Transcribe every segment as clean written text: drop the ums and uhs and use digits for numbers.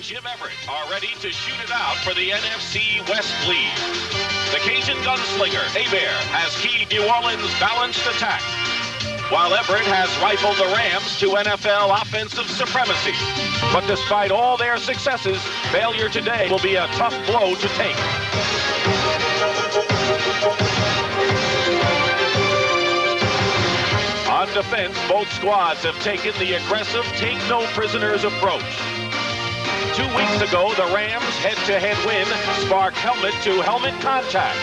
Jim Everett are ready to shoot it out for the NFC West lead. The Cajun gunslinger, Hebert, has keyed New Orleans' balanced attack, while Everett has rifled the Rams to NFL offensive supremacy. But despite all their successes, failure today will be a tough blow to take. On defense, both squads have taken the aggressive take-no-prisoners approach. 2 weeks ago, the Rams' head-to-head win sparked helmet-to-helmet contact.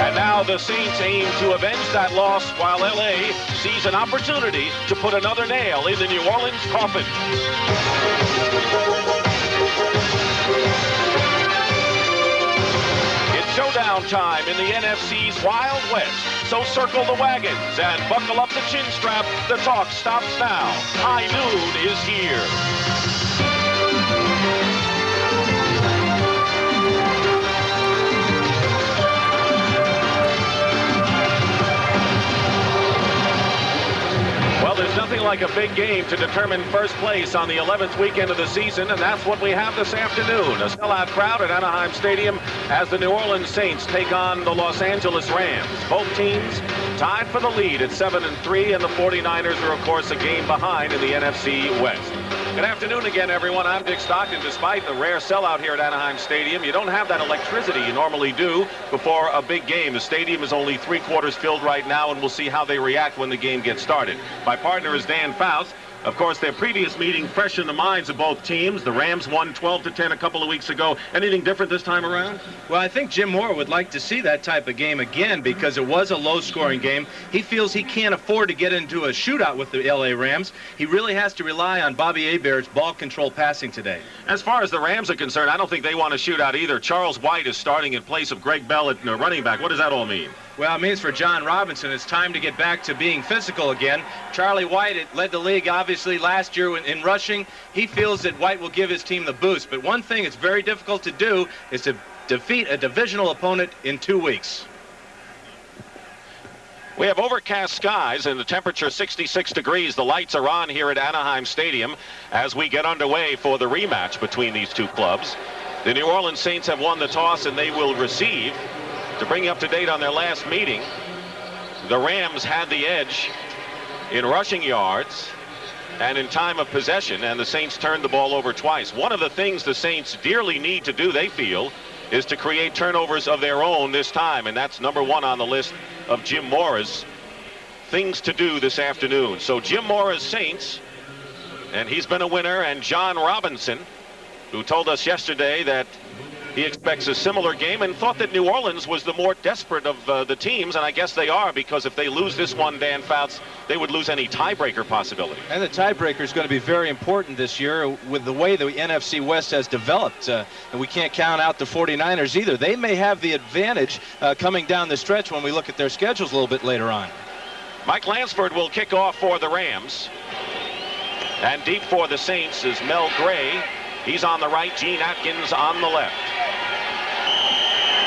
And now the Saints aim to avenge that loss while LA sees an opportunity to put another nail in the New Orleans coffin. It's showdown time in the NFC's Wild West. So circle the wagons and buckle up the chin strap. The talk stops now. High noon is here. Well, there's nothing like a big game to determine first place on the 11th weekend of the season, and that's what we have this afternoon. A sellout crowd at Anaheim Stadium as the New Orleans Saints take on the Los Angeles Rams. Both teams tied for the lead at 7-3, and the 49ers are, of course, a game behind in the NFC West. Good afternoon again, everyone. I'm Dick Stockton. Despite the rare sellout here at Anaheim Stadium, you don't have that electricity you normally do before a big game. The stadium is only three-quarters filled right now, and we'll see how they react when the game gets started. My partner is Dan Fouts. Of course, their previous meeting fresh in the minds of both teams. The Rams won 12-10 a couple of weeks ago. Anything different this time around? Well, I think Jim Moore would like to see that type of game again because it was a low-scoring game. He feels he can't afford to get into a shootout with the LA Rams. He really has to rely on Bobby Hebert's ball control passing today. As far as the Rams are concerned, I don't think they want to shoot out either. Charles White is starting in place of Greg Bell at running back. What does that all mean? Well, it means for John Robinson, it's time to get back to being physical again. Charlie White led the league, obviously, last year in rushing. He feels that White will give his team the boost. But one thing it's very difficult to do is to defeat a divisional opponent in 2 weeks. We have overcast skies and the temperature 66 degrees. The lights are on here at Anaheim Stadium as we get underway for the rematch between these two clubs. The New Orleans Saints have won the toss and they will receive. To bring you up to date on their last meeting, the Rams had the edge in rushing yards and in time of possession, and the Saints turned the ball over twice. One of the things the Saints dearly need to do, they feel, is to create turnovers of their own this time, and that's number one on the list of Jim Mora's things to do this afternoon. So Jim Mora's Saints, and he's been a winner, and John Robinson, who told us yesterday that he expects a similar game and thought that New Orleans was the more desperate of the teams, and I guess they are, because if they lose this one, Dan Fouts, they would lose any tiebreaker possibility. And the tiebreaker is going to be very important this year with the way the NFC West has developed. And we can't count out the 49ers either. They may have the advantage coming down the stretch when we look at their schedules a little bit later on. Mike Lansford will kick off for the Rams. And deep for the Saints is Mel Gray. He's on the right, Gene Atkins on the left.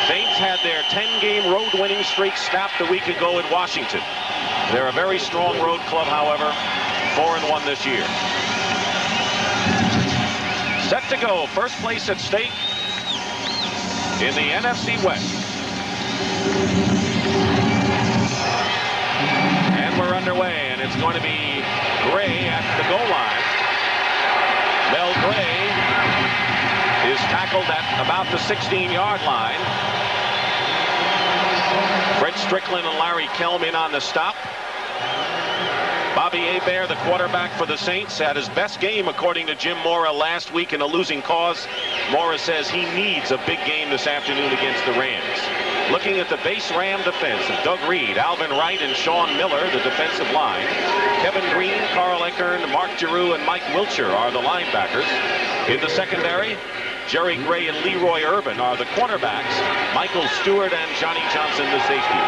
Saints had their 10-game road winning streak snapped a week ago in Washington. They're a very strong road club, however, 4-1 this year. Set to go, first place at stake in the NFC West. And we're underway, and it's going to be Gray at the goal line. Mel Gray is tackled at about the 16-yard line. Fred Strickland and Larry Kelm in on the stop. Bobby Hebert, the quarterback for the Saints, had his best game, according to Jim Mora, last week in a losing cause. Mora says he needs a big game this afternoon against the Rams. Looking at the base Ram defense of Doug Reed, Alvin Wright, and Sean Miller, the defensive line. Kevin Green, Carl Eckern, Mark Giroux, and Mike Wilcher are the linebackers. In the secondary, Jerry Gray and Leroy Urban are the cornerbacks. Michael Stewart and Johnny Johnson, the safety.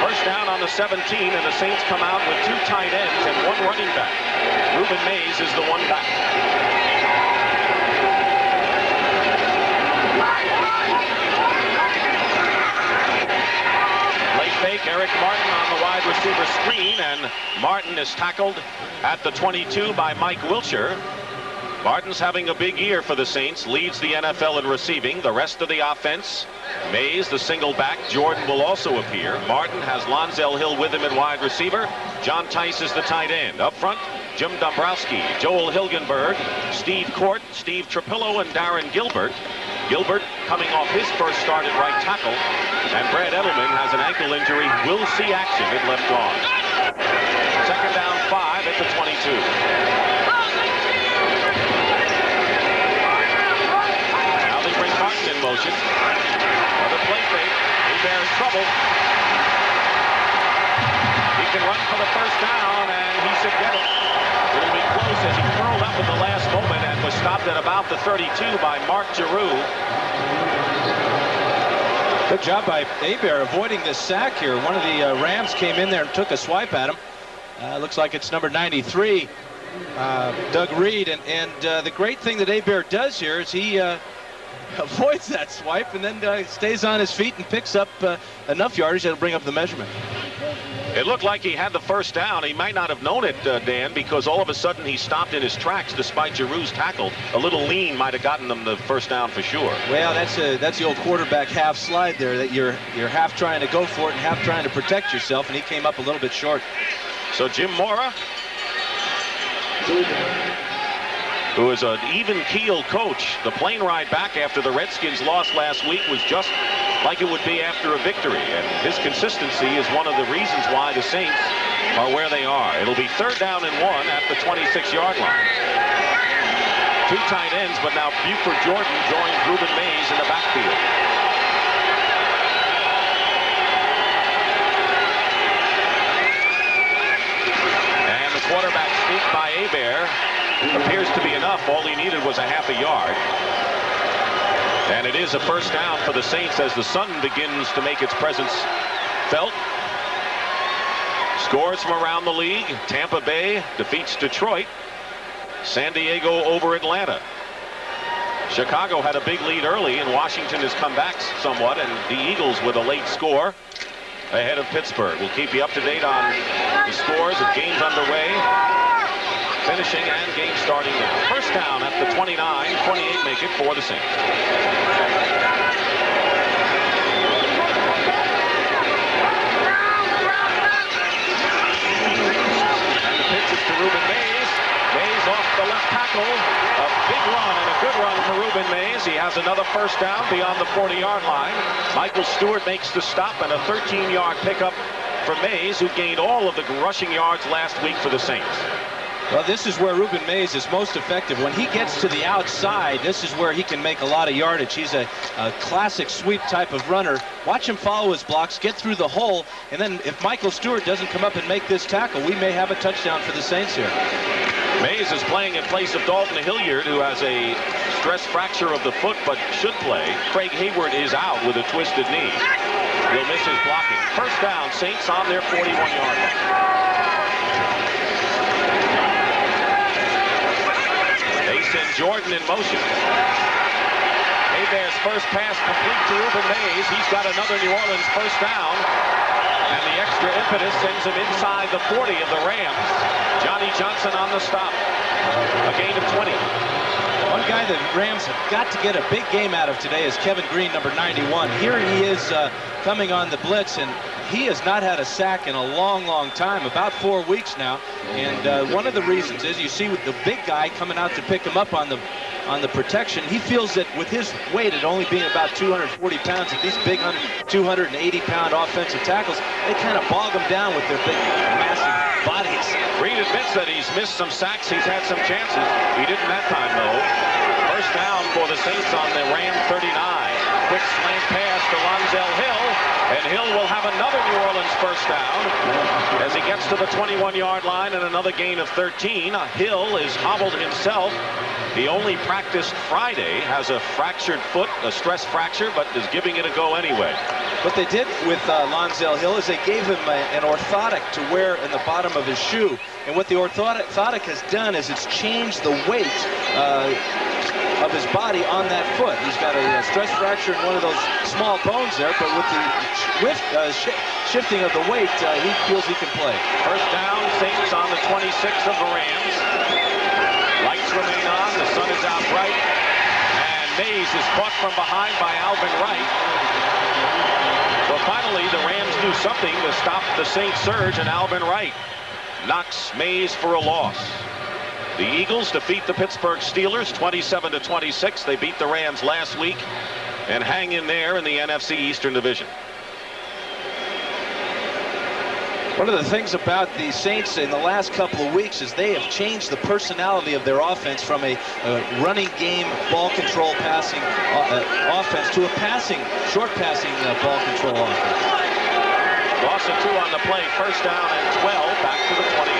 First down on the 17, and the Saints come out with two tight ends and one running back. Rueben Mays is the one back. Late fake, Eric Martin on the wide receiver screen, and Martin is tackled at the 22 by Mike Wilcher. Martin's having a big year for the Saints, leads the NFL in receiving. The rest of the offense, Mays, the single back. Jordan will also appear. Martin has Lonzel Hill with him at wide receiver. John Tice is the tight end. Up front, Jim Dombrowski, Joel Hilgenberg, Steve Court, Steve Trapillo, and Darren Gilbert. Gilbert coming off his first start at right tackle. And Brad Edelman has an ankle injury. Will see action at left guard. Second down 5 at the 22. Martin in motion. Another play fake. Hebert in trouble. He can run for the first down, and he should get it. It'll be close as he curled up in the last moment and was stopped at about the 32 by Mark Giroux. Good job by Hebert avoiding this sack here. One of the Rams came in there and took a swipe at him. Looks like it's number 93, Doug Reed. And the great thing that Hebert does here is he avoids that swipe and then stays on his feet and picks up enough yardage that'll bring up the measurement. It looked like he had the first down. He might not have known it, Dan, because all of a sudden he stopped in his tracks despite Giroux's tackle. A little lean might have gotten them the first down for sure. Well, that's the old quarterback half slide there, that you're half trying to go for it and half trying to protect yourself, and he came up a little bit short. So Jim Mora, who is an even-keeled coach. The plane ride back after the Redskins lost last week was just like it would be after a victory. And his consistency is one of the reasons why the Saints are where they are. It'll be third down and 1 at the 26-yard line. Two tight ends, but now Buford Jordan joins Rueben Mays in the backfield. And the quarterback sneak by Hebert appears to be enough. All he needed was a half a yard. And it is a first down for the Saints as the sun begins to make its presence felt. Scores from around the league. Tampa Bay defeats Detroit. San Diego over Atlanta. Chicago had a big lead early, and Washington has come back somewhat, and the Eagles with a late score ahead of Pittsburgh. We'll keep you up to date on the scores of games underway, finishing, and game starting now. First down at the 29, 28 make it for the Saints. And the pitch is to Rueben Mays. Mays off the left tackle. A big run and a good run for Rueben Mays. He has another first down beyond the 40-yard line. Michael Stewart makes the stop, and a 13-yard pickup for Mays, who gained all of the rushing yards last week for the Saints. Well, this is where Rueben Mays is most effective. When he gets to the outside, this is where he can make a lot of yardage. He's a classic sweep type of runner. Watch him follow his blocks, get through the hole, and then if Michael Stewart doesn't come up and make this tackle, we may have a touchdown for the Saints here. Mays is playing in place of Dalton Hilliard, who has a stress fracture of the foot but should play. Craig Hayward is out with a twisted knee. He'll miss his blocking. First down, Saints on their 41-yard line. They send Jordan in motion. Hebert's first pass complete to Rueben Mays. He's got another New Orleans first down. And the extra impetus sends him inside the 40 of the Rams. Johnny Johnson on the stop. A gain of 20. One guy that Rams have got to get a big game out of today is Kevin Green, number 91. Here he is coming on the blitz, and he has not had a sack in a long, long time, about 4 weeks now. And one of the reasons is you see with the big guy coming out to pick him up on the protection, he feels that with his weight at only being about 240 pounds, that these big 280-pound offensive tackles, they kind of bog him down with their big, massive bodies. Green admits that he's missed some sacks. He's had some chances. He didn't that time, though. First down for the Saints on the Ram 39. Quick slant pass to Lonzel Hill, and Hill will have another New Orleans first down as he gets to the 21-yard line, and another gain of 13. Hill is hobbled himself. He only practiced Friday, has a fractured foot, a stress fracture, but is giving it a go anyway. What they did with Lonzel Hill is they gave him an orthotic to wear in the bottom of his shoe. And what the orthotic has done is it's changed the weight of his body on that foot. He's got a stress fracture in one of those small bones there, but with the shifting of the weight, he feels he can play. First down, Saints on the 26 of the Rams. Lights remain on. The sun is out bright. And Mays is caught from behind by Alvin Wright. So finally, the Rams do something to stop the Saints surge, and Alvin Wright knocks Mays for a loss. The Eagles defeat the Pittsburgh Steelers 27-26. They beat the Rams last week and hang in there in the NFC Eastern Division. One of the things about the Saints in the last couple of weeks is they have changed the personality of their offense from a running game, ball control passing offense to a short passing ball control offense. Loss of 2 on the play, first down and 12, back to the 28.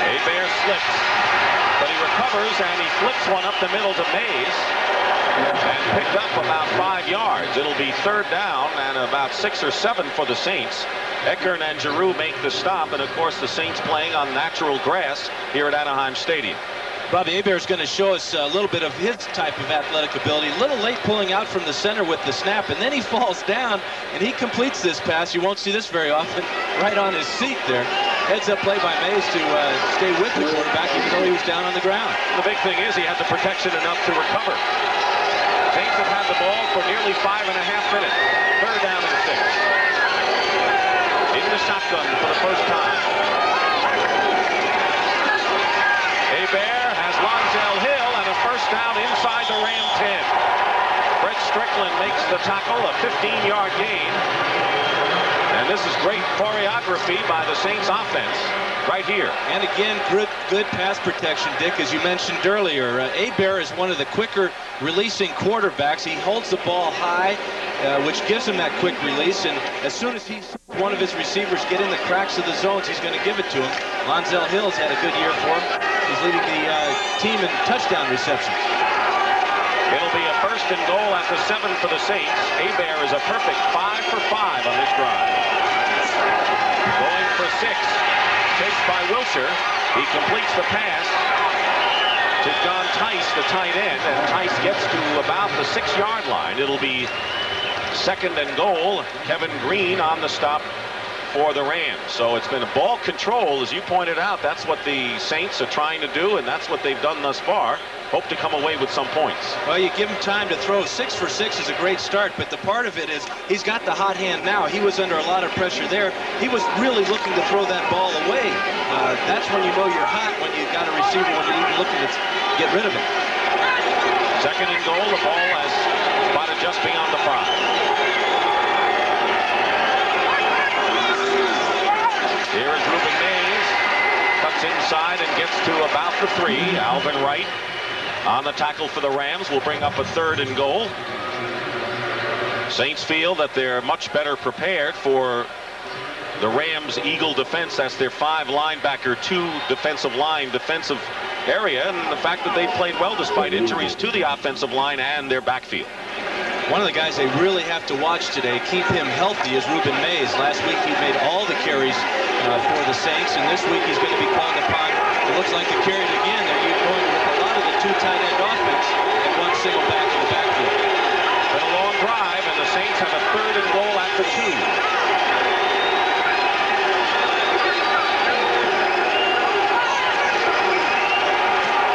Hebert slips, but he recovers and he flips one up the middle to Mays. And picked up about 5 yards. It'll be third down and about 6 or 7 for the Saints. Eckern and Giroux make the stop, and of course the Saints playing on natural grass here at Anaheim Stadium. Bobby Hebert is going to show us a little bit of his type of athletic ability. A little late pulling out from the center with the snap, and then he falls down and he completes this pass. You won't see this very often. Right on his seat there. Heads up play by Mays to stay with the quarterback even though he was down on the ground. The big thing is he had the protection enough to recover. Saints have had the ball for nearly 5.5 minutes. Third down and 6. In the shotgun for the first time. Hebert has Lonzel Hill and a first down inside the Ram 10. Brett Strickland makes the tackle, a 15-yard gain. And this is great choreography by the Saints offense right here. And again, good pass protection, Dick, as you mentioned earlier. Hebert is one of the quicker releasing quarterbacks. He holds the ball high, which gives him that quick release. And as soon as one of his receivers get in the cracks of the zones, he's going to give it to him. Lonzel Hill's had a good year for him. He's leading the team in touchdown receptions. It'll be a first and goal at the 7 for the Saints. Hebert is a perfect 5 for 5 on this drive. Going for 6. Chased by Wilshire. He completes the pass to John Tice, the tight end, and Tice gets to about the 6-yard line. It'll be second and goal. Kevin Green on the stop for the Rams. So it's been a ball control, as you pointed out. That's what the Saints are trying to do, and that's what they've done thus far. Hope to come away with some points. Well, you give him time to throw. 6 for 6 is a great start, but the part of it is he's got the hot hand now. He was under a lot of pressure there. He was really looking to throw that ball away. That's when you know you're hot, when you've got a receiver, when you're even looking to get rid of it. Second and goal. The ball has spotted just beyond the 5. Here is Rueben Mays. Cuts inside and gets to about the 3. Alvin Wright on the tackle for the Rams will bring up a third and goal. Saints feel that they're much better prepared for the Rams Eagle defense. That's their 5 linebacker, 2 defensive line defensive area, and the fact that they played well despite injuries to the offensive line and their backfield. One of the guys they really have to watch today, keep him healthy, is Rueben Mays. Last week he made all the carries for the Saints, and this week he's going to be called upon. It looks like the carry again. They're going with a lot of the 2 tight end offense and 1 single back in the backfield. Been a long drive, and the Saints have a third and goal at the 2.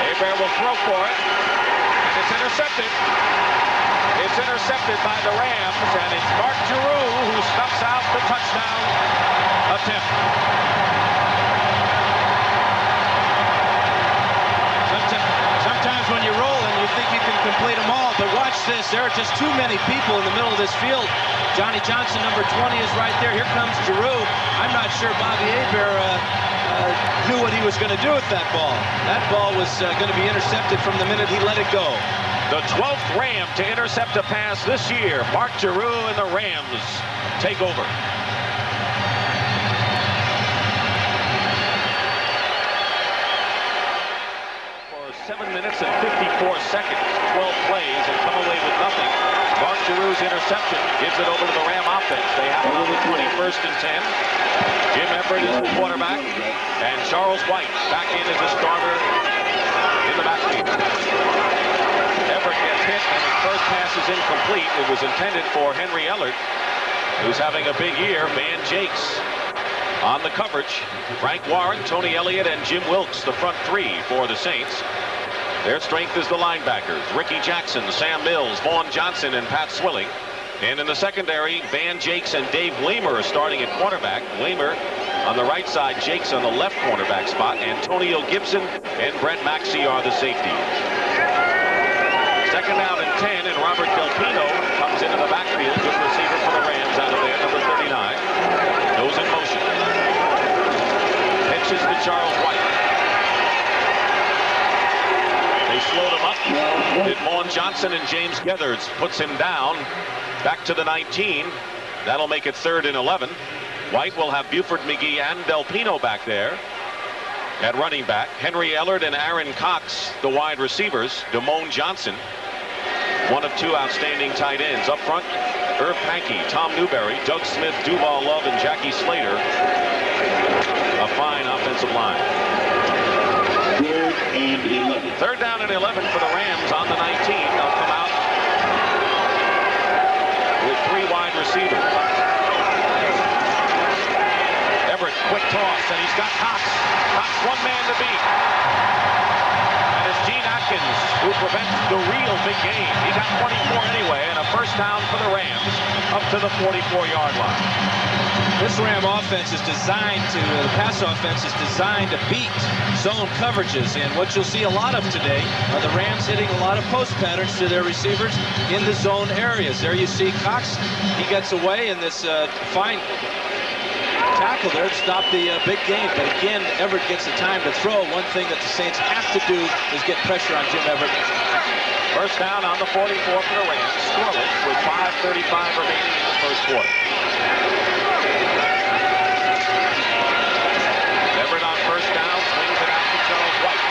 Hebert will throw for it, and it's intercepted. It's intercepted by the Rams, and it's Mark Giroux who snuffs out the touchdown attempt. Sometimes when you're rolling, you think you can complete them all, but watch this. There are just too many people in the middle of this field. Johnny Johnson, number 20, is right there. Here comes Giroux. I'm not sure Bobby Hebert knew what he was going to do with that ball. That ball was going to be intercepted from the minute he let it go. The 12th Ram to intercept a pass this year. Mark Giroux and the Rams take over. For 7 minutes and 54 seconds, 12 plays, and come away with nothing. Mark Giroux's interception gives it over to the Ram offense. They have it on the 21st and 10. Jim Everett is the quarterback, and Charles White back in as a starter in the backfield. Everett gets hit, and his first pass is incomplete. It was intended for Henry Ellert, who's having a big year. Van Jakes On the coverage, Frank Warren, Tony Elliott, and Jim Wilkes, the front three for the Saints. Their strength is the linebackers, Ricky Jackson, Sam Mills, Vaughn Johnson, and Pat Swilling. And in the secondary, Van Jakes and Dave Waymer are starting at cornerback. Waymer on the right side, Jakes on the left cornerback spot. Antonio Gibson and Brett Maxey are the safeties. Second down and 10, and Robert Delpino comes into the backfield. Good receiver for the Rams out of there, number 39. Goes in motion. Pitches to Charles White. They slowed him up. Did Vaughn Johnson, and James Gethers puts him down. Back to the 19. That'll make it 3rd and 11. White will have Buford McGee and Delpino back there. At running back, Henry Ellard and Aaron Cox, the wide receivers. Damone Johnson, one of 2 outstanding tight ends. Up front, Herb Pankey, Tom Newberry, Doug Smith, Duval Love, and Jackie Slater. A fine offensive line. 3rd down and 11 for the Rams on the 19. They'll come out with 3 wide receivers. Everett, quick toss, and he's got Cox. Cox, one man to beat. And it's Gene Atkins who prevents the real big game. He got 24 anyway, and a first down for the Rams up to the 44-yard line. This Ram offense is designed to, the pass offense is designed to beat zone coverages. And what you'll see a lot of today are the Rams hitting a lot of post patterns to their receivers in the zone areas. There you see Cox. He gets away in this fine tackle there to stop the big game. But again, Everett gets the time to throw. One thing that the Saints have to do is get pressure on Jim Everett. First down on the 44 for the Rams. Scoreless with 5:35 remaining in the first quarter. Everett on first down, swings it out to Charles White.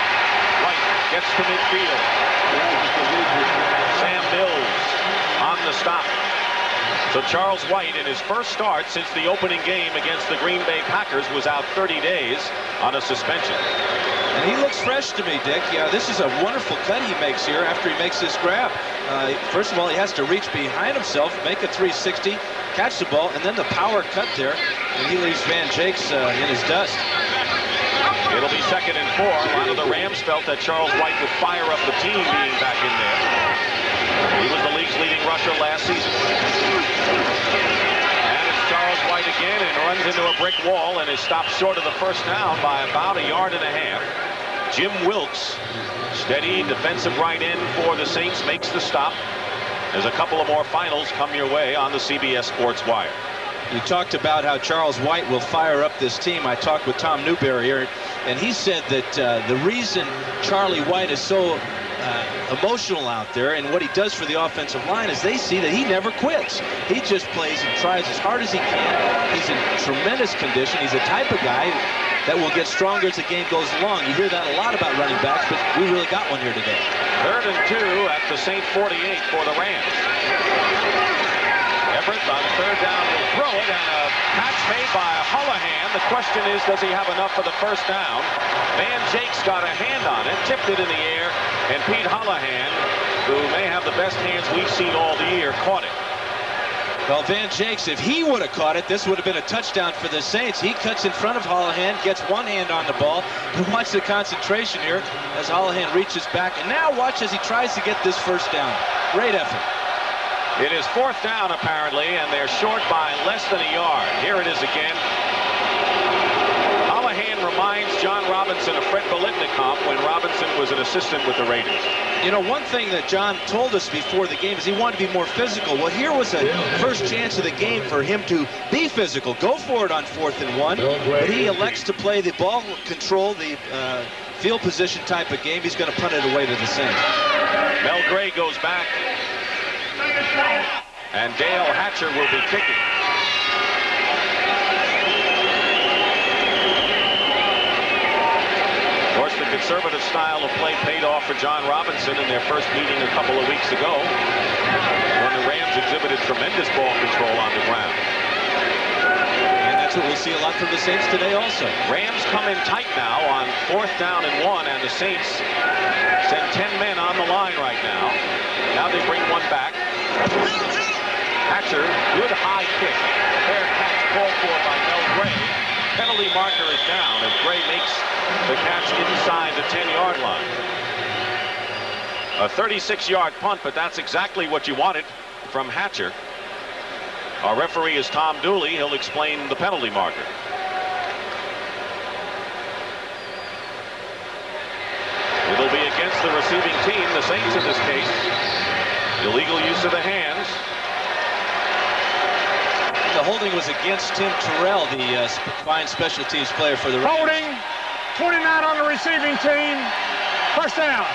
White gets to midfield. Sam Mills on the stop. So Charles White, in his first start since the opening game against the Green Bay Packers, was out 30 days on a suspension. And he looks fresh to me, Dick. Yeah, this is a wonderful cut he makes here after he makes this grab. First of all, he has to reach behind himself, make a 360, catch the ball, and then the power cut there. And he leaves Van Jakes in his dust. It'll be 2nd and 4. A lot of the Rams felt that Charles White would fire up the team being back in there. He was the league's leading rusher last season. And it's Charles White again, and runs into a brick wall and is stopped short of the first down by about 1.5 yards. Jim Wilkes, steady defensive right end for the Saints, makes the stop. There's a couple of more finals come your way on the CBS Sports Wire. You talked about how Charles White will fire up this team. I talked with Tom Newberry here, and he said that the reason Charlie White is so emotional out there and what he does for the offensive line is they see that he never quits. He just plays and tries as hard as he can. He's in tremendous condition. He's the type of guy that will get stronger as the game goes along. You hear that a lot about running backs, but we really got one here today. 3rd and 2 at the Saint 48 for the Rams. Everett on 3rd down will throw it, and a catch made by Holohan. The question is, does he have enough for the first down? Van Jakes got a hand on it, tipped it in the air, and Pete Holohan, who may have the best hands we've seen all the year, caught it. Well, Van Jakes, if he would have caught it, this would have been a touchdown for the Saints. He cuts in front of Holohan, gets one hand on the ball. But watch the concentration here as Holohan reaches back. And now watch as he tries to get this first down. Great effort. It is 4th down, apparently, and they're short by less than 1 yard. Here it is again. Holohan reminds John Robinson of Fred Biletnikoff when Robinson was an assistant with the Raiders. You know, one thing that John told us before the game is he wanted to be more physical. Well, here was a first chance of the game for him to be physical. Go for it on 4th and 1. But he elects to play the ball control, the field position type of game. He's going to punt it away to the Saints. Mel Gray goes back. And Dale Hatcher will be kicking. Of course, the conservative style of play paid off for John Robinson in their first meeting a couple of weeks ago, when the Rams exhibited tremendous ball control on the ground. And that's what we'll see a lot from the Saints today also. Rams come in tight now on 4th down and 1, and the Saints send 10 men on the line right now. Now they bring one back. Hatcher, good high kick. Fair catch called for by Mel Gray. Penalty is down as Gray makes the catch inside the 10-yard line. A 36-yard punt, but that's exactly what you wanted from Hatcher. Our referee is Tom Dooley. He'll explain the penalty marker. It'll be against the receiving team, the Saints in this case. Illegal use of the hands. The holding was against Tim Terrell, the fine special teams player for the Rams. Holding, 29 on the receiving team. First down.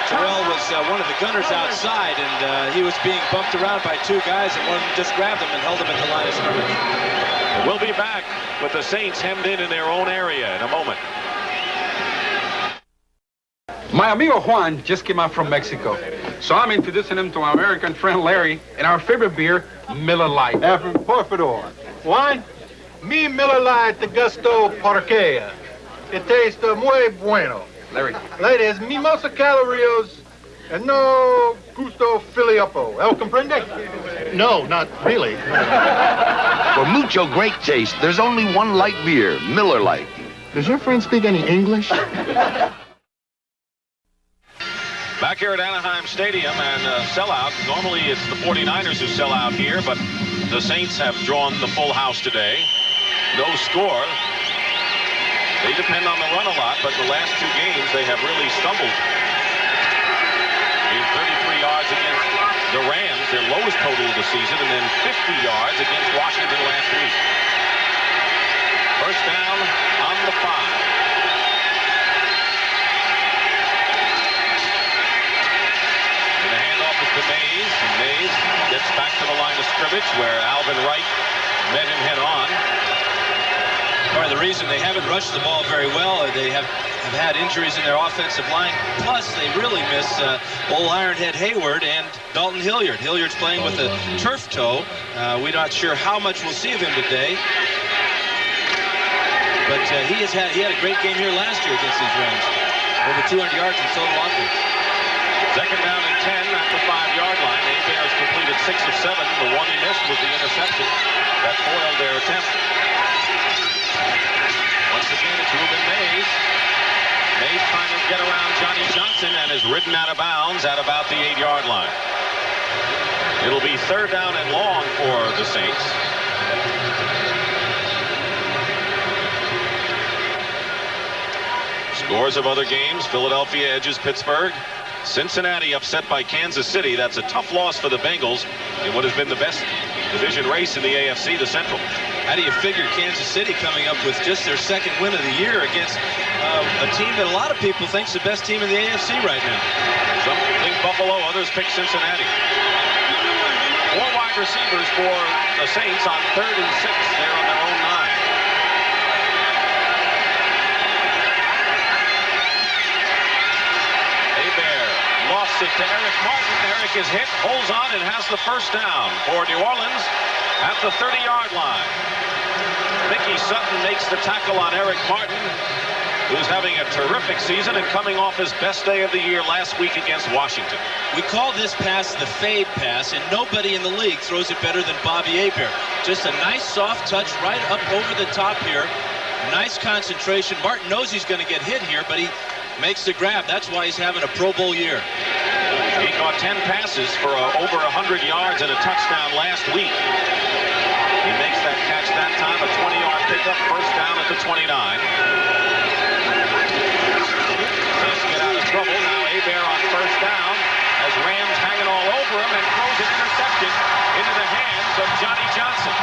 Terrell was one of the gunners outside, and he was being bumped around by two guys, and one of them just grabbed him and held him at the line of scrimmage. We'll be back with the Saints hemmed in their own area in a moment. My amigo Juan just came out from Mexico, so I'm introducing him to my American friend Larry and our favorite beer, Miller Lite. Por favor. Juan, mi Miller Lite de gusto porque it tastes muy bueno. Larry. Ladies, mimosa caloríos and no gusto filiopo. El comprende? No, not really. For mucho great taste, there's only one light beer, Miller Lite. Does your friend speak any English? Back here at Anaheim Stadium and sellout. Normally it's the 49ers who sell out here, but the Saints have drawn the full house today. No score. They depend on the run a lot, but the last two games they have really stumbled. In 33 yards against the Rams, their lowest total of the season, and then 50 yards against Washington last week. First down on the 5. And the handoff is to Mays. And Mays gets back to the line of scrimmage where Alvin Wright met him head on. Part of the reason they haven't rushed the ball very well, they have had injuries in their offensive line. Plus, they really miss old Ironhead Hayward and Dalton Hilliard. Hilliard's playing with a turf toe. We're not sure how much we'll see of him today. But he had a great game here last year against these Rams. Over 200 yards in total offense. Second down and 10 at the 5-yard line. Hebert has completed 6 of 7. The one he missed was the interception that foiled their attempt. Once again, it's Rueben Mays. Mays trying to get around Johnny Johnson and is ridden out of bounds at about the 8-yard line. It'll be third down and long for the Saints. Scores of other games. Philadelphia edges Pittsburgh. Cincinnati upset by Kansas City. That's a tough loss for the Bengals in what has been the best division race in the AFC, the Central. How do you figure Kansas City coming up with just their second win of the year against a team that a lot of people think is the best team in the AFC right now? Some think Buffalo, others pick Cincinnati. 4 wide receivers for the Saints on 3rd and 6. They're on their own 9. Lost it to Eric Martin. Eric is hit, holds on, and has the first down for New Orleans at the 30-yard line. Mickey Sutton makes the tackle on Eric Martin, who's having a terrific season and coming off his best day of the year last week against Washington. We call this pass the fade pass, and nobody in the league throws it better than Bobby Hebert. Just a nice soft touch right up over the top here. Nice concentration. Martin knows he's going to get hit here, but he makes the grab. That's why he's having a Pro Bowl year. He caught 10 passes for over 100 yards and a touchdown last week. He makes that catch that time, a 20-yard pickup, first down at the 29. Saints get out of trouble. Now Hebert on first down as Rams hanging all over him and throws an interception into the hands of Johnny Johnson.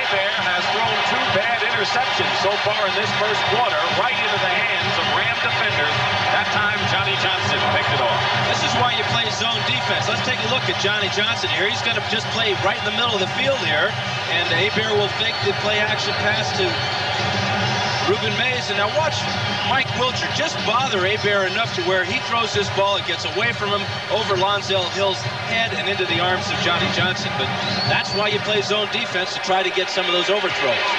Has thrown 2 bad interceptions so far in this first quarter, right into the hands of Ram defenders. That time, Johnny Johnson picked it off. This is why you play zone defense. Let's take a look at Johnny Johnson here. He's going to just play right in the middle of the field here, and Hebert will fake the play action pass to Rueben Mays. And now watch Mike Wilcher just bother Hebert enough to where he throws this ball, it gets away from him, over Lonzel Hill's head and into the arms of Johnny Johnson. But that's why you play zone defense, to try to get some of those overthrows.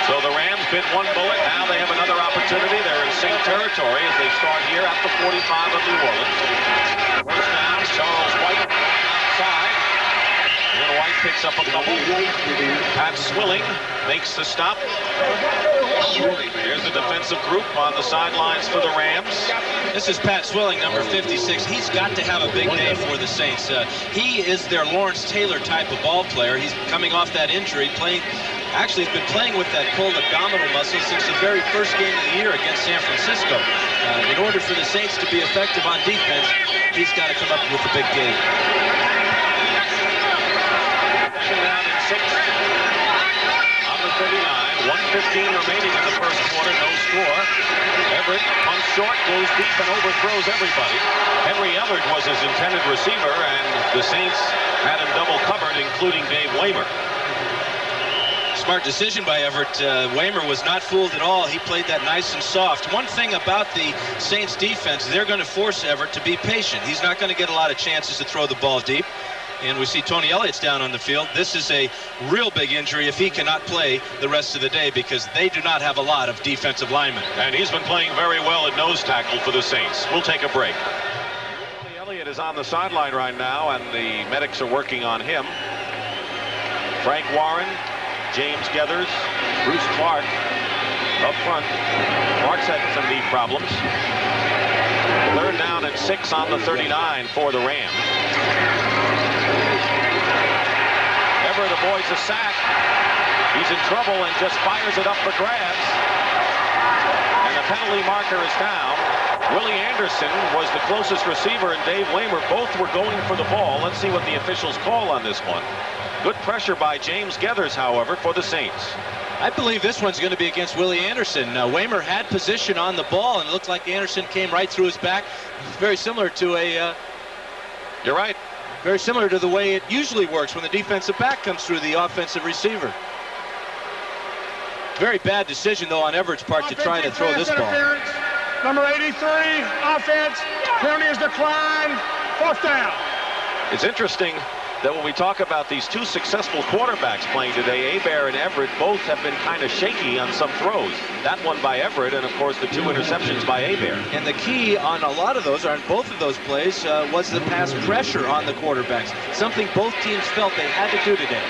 So the Rams bit one bullet. Now they have another opportunity. They're in Saint territory as they start here at the 45 of New Orleans. First down, Charles White side. And White picks up a couple. Pat Swilling makes the stop. Here's the defensive group on the sidelines for the Rams. This is Pat Swilling, number 56. He's got to have a big day for the Saints. He is their Lawrence Taylor type of ball player. He's coming off that injury, actually, he's been playing with that pulled abdominal muscle since the very first game of the year against San Francisco. In order for the Saints to be effective on defense, he's got to come up with a big game. Down in 6 on the 39. 1:15 remaining in the first quarter. No score. Everett punts short, goes deep, and overthrows everybody. Henry Everett was his intended receiver, and the Saints had him double covered, including Dave Waymer. Smart decision by Everett. Waymer was not fooled at all. He played that nice and soft. One thing about the Saints defense, they're going to force Everett to be patient. He's not going to get a lot of chances to throw the ball deep. And we see Tony Elliott's down on the field. This is a real big injury if he cannot play the rest of the day, because they do not have a lot of defensive linemen. And he's been playing very well at nose tackle for the Saints. We'll take a break. Elliott is on the sideline right now, and the medics are working on him. Frank Warren, James Gethers, Bruce Clark up front. Clark's had some knee problems. Third down and 6 on the 39 for the Rams. Everett avoids a sack. He's in trouble and just fires it up for grabs. And the penalty marker is down. Willie Anderson was the closest receiver, and Dave Waymer both were going for the ball. Let's see what the officials call on this one. Good pressure by James Gethers, however, for the Saints. I believe this one's going to be against Willie Anderson. Waymer had position on the ball, and it looked like Anderson came right through his back. Very similar to a... You're right. Very similar to the way it usually works when the defensive back comes through the offensive receiver. Very bad decision, though, on Everett's part to try to throw this ball. Number 83, offense. Penalty is declined. 4th down. It's interesting that when we talk about these two successful quarterbacks playing today, Hebert and Everett both have been kind of shaky on some throws. That one by Everett, and of course the 2 interceptions by Hebert. And the key on a lot of those, or on both of those plays, was the pass pressure on the quarterbacks. Something both teams felt they had to do today.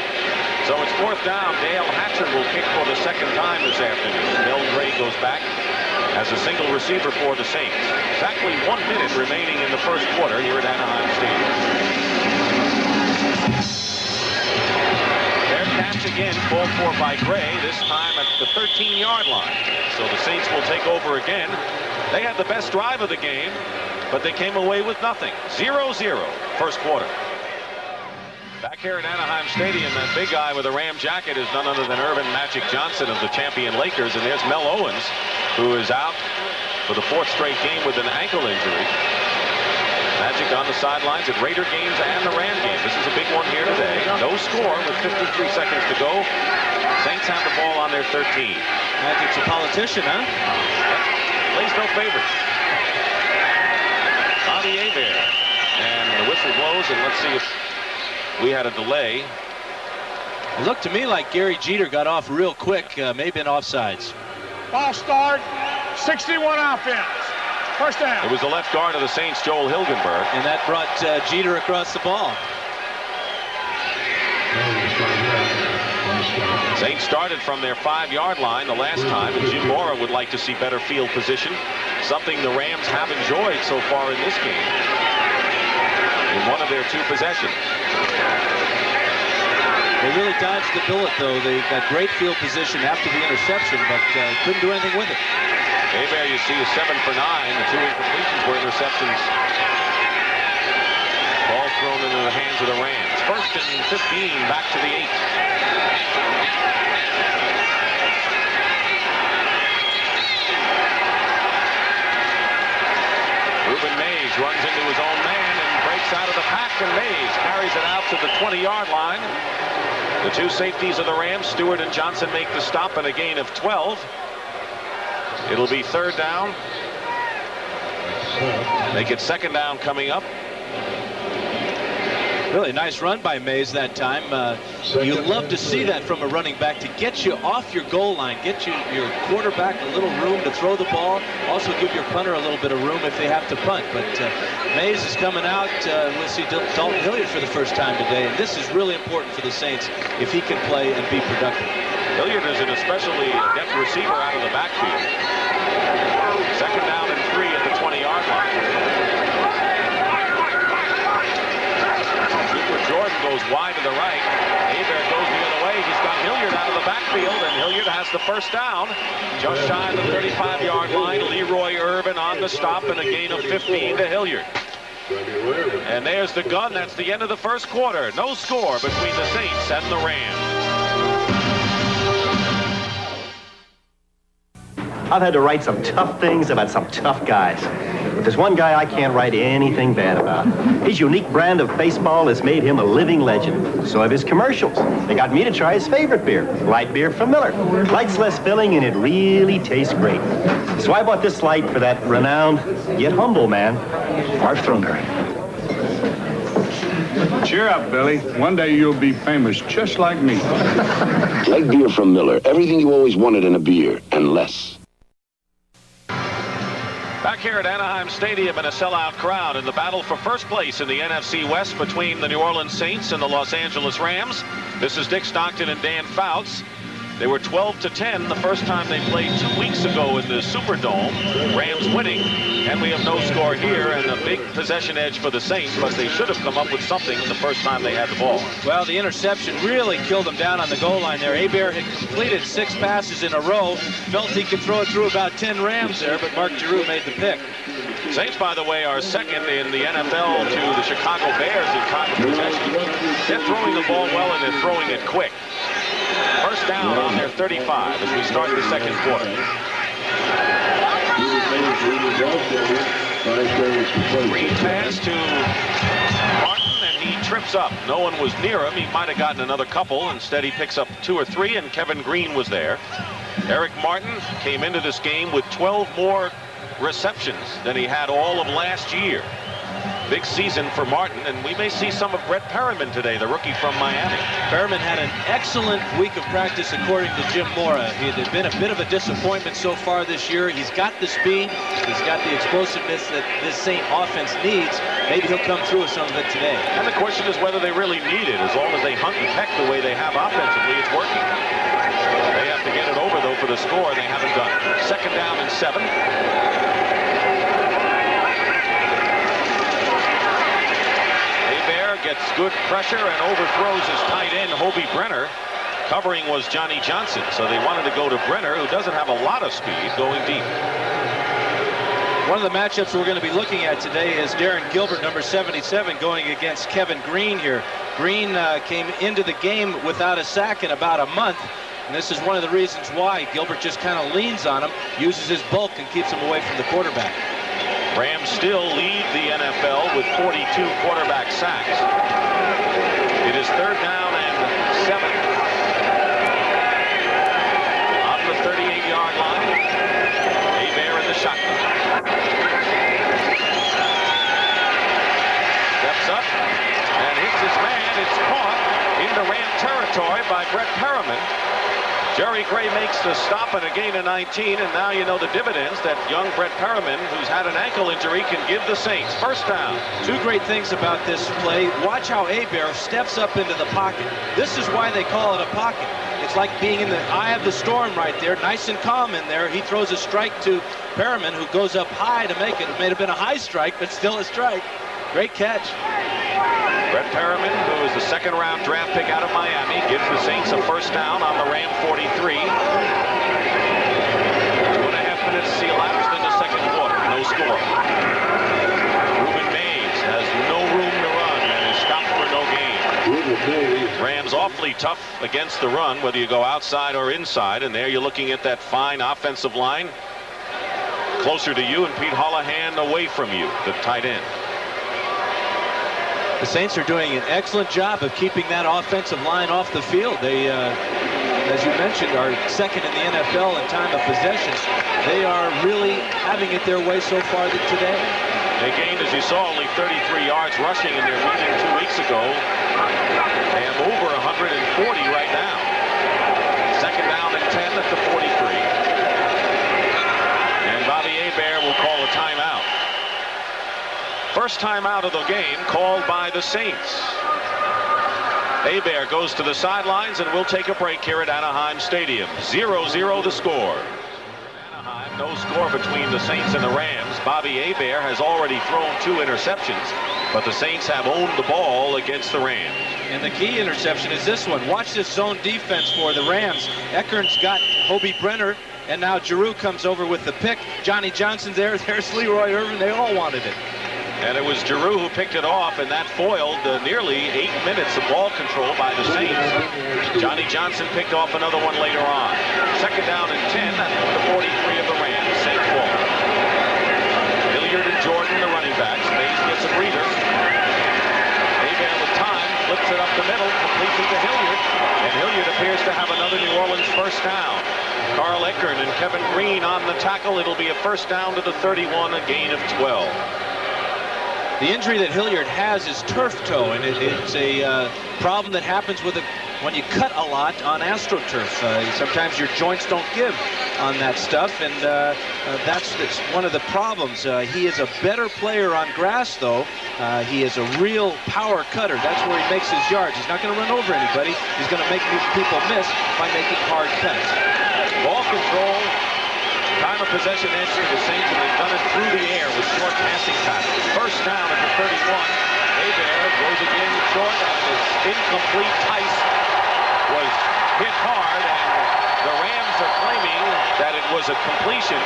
So it's 4th down. Dale Hatcher will kick for the 2nd time this afternoon. Mel Gray goes back as a single receiver for the Saints. Exactly 1 minute remaining in the first quarter here at Anaheim Stadium. Catch again, called for by Gray, this time at the 13-yard line. So the Saints will take over again. They had the best drive of the game, but they came away with nothing. 0-0, first quarter. Back here at Anaheim Stadium, that big guy with a Ram jacket is none other than Irvin Magic Johnson of the champion Lakers. And there's Mel Owens, who is out for the 4th straight game with an ankle injury. Magic on the sidelines at Raider games and the Ram game. This is a big one here today. No score with 53 seconds to go. Saints have the ball on their 13. Magic's a politician, huh? Plays no favorites. Bobby Hebert. And the whistle blows, and let's see if we had a delay. It looked to me like Gary Jeter got off real quick, may have been offsides. Ball start, 61 offense. First down. It was the left guard of the Saints, Joel Hilgenberg. And that brought Jeter across the ball. Saints started from their 5-yard line the last time, and Jim Mora would like to see better field position, something the Rams have enjoyed so far in this game in one of their 2 possessions. They really dodged the bullet, though. They got great field position after the interception, but couldn't do anything with it. Hebert, you see, is 7 for 9. The 2 incompletions were interceptions. Ball thrown into the hands of the Rams. 1st and 15, back to the 8. Rueben Mays runs into his own man and breaks out of the pack, and Mays carries it out to the 20-yard line. The 2 safeties of the Rams, Stewart and Johnson, make the stop and a gain of 12. It'll be 3rd down. They get 2nd down coming up. Really nice run by Mays that time. You love to see that from a running back, to get you off your goal line, get your quarterback a little room to throw the ball, also give your punter a little bit of room if they have to punt. But Mays is coming out. We'll see Dalton Hilliard for the first time today, and this is really important for the Saints if he can play and be productive. Hilliard is an especially deft receiver out of the backfield. Second down and 3 at the 20-yard line. Jordan goes wide to the right. Hebert goes the other way. He's got Hilliard out of the backfield, and Hilliard has the first down. Just shy of the 35-yard line. Leroy Rueben on the stop, and a gain of 15 to Hilliard. And there's the gun. That's the end of the first quarter. No score between the Saints and the Rams. I've had to write some tough things about some tough guys. But there's one guy I can't write anything bad about. His unique brand of baseball has made him a living legend. So have his commercials. They got me to try his favorite beer, light beer from Miller. Light's less filling, and it really tastes great. So I bought this light for that renowned, yet humble man, Arthrunger. Cheer up, Billy. One day you'll be famous just like me. Light beer from Miller. Everything you always wanted in a beer, and less. Back here at Anaheim Stadium in a sellout crowd in the battle for first place in the NFC West between the New Orleans Saints and the Los Angeles Rams. This is Dick Stockton and Dan Fouts. They were 12-10 the first time they played 2 weeks ago in the Superdome. Rams winning, and we have no score here, and a big possession edge for the Saints, but they should have come up with something the first time they had the ball. Well, the interception really killed them down on the goal line there. Hebert had completed 6 passes in a row, felt he could throw it through about 10 Rams there, but Mark Giroux made the pick. Saints, by the way, are second in the NFL to the Chicago Bears in time of possession. They're throwing the ball well, and they're throwing it quick. First down on their 35 as we start the second quarter. Green pass to Martin, and he trips up. No one was near him. He might have gotten another couple. Instead, he picks up 2 or 3, and Kevin Green was there. Eric Martin came into this game with 12 more receptions than he had all of last year. Big season for Martin, and we may see some of Brett Perriman today, the rookie from Miami. Perriman had an excellent week of practice, according to Jim Mora. He had been a bit of a disappointment so far this year. He's got the speed. He's got the explosiveness that this Saint offense needs. Maybe he'll come through with some of it today. And the question is whether they really need it. As long as they hunt and peck the way they have offensively, it's working. They have to get it over, though, for the score, and they haven't done it. Second down and 7. Gets good pressure and overthrows his tight end, Hobie Brenner. Covering was Johnny Johnson, so they wanted to go to Brenner, who doesn't have a lot of speed, going deep. One of the matchups we're going to be looking at today is Darren Gilbert, number 77, going against Kevin Green here. Green came into the game without a sack in about a month, and this is one of the reasons why. Gilbert just kind of leans on him, uses his bulk, and keeps him away from the quarterback. Rams still lead the NFL with 42 quarterback sacks. It is third down and 7. On the 38-yard line. Hebert in the shotgun. Steps up and hits his man. It's caught into Ram territory by Brett Perriman. Jerry Gray makes the stop and a gain of 19, and now you know the dividends that young Brett Perriman, who's had an ankle injury, can give the Saints. First down. 2 great things about this play. Watch how Hebert steps up into the pocket. This is why they call it a pocket. It's like being in the eye of the storm right there, nice and calm in there. He throws a strike to Perriman, who goes up high to make it. It may have been a high strike, but still a strike. Great catch. Brett Perriman, who is the second-round draft pick out of Miami, gives the Saints a first down on the Ram 43. 2.5 minutes elapsed in the second quarter. No score. Rueben Mays has no room to run and is stopped for no gain. Rams awfully tough against the run, whether you go outside or inside, and there you're looking at that fine offensive line closer to you, and Pete Holohan away from you, the tight end. The Saints are doing an excellent job of keeping that offensive line off the field. They, as you mentioned, are second in the NFL in time of possession. They are really having it their way so far today. They gained, as you saw, only 33 yards rushing in their meeting 2 weeks ago. They have over 140 right now. Second down and 10 at the 43. And Bobby Hebert will call a timeout. First timeout of the game called by the Saints. Hebert goes to the sidelines, and we'll take a break here at Anaheim Stadium. 0-0 the score. Anaheim, no score between the Saints and the Rams. Bobby Hebert has already thrown 2 interceptions, but the Saints have owned the ball against the Rams. And the key interception is this one. Watch this zone defense for the Rams. Eckern's got Hobie Brenner, and now Giroux comes over with the pick. Johnny Johnson's there. There's Leroy Irvin. They all wanted it. And it was Giroux who picked it off, and that foiled nearly 8 minutes of ball control by the Saints. Johnny Johnson picked off another one later on. Second down and 10 at the 43 of the Rams. Saints ball. Hilliard and Jordan, the running backs. Mays gets a breather. Hebert with time, flips it up the middle, completes it to Hilliard. And Hilliard appears to have another New Orleans first down. Carl Eckern and Kevin Green on the tackle. It'll be a first down to the 31, a gain of 12. The injury that Hilliard has is turf toe, and it's a problem that happens with when you cut a lot on AstroTurf. Sometimes your joints don't give on that stuff, and that's one of the problems. He is a better player on grass, though. He is a real power cutter. That's where he makes his yards. He's not going to run over anybody. He's going to make people miss by making hard cuts. Ball control. Time of possession edge to the Saints, and they've done it through the air with short passing passes. First down at the 31. Hebert goes again short, and it's incomplete. Tice was hit hard, and the Rams are claiming that it was a completion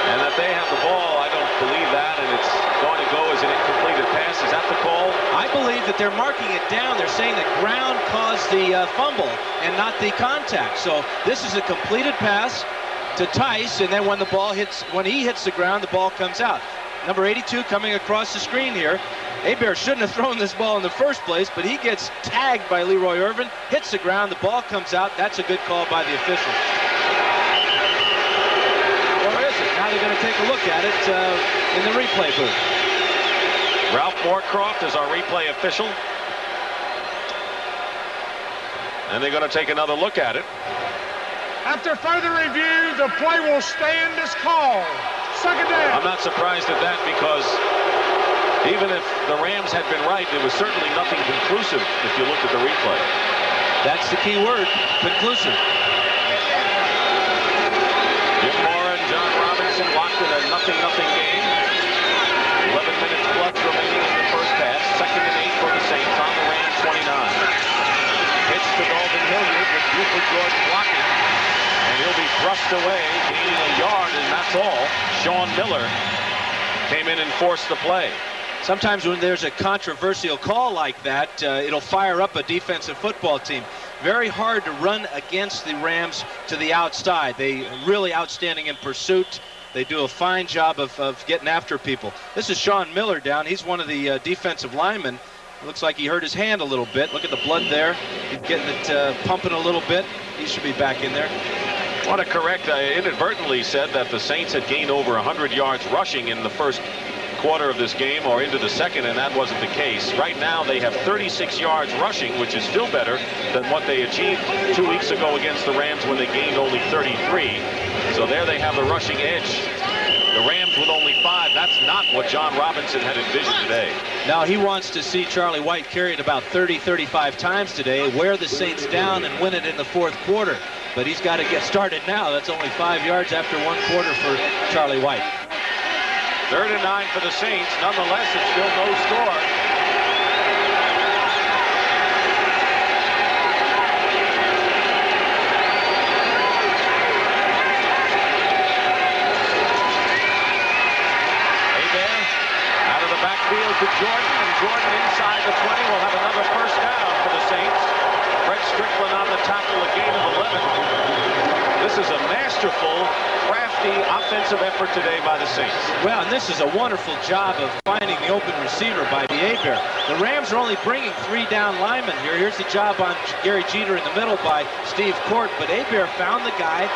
and that they have the ball. I don't believe that, and it's going to go as an incompleted pass. Is that the call? I believe that they're marking it down. They're saying the ground caused the fumble and not the contact. So this is a completed pass to Tice, and then when he hits the ground, the ball comes out. Number 82 coming across the screen here. Hebert shouldn't have thrown this ball in the first place, but he gets tagged by Leroy Irvin, hits the ground, the ball comes out. That's a good call by the official. Where is it? Now they're going to take a look at it in the replay booth. Ralph Moorcroft is our replay official, and they're going to take another look at it. After further review, the play will stand as called. Second down. I'm not surprised at that, because even if the Rams had been right, there was certainly nothing conclusive if you look at the replay. That's the key word, conclusive. Jim Mora and John Robinson locked in a 0-0 game. 11 minutes plus remaining in the first half. Second and 8 for the Saints on the Rams 29. Pitch to Dalton Hilliard with Buford Jordan blocking. And he'll be thrust away, gaining a yard, and that's all. Sean Miller came in and forced the play. Sometimes when there's a controversial call like that, it'll fire up a defensive football team. Very hard to run against the Rams to the outside. They really outstanding in pursuit. They do a fine job of getting after people. This is Sean Miller down. He's one of the defensive linemen. Looks like he hurt his hand a little bit. Look at the blood there. He's getting it pumping a little bit. He should be back in there. I want to correct, I inadvertently said that the Saints had gained over 100 yards rushing in the first quarter of this game, or into the second, and that wasn't the case. Right now they have 36 yards rushing, which is still better than what they achieved 2 weeks ago against the Rams when they gained only 33. So there they have the rushing edge. The Rams with only 5. That's not what John Robinson had envisioned today. Now he wants to see Charlie White carry it about 30-35 times today, wear the Saints down and win it in the fourth quarter. But he's got to get started now. That's only 5 yards after 1 quarter for Charlie White. 3rd and 9 for the Saints. Nonetheless, it's still no score. Backfield to Jordan, and Jordan inside the 20 will have another first down for the Saints. Fred Strickland on the tackle, a gain of 11. This is a masterful, crafty offensive effort today by the Saints. Well, and this is a wonderful job of finding the open receiver by the Hebert. The Rams are only bringing 3 down linemen here. Here's the job on Gary Jeter in the middle by Steve Court, but Hebert found the guy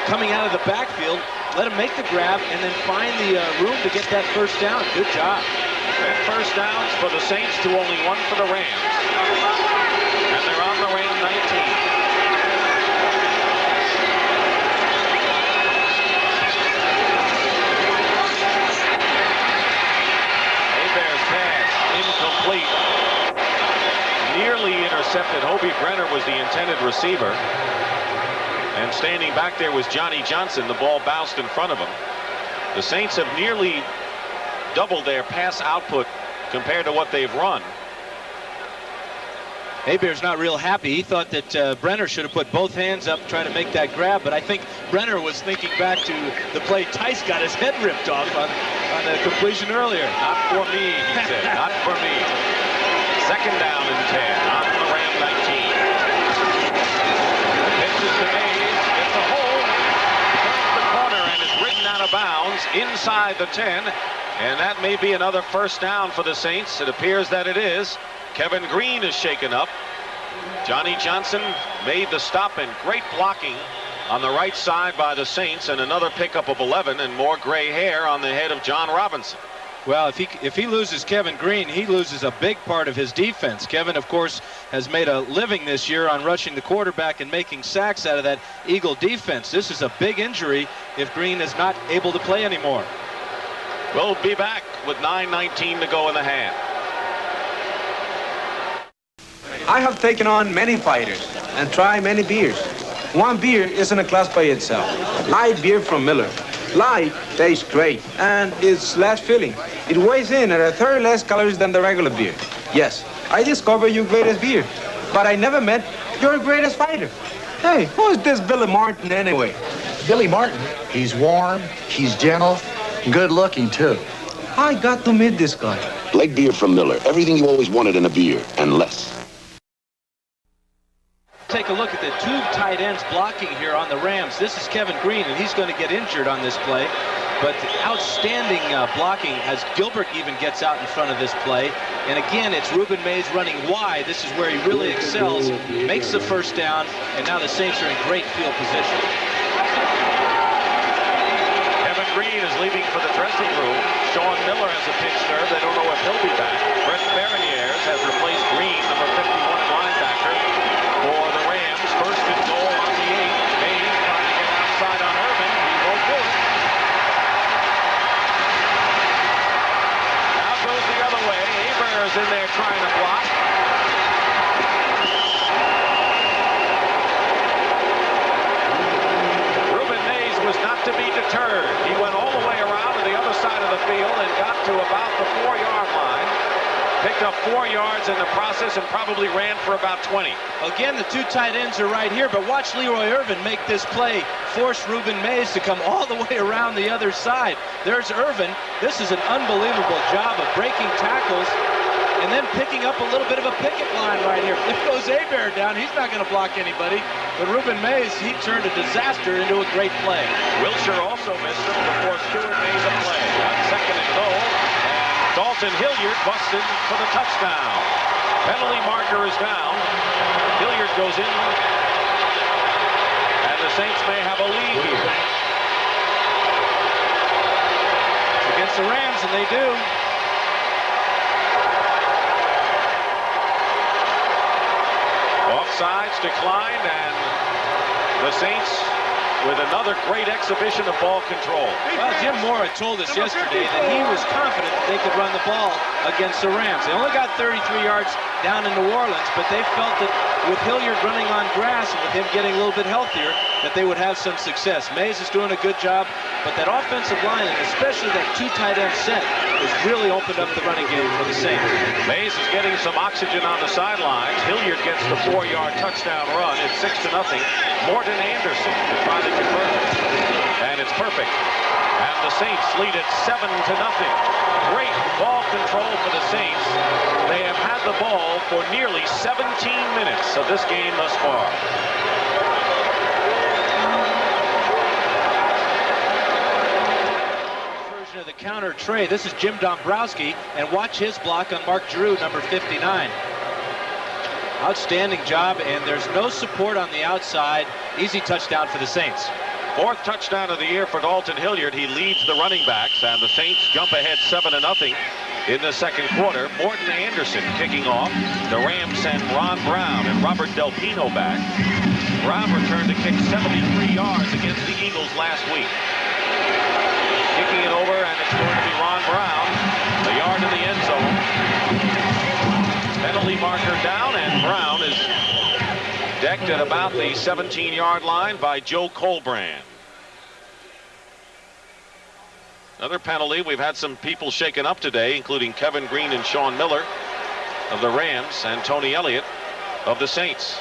coming out of the backfield. Let him make the grab and then find the room to get that first down. Good job. 10 first downs for the Saints to only 1 for the Rams. And they're on the Ram 19. Incomplete. Nearly intercepted. Hobie Brenner was the intended receiver. And standing back there was Johnny Johnson. The ball bounced in front of him. The Saints have nearly doubled their pass output compared to what they've run. Hebert's not real happy. He thought that Brenner should have put both hands up trying to make that grab, but I think Brenner was thinking back to the play Tice got his head ripped off on the completion earlier. Not for me, he said. Not for me. Second down and 10 on the Ram 19. Pitches to Mays, gets a hold, turns the corner and is ridden out of bounds inside the 10. And that may be another first down for the Saints. It appears that it is. Kevin Green is shaken up. Johnny Johnson made the stop, and great blocking on the right side by the Saints, and another pickup of 11 and more gray hair on the head of John Robinson. Well, if he loses Kevin Green, he loses a big part of his defense. Kevin, of course, has made a living this year on rushing the quarterback and making sacks out of that Eagle defense. This is a big injury if Green is not able to play anymore. We'll be back with 9:19 to go in the half. I have taken on many fighters and tried many beers. One beer is in a class by itself. Light beer from Miller. Light tastes great and it's less filling. It weighs in at a third less calories than the regular beer. Yes, I discovered your greatest beer, but I never met your greatest fighter. Hey, who is this Billy Martin anyway? Billy Martin, he's warm, he's gentle, good looking too. I got to meet this guy. Light beer from Miller. Everything you always wanted in a beer and less. Take a look at the two tight ends blocking here on the Rams. This is Kevin Green, and he's going to get injured on this play. But outstanding blocking as Gilbert even gets out in front of this play. And again, it's Rueben Mays running wide. This is where he really excels, makes the first down, and now the Saints are in great field position. Kevin Green is leaving for the dressing room. Sean Miller has a pinch nerve. They don't know if he'll be back. Brett Berniers has replaced Green, number 51 linebacker, for the Rams. First and goal on the 8. Mays trying to get outside on Irvin. He won't do it. Now goes the other way. Hebert is in there trying to block. Rueben Mays was not to be deterred. He went all the way around to the other side of the field and got to about the 4-yard line. Picked up 4 yards in the process and probably ran for about 20. Again, the two tight ends are right here, but watch Leroy Irvin make this play, force Rueben Mays to come all the way around the other side. There's Irvin. This is an unbelievable job of breaking tackles and then picking up a little bit of a picket line right here. There goes Hebert down. He's not going to block anybody. But Rueben Mays, he turned a disaster into a great play. Wilshire also missed him before Stewart made the play. On second and goal. Dalton Hilliard busted for the touchdown. Penalty marker is down. Hilliard goes in. And the Saints may have a lead here. It's against the Rams, and they do. Offsides declined, and the Saints with another great exhibition of ball control. Well, Jim Mora told us yesterday that he was confident that they could run the ball against the Rams. They only got 33 yards down in New Orleans, but they felt that with Hilliard running on grass and with him getting a little bit healthier, that they would have some success. Mays is doing a good job, but that offensive line, and especially that two tight end set, has really opened up the running game for the Saints. Mays is getting some oxygen on the sidelines. Hilliard gets the 4-yard touchdown run. It's 6-0. Morton Anderson to try to convert it. And it's perfect. And the Saints lead it 7-0. Great ball control for the Saints. They have had the ball for nearly 17 minutes of this game thus far. Version of the counter tray. This is Jim Dombrowski, and watch his block on Mark Giroux, number 59. Outstanding job, and there's no support on the outside. Easy touchdown for the Saints. Fourth touchdown of the year for Dalton Hilliard. He leads the running backs, and the Saints jump ahead 7-0 in the second quarter. Morton Anderson kicking off. The Rams send Ron Brown and Robert Del Pino back. Brown returned to kick 73 yards against the Eagles last week. Kicking it over, and it's going to be Ron Brown. A yard in the end zone. Penalty marker down, and Brown is decked at about the 17-yard line by Joe Colbrand. Another penalty. We've had some people shaken up today, including Kevin Green and Sean Miller of the Rams and Tony Elliott of the Saints.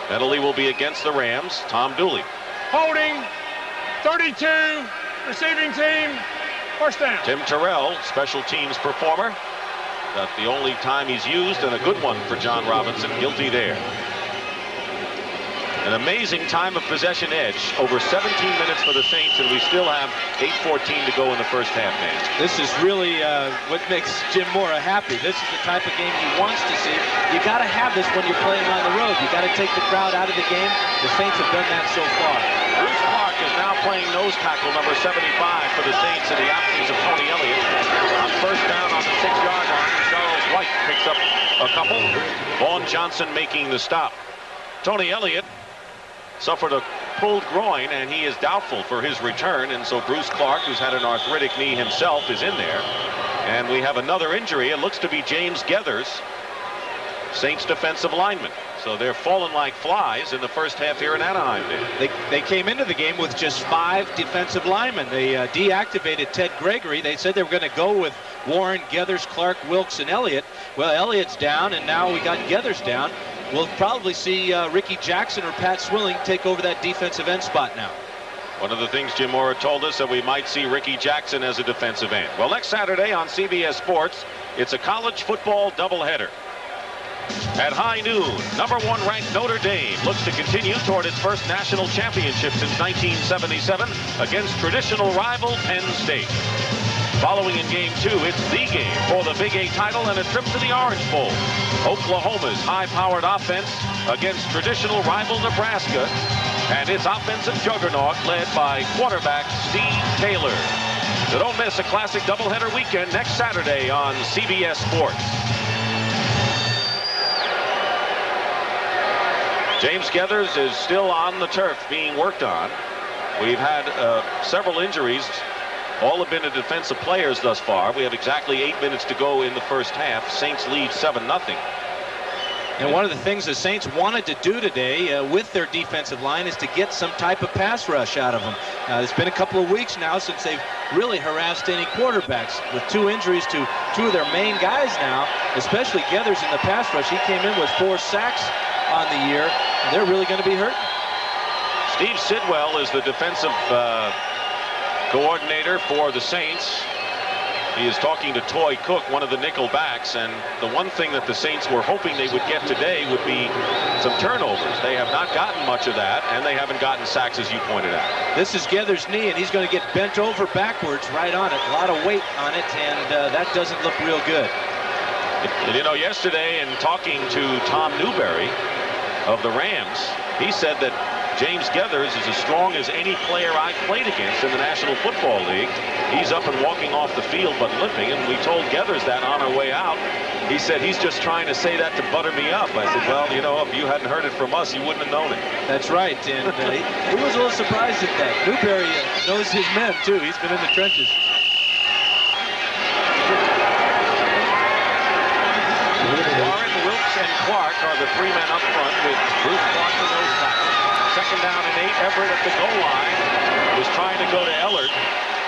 Penalty will be against the Rams. Tom Dooley. Holding, 32, receiving team, first down. Tim Terrell, special teams performer. Got the only time he's used, and a good one for John Robinson. Guilty there. An amazing time of possession edge. Over 17 minutes for the Saints, and we still have 8:14 to go in the first half, man. This is really what makes Jim Mora happy. This is the type of game he wants to see. You got to have this when you're playing on the road. You got to take the crowd out of the game. The Saints have done that so far. Bruce Clark is now playing nose tackle number 75 for the Saints in the absence of Tony Elliott. On first down on the 6-yard line, Charles White picks up a couple. Vaughn Johnson making the stop. Tony Elliott suffered a pulled groin, and he is doubtful for his return, and so Bruce Clark, who's had an arthritic knee himself, is in there. And we have another injury. It looks to be James Gethers, Saints defensive lineman. So they're falling like flies in the first half here in Anaheim. They came into the game with just 5 defensive linemen. They deactivated Ted Gregory. They said they were going to go with Warren, Gethers, Clark, Wilkes, and Elliott. Well, Elliott's down, and now we got Gethers down. We'll probably see Ricky Jackson or Pat Swilling take over that defensive end spot now. One of the things Jim Mora told us that we might see Ricky Jackson as a defensive end. Well, next Saturday on CBS Sports, it's a college football doubleheader. At high noon, number 1 ranked Notre Dame looks to continue toward its first national championship since 1977 against traditional rival Penn State. Following in game 2, it's the game for the Big 8 title and a trip to the Orange Bowl. Oklahoma's high-powered offense against traditional rival Nebraska and its offensive juggernaut led by quarterback Steve Taylor. So don't miss a classic doubleheader weekend next Saturday on CBS Sports. James Gethers is still on the turf being worked on. We've had several injuries. All have been to defensive players thus far. We have exactly 8 minutes to go in the first half. Saints lead 7-0. And one of the things the Saints wanted to do today with their defensive line is to get some type of pass rush out of them. It's been a couple of weeks now since they've really harassed any quarterbacks. With 2 injuries to 2 of their main guys now, especially Gethers in the pass rush. He came in with 4 sacks on the year, and they're really going to be hurting. Steve Sidwell is the defensive coordinator for the Saints. He is talking to Toy Cook, one of the nickel backs, and the one thing that the Saints were hoping they would get today would be some turnovers. They have not gotten much of that, and they haven't gotten sacks, as you pointed out. This is Gethers' knee, and he's going to get bent over backwards right on it. A lot of weight on it, and that doesn't look real good. You know, yesterday in talking to Tom Newberry of the Rams, he said that James Gethers is as strong as any player I've played against in the National Football League. He's up and walking off the field but limping, and we told Gethers that on our way out. He said he's just trying to say that to butter me up. I said, well, you know, if you hadn't heard it from us, you wouldn't have known it. That's right, and he was a little surprised at that. Newberry knows his men, too. He's been in the trenches. Warren, Wilkes, and Clark are the 3 men up front with Bruce Clark the nose tackle. Second down and 8. Everett at the goal line was trying to go to Ellard.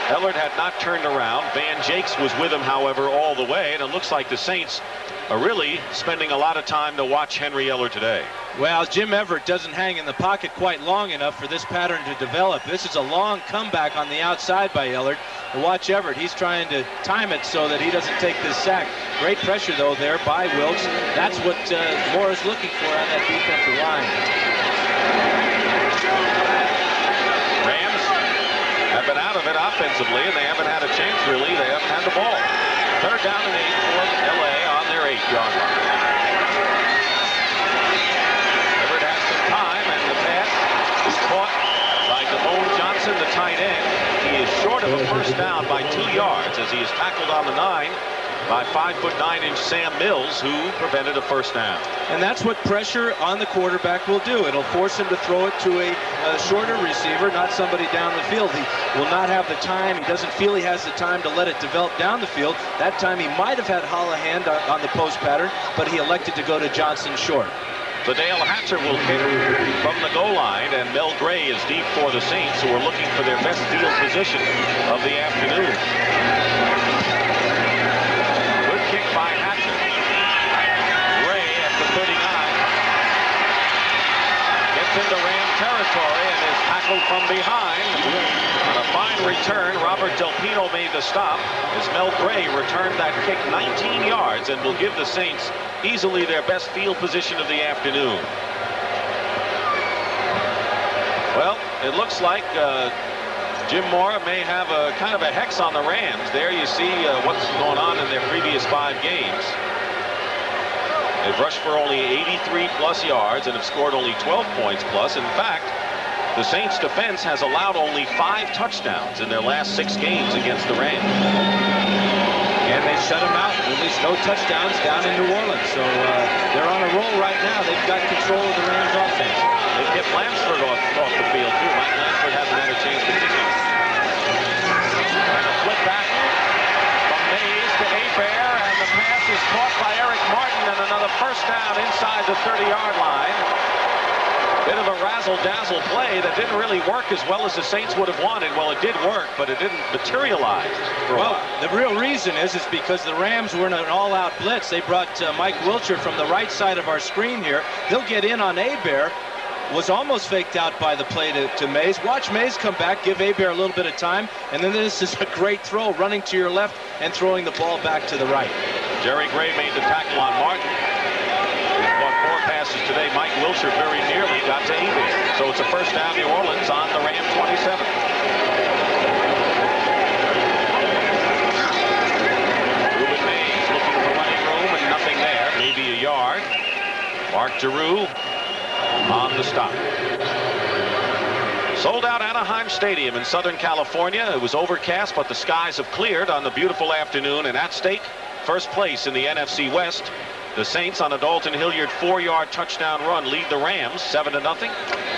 Ellard had not turned around. Van Jakes was with him, however, all the way, and it looks like the Saints are really spending a lot of time to watch Henry Ellard today. Well, Jim Everett doesn't hang in the pocket quite long enough for this pattern to develop. This is a long comeback on the outside by Ellard. Watch Everett. He's trying to time it so that he doesn't take this sack. Great pressure, though, there by Wilkes. That's what Mora's looking for on that defensive line. Rams have been out of it offensively, and they haven't had a chance, really. They haven't had the ball. Third down and 8 for L.A. on their 8-yard line. Everett has some time, and the first down by 2 yards as he is tackled on the 9 by 5'9" Sam Mills, who prevented a first down. And that's what pressure on the quarterback will do. It'll force him to throw it to a shorter receiver, not somebody down the field. He will not have the time. He doesn't feel he has the time to let it develop down the field. That time he might have had Holohan on the post pattern, but he elected to go to Johnson short. So Dale Hatcher will kick from the goal line, and Mel Gray is deep for the Saints, who are looking for their best field position of the afternoon. Kick by Hatcher. Gray at the 39 gets into Ram territory and is tackled from behind. On a fine return, Robert Del Pino made the stop as Mel Gray returned that kick 19 yards and will give the Saints easily their best field position of the afternoon. Well, it looks like Jim Mora may have a kind of a hex on the Rams. There you see what's going on in their previous 5 games. They've rushed for only 83+ yards and have scored only 12 points plus. In fact, the Saints defense has allowed only 5 touchdowns in their last 6 games against the Rams. And they shut them out. At least no touchdowns down in New Orleans. So they're on a roll right now. They've got control of the Rams offense. They've kept Lansford off the field too. Mike Lansford hasn't had a chance to kick it. Flip back from Mays to Hebert, and the pass is caught by Eric Martin, and another first down inside the 30-yard line. Bit of a razzle-dazzle play that didn't really work as well as the Saints would have wanted. Well, it did work, but it didn't materialize. Well, the real reason is because the Rams were in an all-out blitz. They brought Mike Wilcher from the right side of our screen here. He'll get in on Hebert. Was almost faked out by the play to Mays. Watch Mays come back, give Hebert a little bit of time, and then this is a great throw, running to your left and throwing the ball back to the right. Jerry Gray made the tackle on Martin. He caught 4 passes today. Mike Wilcher very nearly got to Hebert. So it's a first down New Orleans on the Ram 27. Rueben Mays looking for running room and nothing there. Maybe a yard. Mark Giroux on the stop. Sold out Anaheim Stadium in Southern California. It was overcast, but the skies have cleared on the beautiful afternoon, and at stake, first place in the NFC West. The Saints on a Dalton Hilliard 4-yard touchdown run lead the Rams 7-0.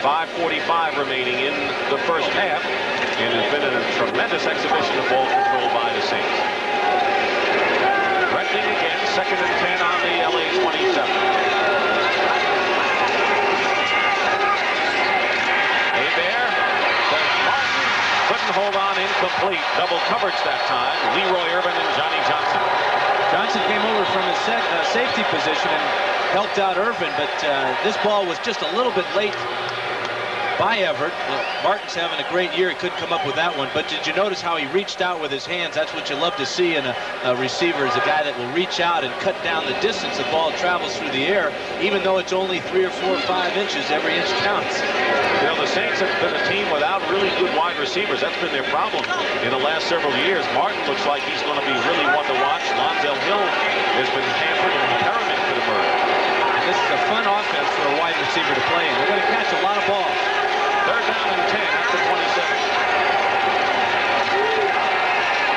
5:45 remaining in the first half. It has been a tremendous exhibition of ball control by the Saints. Threatening again, 2nd and 10 on the LA 27. Couldn't hold on, incomplete. Double coverage that time. Leroy Urban and Johnny Johnson. Johnson came over from his safety position and helped out Irvin, but this ball was just a little bit late by Everett. Martin's having a great year. He couldn't come up with that one, but did you notice how he reached out with his hands? That's what you love to see in a receiver, is a guy that will reach out and cut down the distance the ball travels through the air, even though it's only 3 or 4 or 5 inches. Every inch counts. You know, the Saints have been a team without really good wide receivers. That's been their problem in the last several years. Martin looks like he's going to be really one to watch. Lonzel Hill has been hampered, and Perriman could emerge. And this is a fun offense for a wide receiver to play in. They're going to catch a lot of balls. 3rd down and 10 at the 27.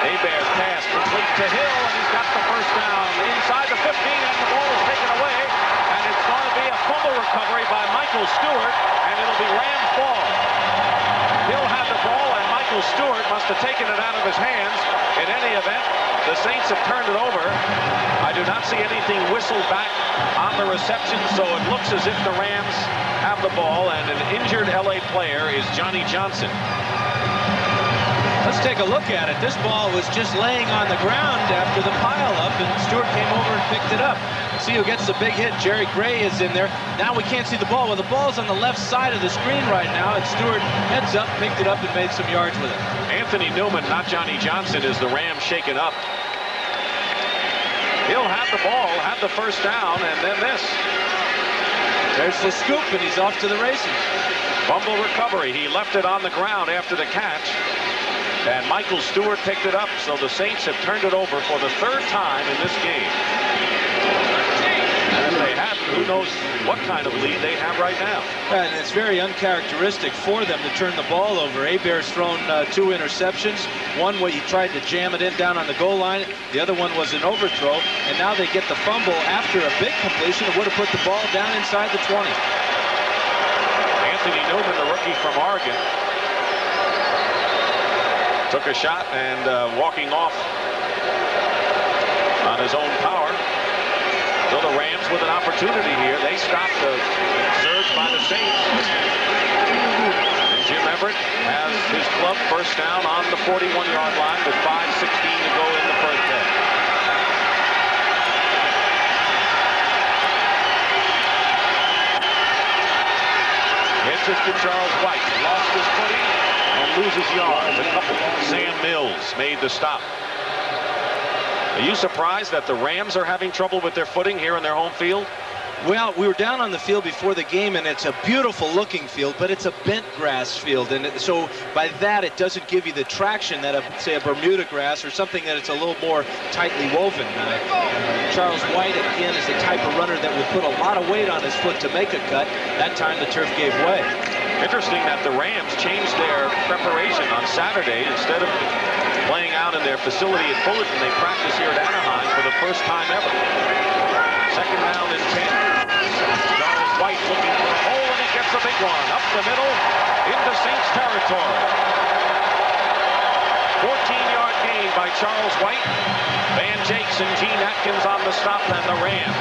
Hebert's pass complete to Hill, and he's got the first down inside the 15, and the ball is taken away. And it's going to be a fumble recovery by Michael Stewart, and it'll be Rams ball. Hill had the ball, and Michael Stewart must have taken it out of his hands. In any event, the Saints have turned it over. I do not see anything whistled back on the reception, so it looks as if the Rams have the ball, and an injured LA player is Johnny Johnson. Let's take a look at it. This ball was just laying on the ground after the pile-up, and Stewart came over and picked it up. See who gets the big hit. Jerry Gray is in there. Now we can't see the ball. Well, the ball's on the left side of the screen right now, and Stewart heads up, picked it up, and made some yards with it. Anthony Newman, not Johnny Johnson, is the Rams shaken up. He'll have the ball, have the first down, and then this. There's the scoop, and he's off to the races. Fumble recovery. He left it on the ground after the catch. And Michael Stewart picked it up, so the Saints have turned it over for the 3rd time in this game. And they hadn't, who knows what kind of lead they have right now. And it's very uncharacteristic for them to turn the ball over. Hebert's thrown 2 interceptions. One where he tried to jam it in down on the goal line. The other one was an overthrow. And now they get the fumble after a big completion. It would have put the ball down inside the 20. Anthony Newman, the rookie from Oregon, took a shot and walking off on his own power. So the Rams with an opportunity here. They stopped the surge by the Saints. And Jim Everett has his club first down on the 41-yard line with 5:16 to go in the first half. Hits it to Charles White. Lost his footing and loses yards. A couple. Sam Mills made the stop. Are you surprised that the Rams are having trouble with their footing here in their home field? Well, we were down on the field before the game, and it's a beautiful looking field, but it's a bent grass field, and so by that it doesn't give you the traction that say a Bermuda grass or something that it's a little more tightly woven. Charles White again is the type of runner that will put a lot of weight on his foot to make a cut. That time the turf gave way. Interesting that the Rams changed their preparation on Saturday. Instead of playing out in their facility at Fullerton, they practice here at Anaheim for the first time ever. Second down and 10. Charles White looking for a hole, and he gets a big one. Up the middle into Saints territory. 14-yard gain by Charles White. Van Jakes and Gene Atkins on the stop, and the Rams.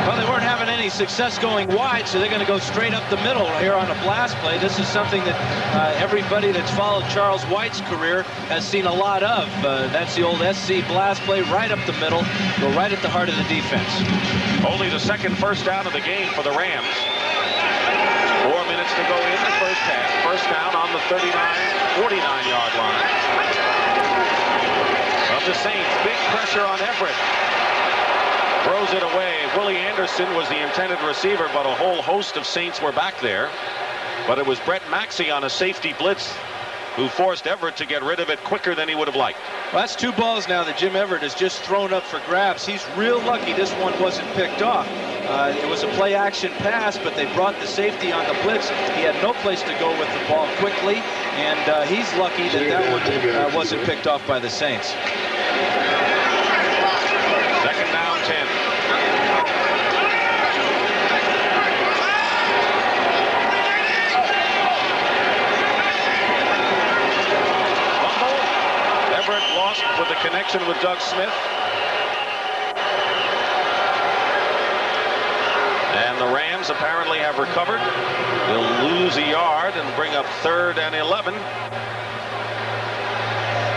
Well, they weren't having any success going wide, so they're going to go straight up the middle here on a blast play. This is something that everybody that's followed Charles White's career has seen a lot of. That's the old SC blast play, right up the middle, go right at the heart of the defense. Only the second first down of the game for the Rams. 4 minutes to go in the first half. First down on the 49-yard line of the Saints. Big pressure on Everett. Throws it away. Willie Anderson was the intended receiver, but a whole host of Saints were back there. But it was Brett Maxey on a safety blitz who forced Everett to get rid of it quicker than he would have liked. Well, that's 2 balls now that Jim Everett has just thrown up for grabs. He's real lucky this one wasn't picked off. It was a play-action pass, but they brought the safety on the blitz. He had no place to go with the ball quickly, and he's lucky that that one wasn't picked off by the Saints. Second down, 10. Everett lost with the connection with Doug Smith. And the Rams apparently have recovered. They'll lose a yard and bring up 3rd and 11.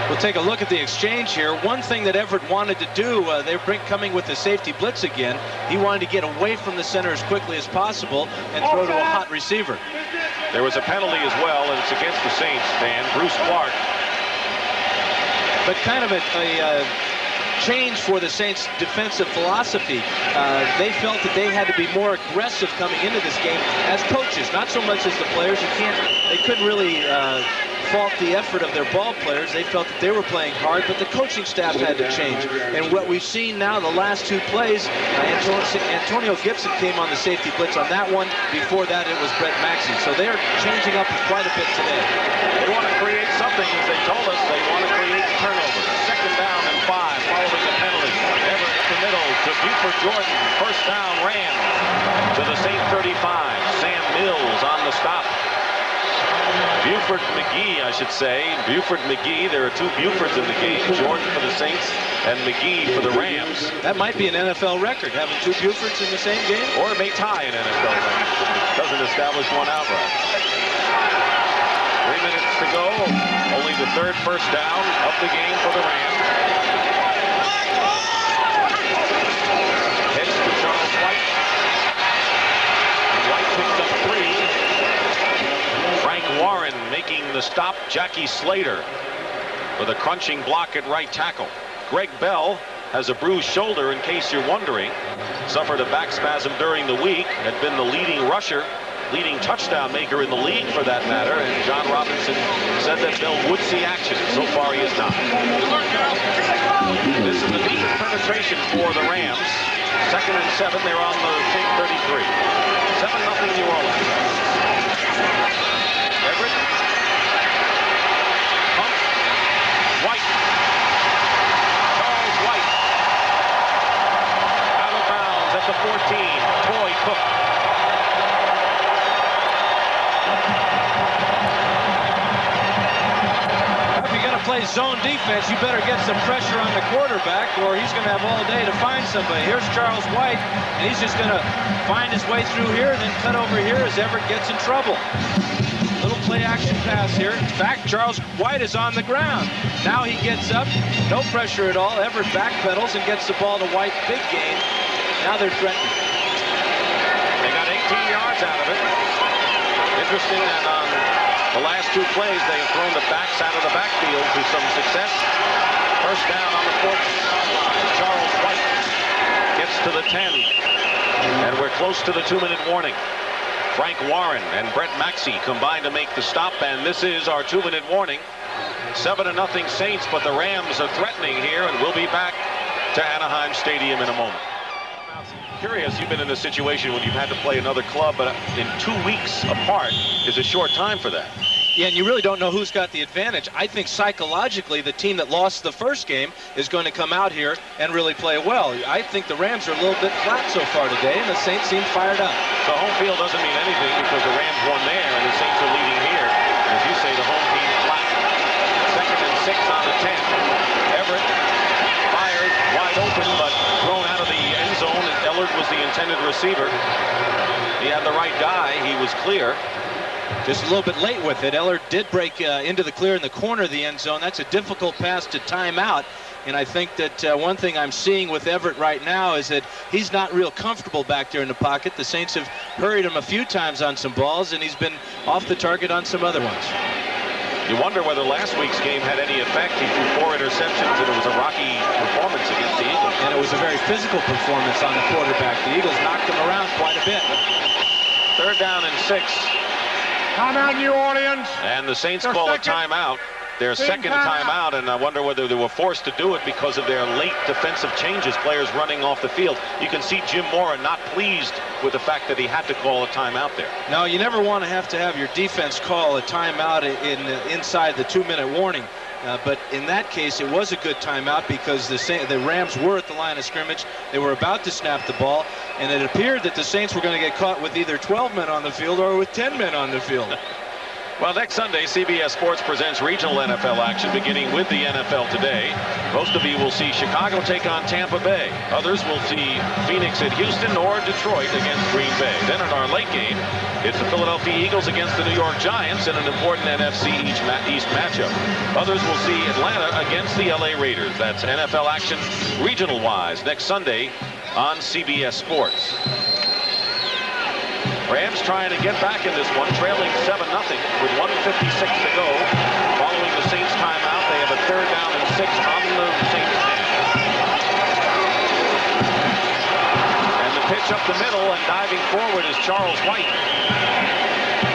We'll take a look at the exchange here. One thing that Everett wanted to do, they're coming with the safety blitz again. He wanted to get away from the center as quickly as possible and throw to a hot receiver. There was a penalty as well, and it's against the Saints, Dan. Bruce Clark. But kind of a change for the Saints' defensive philosophy. They felt that they had to be more aggressive coming into this game as coaches, not so much as the players. They couldn't really fault the effort of their ball players. They felt that they were playing hard, but the coaching staff had to change. And what we've seen now, the last 2 plays, Antonio Gibson came on the safety blitz on that one. Before that, it was Brett Maxey. So they're changing up quite a bit today. They want to create something, as they told us. They want to create turnovers. Second down and 5 following the penalty. Everett up the middle to Buford Jordan. First down, Rams to the Saint 35. Sam Mills on the stop. Buford McGee, I should say. Buford McGee. There are 2 Bufords in the game. Jordan for the Saints and McGee for the Rams. That might be an NFL record, having 2 Bufords in the same game. Or it may tie an NFL record. It doesn't establish one outright. 3 minutes to go. Only the 3rd first down of the game for the Rams. Pitch to Charles White. And White picks up 3. Frank Warren making the stop. Jackie Slater with a crunching block at right tackle. Greg Bell has a bruised shoulder, in case you're wondering. Suffered a back spasm during the week. Had been the leading rusher, leading touchdown maker in the league for that matter. And John Robinson said that Bell would see action. So far he is not. This is the deep penetration for the Rams. 2nd and 7. They're on the same 33. 7-0 New Orleans. Everett. Pump. White. Charles White. Out of bounds at the 14. Troy Cook. Play zone defense, you better get some pressure on the quarterback or he's going to have all day to find somebody. Here's Charles White, and he's just going to find his way through here and then cut over here as Everett gets in trouble. Little play action pass here. In fact, Charles White is on the ground. Now he gets up, no pressure at all. Everett backpedals and gets the ball to White. Big gain. Now they're threatening. They got 18 yards out of it. Interesting that on the last 2 plays, they have thrown the backs out of the backfield to some success. First down on the 14 line. Charles White gets to the 10. And we're close to the 2-minute warning. Frank Warren and Brett Maxey combine to make the stop, and this is our 2-minute warning. 7-0 Saints, but the Rams are threatening here, and we'll be back to Anaheim Stadium in a moment. Curious, you've been in a situation when you've had to play another club, but in 2 weeks apart is a short time for that. Yeah, and you really don't know who's got the advantage. I think psychologically the team that lost the first game is going to come out here and really play well. I think the Rams are a little bit flat so far today, and the Saints seem fired up. So home field doesn't mean anything because the Rams won there and the Saints are leading here. As you say, the home team flat. 2nd and 6 on the 10. Everett fired wide open, but thrown out of the end zone, and Ellard was the intended receiver. He had the right guy. He was clear. Just a little bit late with it. Ellard did break into the clear in the corner of the end zone. That's a difficult pass to time out. And I think that one thing I'm seeing with Everett right now is that he's not real comfortable back there in the pocket. The Saints have hurried him a few times on some balls, and he's been off the target on some other ones. You wonder whether last week's game had any effect. He threw 4 interceptions, and it was a rocky performance against the Eagles. And it was a very physical performance on the quarterback. The Eagles knocked him around quite a bit. 3rd down and 6. Timeout, New Orleans. And the Saints call a timeout. Their second timeout, and I wonder whether they were forced to do it because of their late defensive changes, players running off the field. You can see Jim Mora not pleased with the fact that he had to call a timeout there. No, you never want to have your defense call a timeout inside the 2-minute warning. But in that case, it was a good timeout because the Rams were at the line of scrimmage. They were about to snap the ball, and it appeared that the Saints were going to get caught with either 12 men on the field or with 10 men on the field. Well, next Sunday, CBS Sports presents regional NFL action, beginning with the NFL Today. Most of you will see Chicago take on Tampa Bay. Others will see Phoenix at Houston or Detroit against Green Bay. Then in our late game, it's the Philadelphia Eagles against the New York Giants in an important NFC East matchup. Others will see Atlanta against the LA Raiders. That's NFL action regional-wise next Sunday on CBS Sports. Rams trying to get back in this one, trailing 7-0 with 1:56 to go. Following the Saints timeout, they have a 3rd down and 6 on the Saints 10. And the pitch up the middle and diving forward is Charles White.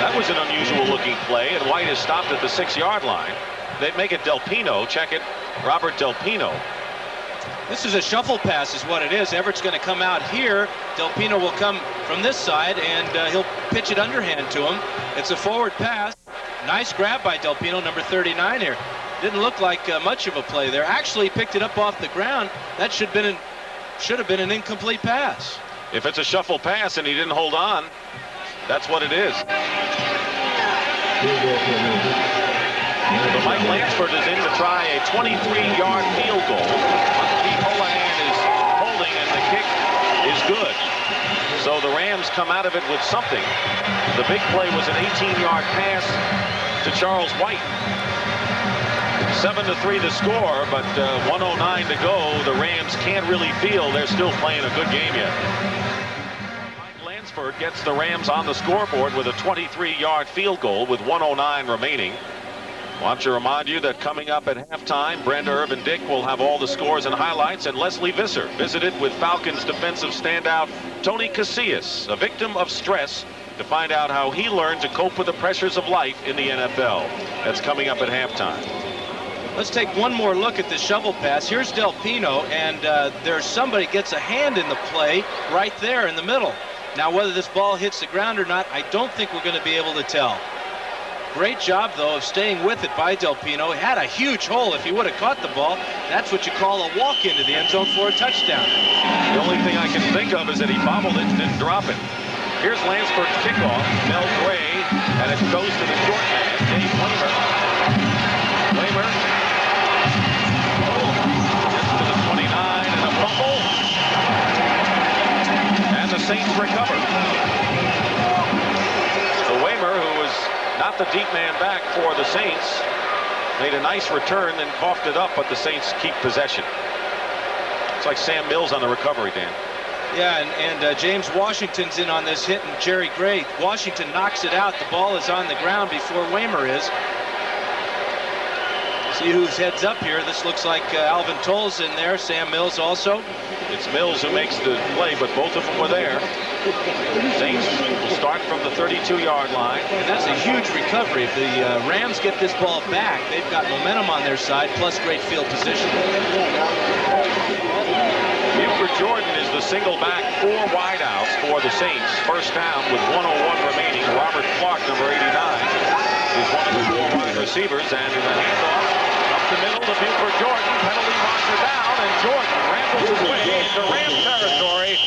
That was an unusual looking play, and White is stopped at the 6-yard line. They'd make it Del Pino. Check it, Robert Del Pino. This is a shuffle pass is what it is. Everett's going to come out here. Del Pino will come from this side, and he'll pitch it underhand to him. It's a forward pass. Nice grab by Del Pino, number 39 here. Didn't look like much of a play there. Actually picked it up off the ground. That should have been an incomplete pass. If it's a shuffle pass and he didn't hold on, that's what it is. So Mike Lansford is in to try a 23-yard field goal. Keith Holohan is holding, and the kick is good. So the Rams come out of it with something. The big play was an 18-yard pass to Charles White. 7-3 the score, but 1:09 to go. The Rams can't really feel they're still playing a good game yet. Mike Lansford gets the Rams on the scoreboard with a 23-yard field goal with 1:09 remaining. Want to remind you that coming up at halftime, Brenda Irvin Dick will have all the scores and highlights, and Leslie Visser visited with Falcons defensive standout Tony Casillas, a victim of stress, to find out how he learned to cope with the pressures of life in the NFL. That's coming up at halftime. Let's take one more look at the shovel pass. Here's Del Pino, and there's somebody gets a hand in the play right there in the middle. Now, whether this ball hits the ground or not, I don't think we're going to be able to tell. Great job, though, of staying with it by Del Pino. He had a huge hole. If he would have caught the ball, that's what you call a walk into the end zone for a touchdown. The only thing I can think of is that he bobbled it and didn't drop it. Here's Lansford's kickoff. Mel Gray, and it goes to the short man, Dave Weimer. Weimer gets to the 29 and a fumble. And the Saints recover. So Weimer, who was not the deep man back for the Saints, made a nice return, then coughed it up, but the Saints keep possession. It's like Sam Mills on the recovery, Dan. Yeah, and James Washington's in on this hit, and Jerry Gray. Washington knocks it out. The ball is on the ground before Weimer is. See who's heads up here. This looks like Alvin Toll's in there. Sam Mills also. It's Mills who makes the play, but both of them were there. Saints will start from the 32-yard line. And that's a huge recovery. If the Rams get this ball back, they've got momentum on their side, plus great field position. Buford Jordan is the single back, 4 wideouts for the Saints. First down with 1:01 remaining. Robert Clark, number 89, is one of the 4 wide receivers, and in the handoff up the middle to Buford Jordan. Penalty marker down, and Jordan rambles his way into Ram territory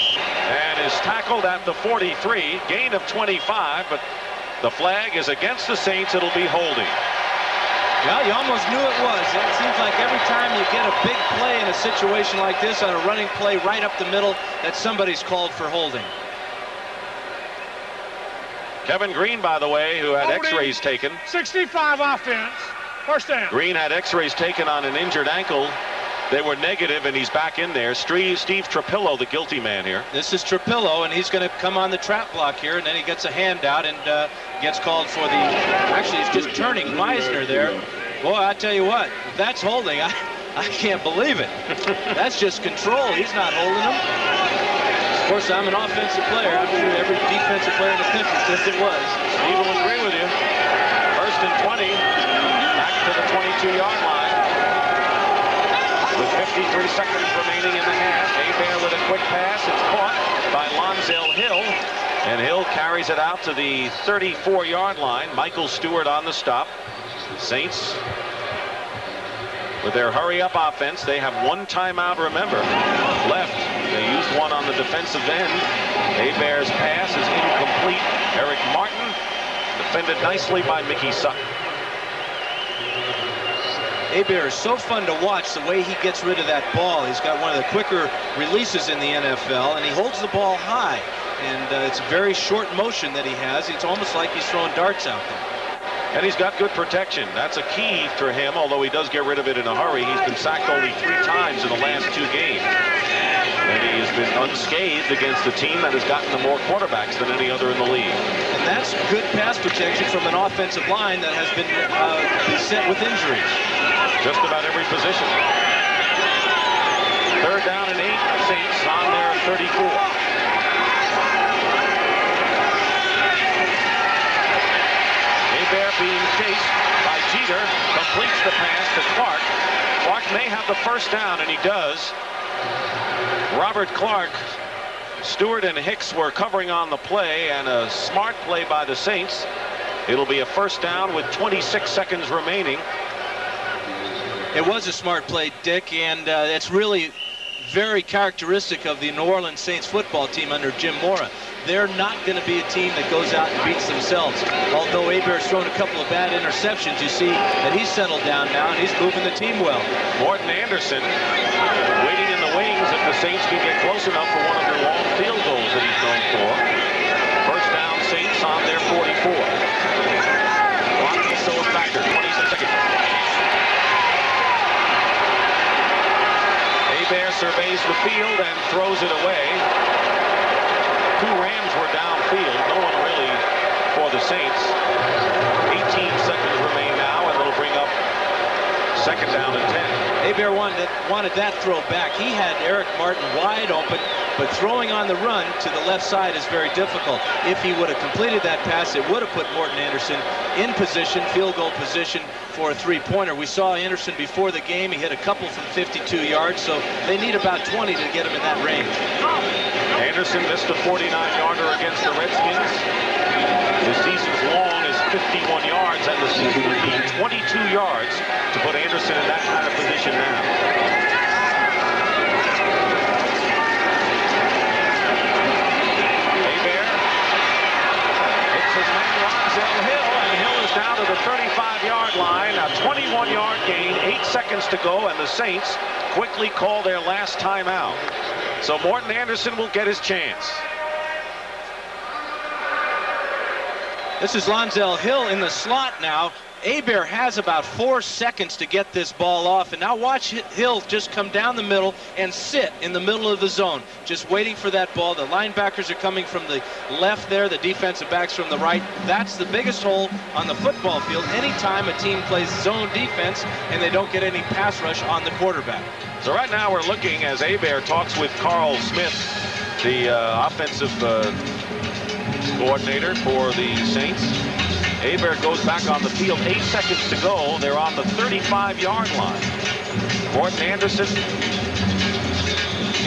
and is tackled at the 43. Gain of 25, but the flag is against the Saints. It'll be holding. Well, you almost knew it was. It seems like every time you get a big play in a situation like this on a running play right up the middle, that somebody's called for holding. Kevin Green, by the way, who had x-rays taken. 65 offense. First down. Green had x-rays taken on an injured ankle. They were negative, and he's back in there. Steve Trapillo, the guilty man here. This is Trapillo, and he's going to come on the trap block here, and then he gets a handout and gets called for the... Actually, he's just turning Meisner there. Boy, I tell you what, if that's holding, I can't believe it. That's just control. He's not holding him. Of course, I'm an offensive player. I'm sure every defensive player in the country says it was. Steve will agree with you. First and 20, back to the 22-yard line. With 53 seconds remaining in the half, Hebert with a quick pass. It's caught by Lonzel Hill, and Hill carries it out to the 34-yard line. Michael Stewart on the stop. Saints, with their hurry-up offense, they have 1 timeout, remember, left. They used one on the defensive end. Hebert's pass is incomplete. Eric Martin defended nicely by Mickey Sutton. Hebert is so fun to watch the way he gets rid of that ball. He's got one of the quicker releases in the NFL, and he holds the ball high. And it's a very short motion that he has. It's almost like he's throwing darts out there. And he's got good protection. That's a key for him, although he does get rid of it in a hurry. He's been sacked only 3 times in the last 2 games. And he has been unscathed against a team that has gotten to more quarterbacks than any other in the league. And that's good pass protection from an offensive line that has been beset with injuries. Just about every position. Third down and 8. Saints on their 34. Hebert being chased by Jeter, completes the pass to Clark. Clark may have the first down, and he does. Robert Clark, Stewart and Hicks were covering on the play, and a smart play by the Saints. It'll be a first down with 26 seconds remaining. It was a smart play, Dick, and it's really very characteristic of the New Orleans Saints football team under Jim Mora. They're not going to be a team that goes out and beats themselves. Although Hebert's thrown a couple of bad interceptions, you see that he's settled down now and he's moving the team well. Morton Anderson waiting in the wings if the Saints can get close enough for one of their long field goals that he's going for. First down, Saints on their 44. Clock is still a factor, 26 seconds. Hebert surveys the field and throws it away. 2 Rams were downfield. No one really for the Saints. 18 seconds remain now, and it'll bring up second down and 10. Hebert wanted that throw back. He had Eric Martin wide open. but throwing on the run to the left side is very difficult. If he would have completed that pass, it would have put Morton Anderson in position, field goal position, for a three-pointer. We saw Anderson before the game. He hit a couple from 52 yards, so they need about 20 to get him in that range. Anderson missed a 49-yarder against the Redskins. The season's long is 51 yards, and the season would be 22 yards to put Anderson in that kind of position now. Hebert hits his man Ronzel Hill, and Hill is down to the 35-yard line. A 21-yard gain, 8 seconds to go, and the Saints quickly call their last timeout. So Morton Anderson will get his chance. This is Lonzel Hill in the slot now. Hebert has about 4 seconds to get this ball off, and now watch Hill just come down the middle and sit in the middle of the zone, just waiting for that ball. The linebackers are coming from the left there, the defensive backs from the right. That's the biggest hole on the football field anytime a team plays zone defense and they don't get any pass rush on the quarterback. So right now we're looking as Hebert talks with Carl Smith, the offensive coordinator for the Saints. Hebert goes back on the field, 8 seconds to go. They're on the 35-yard line. Morton Anderson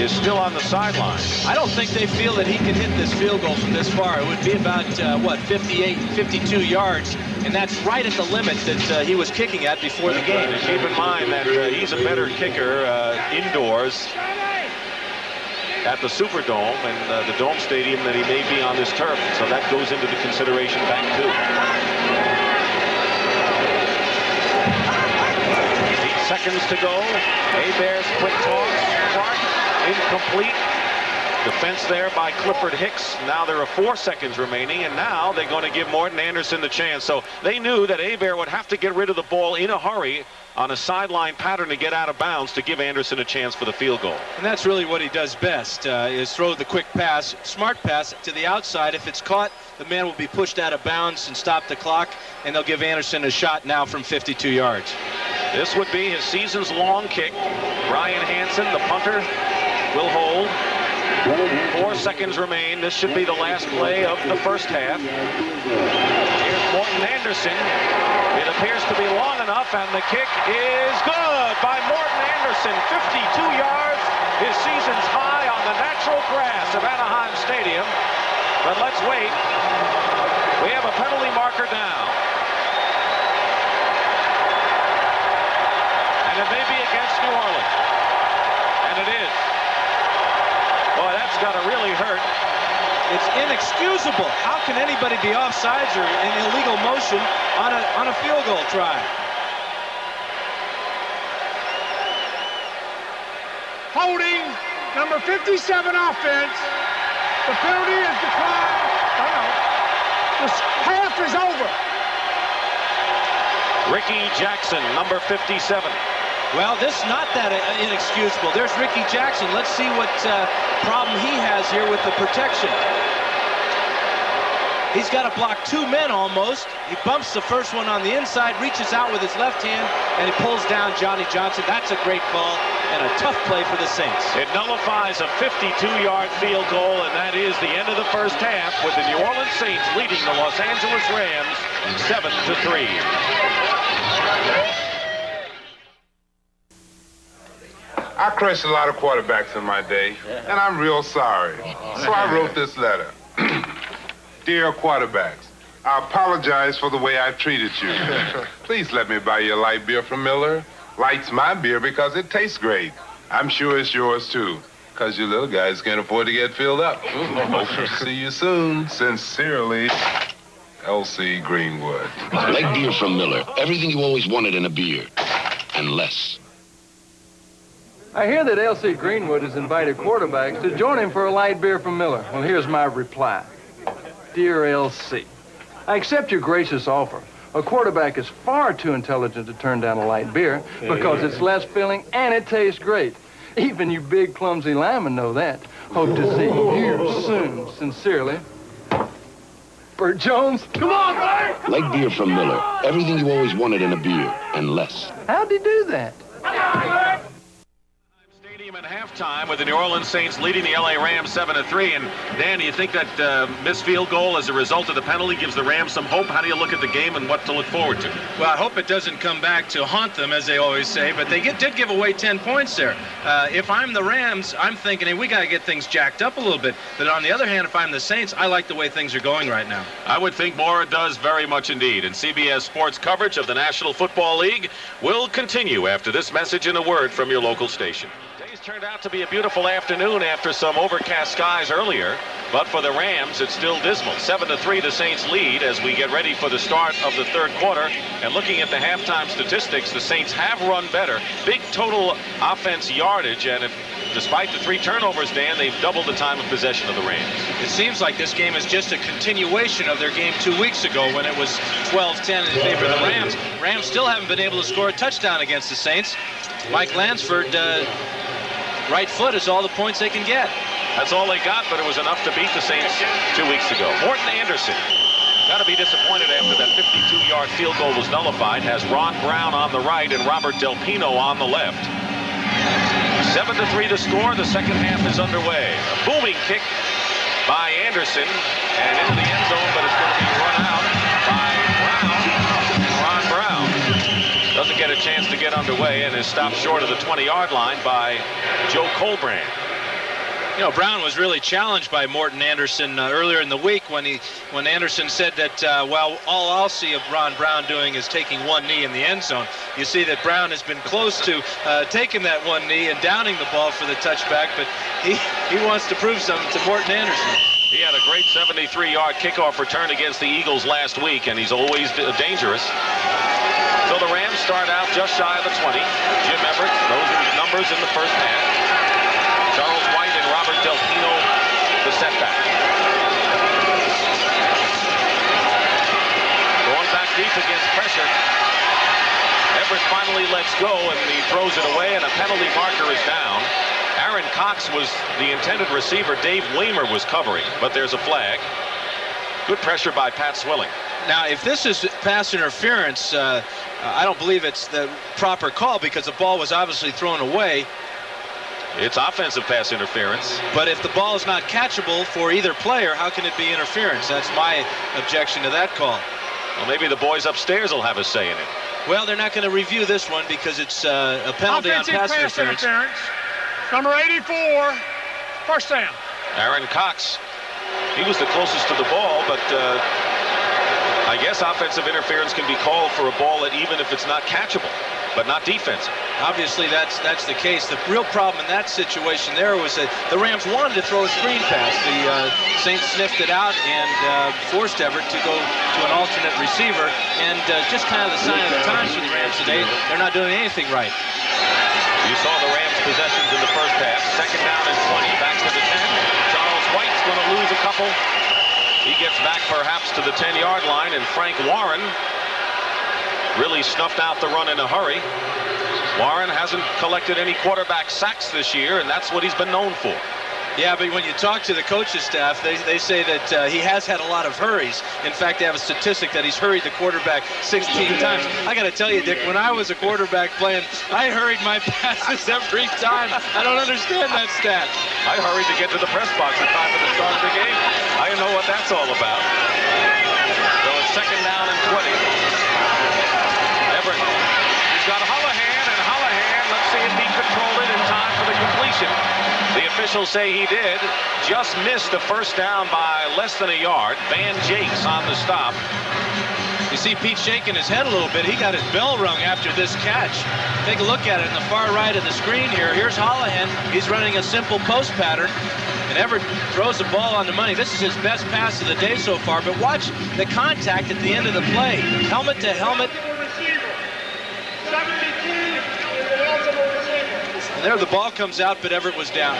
is still on the sideline. I don't think they feel that he can hit this field goal from this far. It would be about, 58, 52 yards, and that's right at the limit that he was kicking at before the game. And keep in mind that he's a better kicker indoors at the Superdome and the Dome Stadium than he may be on this turf. So that goes into the consideration back too. 8 seconds to go. Hebert's quick toss. Clark, incomplete. Defense there by Clifford Hicks. Now there are 4 seconds remaining, and now they're going to give Morton Anderson the chance. So they knew that Hebert would have to get rid of the ball in a hurry on a sideline pattern to get out of bounds to give Anderson a chance for the field goal. And that's really what he does best, is throw the quick pass, smart pass to the outside. If it's caught, the man will be pushed out of bounds and stop the clock, and they'll give Anderson a shot now from 52 yards. This would be his season's long kick. Brian Hansen, the punter, will hold. 4 seconds remain. This should be the last play of the first half. Here's Morton Anderson. It appears to be long enough, and the kick is good by Morton Anderson. 52 yards, his season's high on the natural grass of Anaheim Stadium. But let's wait. We have a penalty marker down. And it may be against New Orleans. And it is. Boy, that's got to really hurt. It's inexcusable. How can anybody be offsides or in illegal motion on a field goal try? Holding, number 57 offense. The penalty is declined. The half is over. Ricky Jackson, number 57. Well, this is not that inexcusable. There's Ricky Jackson. Let's see what problem he has here with the protection. He's got to block 2 men almost. He bumps the first one on the inside, reaches out with his left hand, and he pulls down Johnny Johnson. That's a great call and a tough play for the Saints. It nullifies a 52-yard field goal, and that is the end of the first half, with the New Orleans Saints leading the Los Angeles Rams 7-3. I crushed a lot of quarterbacks in my day, and I'm real sorry. So I wrote this letter. Dear quarterbacks, I apologize for the way I treated you. Please let me buy you a light beer from Miller. Light's my beer because it tastes great. I'm sure it's yours, too, because you little guys can't afford to get filled up. Hope to see you soon. Sincerely, L.C. Greenwood. Light beer from Miller. Everything you always wanted in a beer, and less. I hear that L.C. Greenwood has invited quarterbacks to join him for a light beer from Miller. Well, here's my reply. Dear L.C., I accept your gracious offer. A quarterback is far too intelligent to turn down a light beer because it's less filling and it tastes great. Even you big, clumsy linemen know that. Hope to see you soon. Sincerely, Bert Jones. Come on, Bert! Light beer from Miller. Everything you always wanted in a beer, and less. How'd he do that? at halftime with the New Orleans Saints leading the LA Rams 7-3. And Dan, do you think that missed field goal as a result of the penalty gives the Rams some hope? How do you look at the game and what to look forward to? Well, I hope it doesn't come back to haunt them, as they always say, but they did give away 10 points there. If I'm the Rams, I'm thinking, hey, we got to get things jacked up a little bit. But on the other hand, if I'm the Saints, I like the way things are going right now. I would think Mora does very much indeed. And CBS Sports coverage of the National Football League will continue after this message and a word from your local station. Today's turned out to be a beautiful afternoon after some overcast skies earlier, but for the Rams it's still dismal. 7-3 the Saints lead as we get ready for the start of the third quarter. And looking at the halftime statistics, the Saints have run better. Big total offense yardage, and despite the 3 turnovers, Dan, they've doubled the time of possession of the Rams. It seems like this game is just a continuation of their game 2 weeks ago when it was 12-10 in favor of the Rams. Rams still haven't been able to score a touchdown against the Saints. Mike Lansford, right foot is all the points they can get. That's all they got, but it was enough to beat the Saints 2 weeks ago. Morton Anderson got to be disappointed after that 52-yard field goal was nullified. Has Ron Brown on the right and Robert Del Pino on the left. 7-3 the score. The second half is underway. A booming kick by Anderson and into the end zone, but it's going to be run out by Ron Brown. Doesn't get a chance to get underway and is stopped short of the 20-yard line by Joe Colbrand. You know, Brown was really challenged by Morton Anderson earlier in the week when Anderson said that, well, all I'll see of Ron Brown doing is taking one knee in the end zone. You see that Brown has been close to taking that one knee and downing the ball for the touchback, but he wants to prove something to Morton Anderson. He had a great 73-yard kickoff return against the Eagles last week, and he's always dangerous. So the Rams start out just shy of the 20. Jim Everett, those are his numbers in the first half. Charles White and Robert Del Pino, the setback. Going back deep against pressure. Everett finally lets go, and he throws it away, and a penalty marker is down. Aaron Cox was the intended receiver. Dave Weimer was covering, but there's a flag. Good pressure by Pat Swilling. Now, if this is pass interference, I don't believe it's the proper call because the ball was obviously thrown away. It's offensive pass interference. But if the ball is not catchable for either player, how can it be interference? That's my objection to that call. Well, maybe the boys upstairs will have a say in it. Well, they're not going to review this one because it's a penalty on pass interference. Number 84, first down. Aaron Cox, he was the closest to the ball, but I guess offensive interference can be called for a ball that even if it's not catchable, but not defensive. Obviously, that's the case. The real problem in that situation there was that the Rams wanted to throw a screen pass. The Saints sniffed it out and forced Everett to go to an alternate receiver. And just kind of the sign of the times for the Rams today, they're not doing anything right. You saw the Rams' possessions in the first half. Second down and 20, back to the 10. Charles White's going to lose a couple. He gets back perhaps to the 10-yard line, and Frank Warren really snuffed out the run in a hurry. Warren hasn't collected any quarterback sacks this year, and that's what he's been known for. Yeah, but when you talk to the coaching staff, they say that he has had a lot of hurries. In fact, they have a statistic that he's hurried the quarterback 16 times. I got to tell you, Dick, when I was a quarterback playing, I hurried my passes every time. I don't understand that stat. I hurried to get to the press box in time for the start of the game. I know what that's all about. So it's second down and 20. Everett, he's got Hullahan, and Hullahan, let's see if he controlled it in time for the completion. The officials say he did. Just missed the first down by less than a yard. Van Jakes on the stop. You see Pete shaking his head a little bit. He got his bell rung after this catch. Take a look at it in the far right of the screen here. Here's Hullahan. He's running a simple post pattern. And Everett throws the ball on the money. This is his best pass of the day so far. But watch the contact at the end of the play. Helmet to helmet. And there the ball comes out, but Everett was down.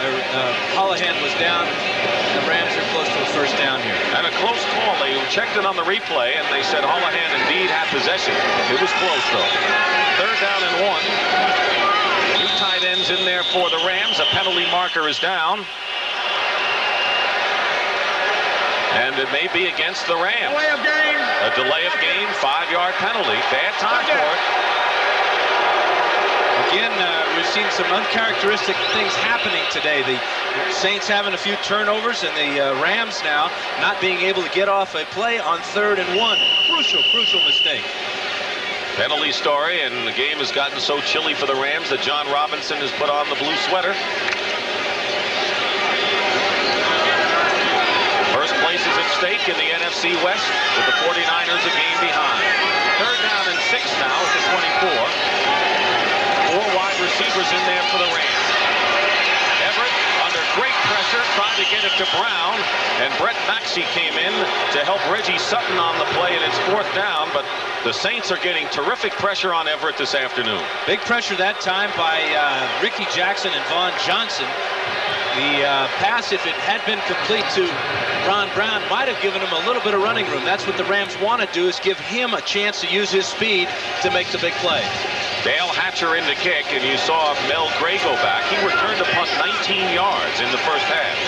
Hullahan was down. The Rams are close to a first down here. And a close call. They checked it on the replay, and they said Hullahan indeed had possession. It was close, though. Third down and 1. 2 tight ends in there for the Rams. A penalty marker is down. And it may be against the Rams. Delay of game. A delay of game, 5-yard penalty. Bad time for it. Again, seen some uncharacteristic things happening today. The Saints having a few turnovers, and the Rams now not being able to get off a play on 3rd and 1. Crucial mistake. Penalty story, and the game has gotten so chilly for the Rams that John Robinson has put on the blue sweater. First place is at stake in the NFC West, with the 49ers a game behind. 3rd down and 6 now at the 24. 4 wide receivers in there for the Rams. Everett under great pressure, trying to get it to Brown, and Brett Maxey came in to help Reggie Sutton on the play, and it's 4th down, but the Saints are getting terrific pressure on Everett this afternoon. Big pressure that time by Ricky Jackson and Vaughn Johnson. The pass, if it had been complete to Ron Brown, might have given him a little bit of running room. That's what the Rams want to do, is give him a chance to use his speed to make the big play. Dale Hatcher in the kick, and you saw Mel Gray go back. He returned a punt 19 yards in the first half.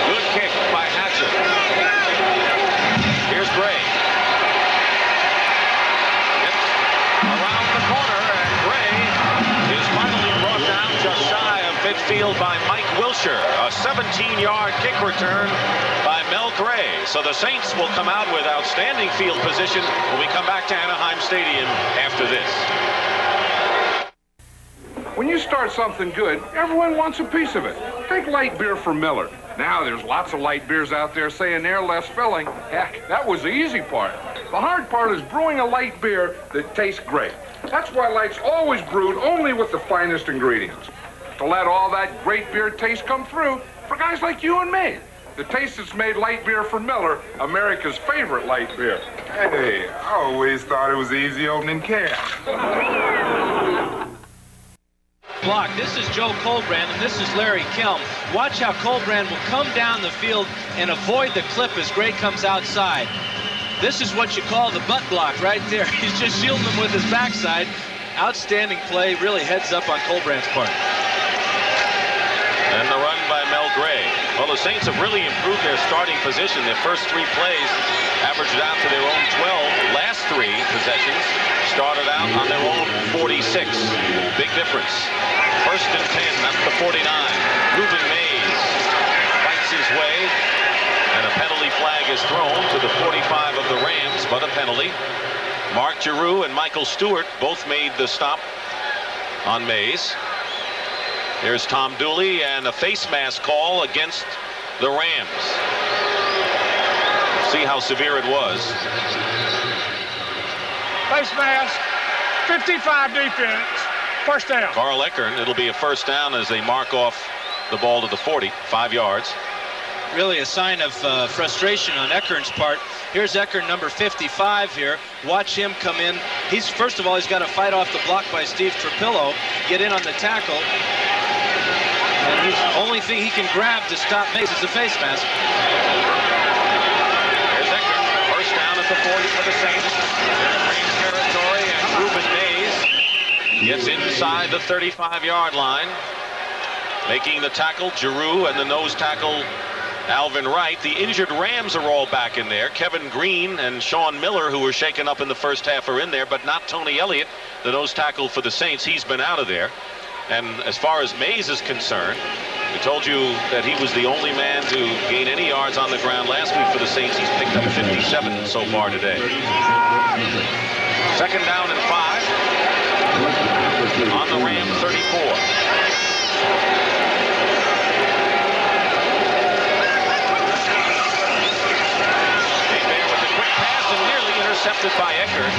Good kick by Hatcher. Here's Gray. Around the corner, and Gray is finally brought down just shy of midfield by Mike Wilshire. A 17-yard kick return by Mel Gray. So the Saints will come out with outstanding field position when we come back to Anaheim Stadium after this. When you start something good, everyone wants a piece of it. Take light beer from Miller. Now there's lots of light beers out there saying they're less filling. Heck, that was the easy part. The hard part is brewing a light beer that tastes great. That's why Light's always brewed only with the finest ingredients. To let all that great beer taste come through for guys like you and me. The taste that's made light beer from Miller America's favorite light beer. Hey, I always thought it was an easy opening can. Block. This is Joe Colbrand, and this is Larry Kelm. Watch how Colbrand will come down the field and avoid the clip as Gray comes outside. This is what you call the butt block right there. He's just shielding him with his backside. Outstanding play, really heads up on Colbrand's part. And the run by Mel Gray. Well, the Saints have really improved their starting position. Their first 3 plays averaged out to their own 12. Last 3 possessions started out on their own 46. Big difference. 1st and 10, that's the 49. Rueben Mays fights his way, and a penalty flag is thrown to the 45 of the Rams, but a penalty. Mark Giroux and Michael Stewart both made the stop on Mays. There's Tom Dooley and a face mask call against the Rams. See how severe it was. Face mask, 55 defense, 1st down. Carl Eckern, it'll be a 1st down as they mark off the ball to the 40, 5 yards. Really a sign of frustration on Eckern's part. Here's Eckern, number 55 here. Watch him come in. First of all, he's got to fight off the block by Steve Trapillo, get in on the tackle. And the only thing he can grab to stop Mays is a face mask. There's Eckern, 1st down at the 40 for the Saints. Green territory, and Rueben Mays gets inside the 35-yard line. Making the tackle, Giroux, and the nose tackle, Alvin Wright. The injured Rams are all back in there. Kevin Green and Sean Miller, who were shaken up in the first half, are in there, but not Tony Elliott, the nose tackle for the Saints. He's been out of there. And as far as Mays is concerned, we told you that he was the only man to gain any yards on the ground last week for the Saints. He's picked up 57 so far today. 2nd down and 5 on the Rams 34. Hebert with the quick pass and nearly intercepted by Eckert.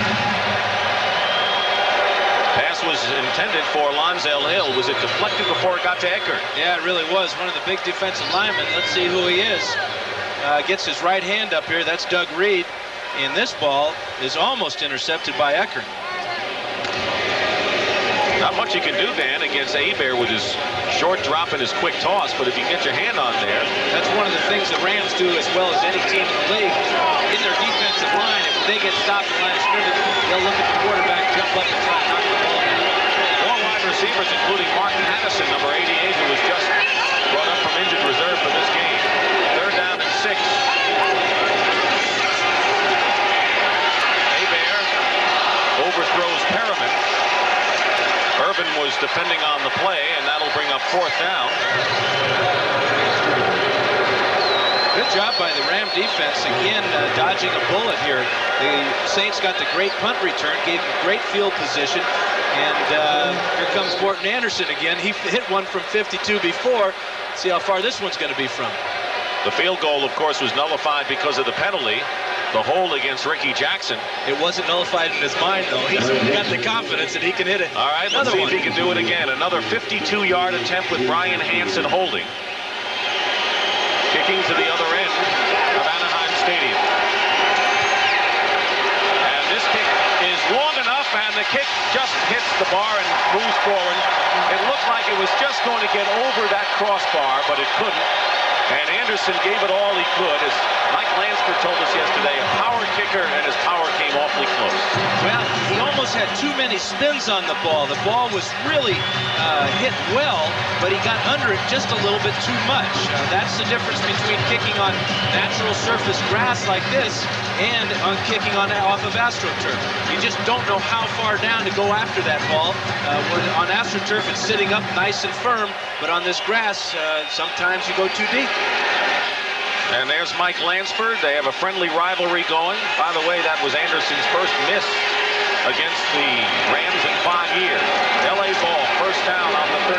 Pass was intended for Lonzell Hill. Was it deflected before it got to Eckert? Yeah, it really was. One of the big defensive linemen. Let's see who he is. Gets his right hand up here. That's Doug Reed. And this ball is almost intercepted by Eckert. Not much you can do, Dan, against Hebert with his short drop and his quick toss, but if you get your hand on there. That's one of the things the Rams do as well as any team in the league. In their defensive line, if they get stopped in line of scrimmage, they'll look at the quarterback, jump up and try to knock the ball down. 4 wide receivers, including Martin Addison, number 88, who was just brought up from injured reserve for this game. 3rd down and 6. Hebert defending on the play, and that'll bring up 4th down. Good job by the Ram defense, again dodging a bullet here. The Saints got the great punt return, gave them great field position, and here comes Morton Anderson again. He hit one from 52 before. Let's see how far this one's going to be from. The field goal, of course, was nullified because of the penalty. The hold against Ricky Jackson. It wasn't nullified in his mind, though. He's got the confidence that he can hit it. All right, let's see if he can do it again. Another 52-yard attempt with Brian Hansen holding. Kicking to the other end of Anaheim Stadium. And this kick is long enough, and the kick just hits the bar and moves forward. It looked like it was just going to get over that crossbar, but it couldn't. And Anderson gave it all he could. As Mike Lansford told us yesterday, a power kicker, and his power came awfully close. Well, he almost had too many spins on the ball. The ball was really hit well, but he got under it just a little bit too much. That's the difference between kicking on natural surface grass like this and on kicking off of AstroTurf. You just don't know how far down to go after that ball. When on AstroTurf, it's sitting up nice and firm, but on this grass, sometimes you go too deep. And there's Mike Lansford. They have a friendly rivalry going. By the way, that was Anderson's first miss against the Rams in 5 years. LA ball, first down on the 34.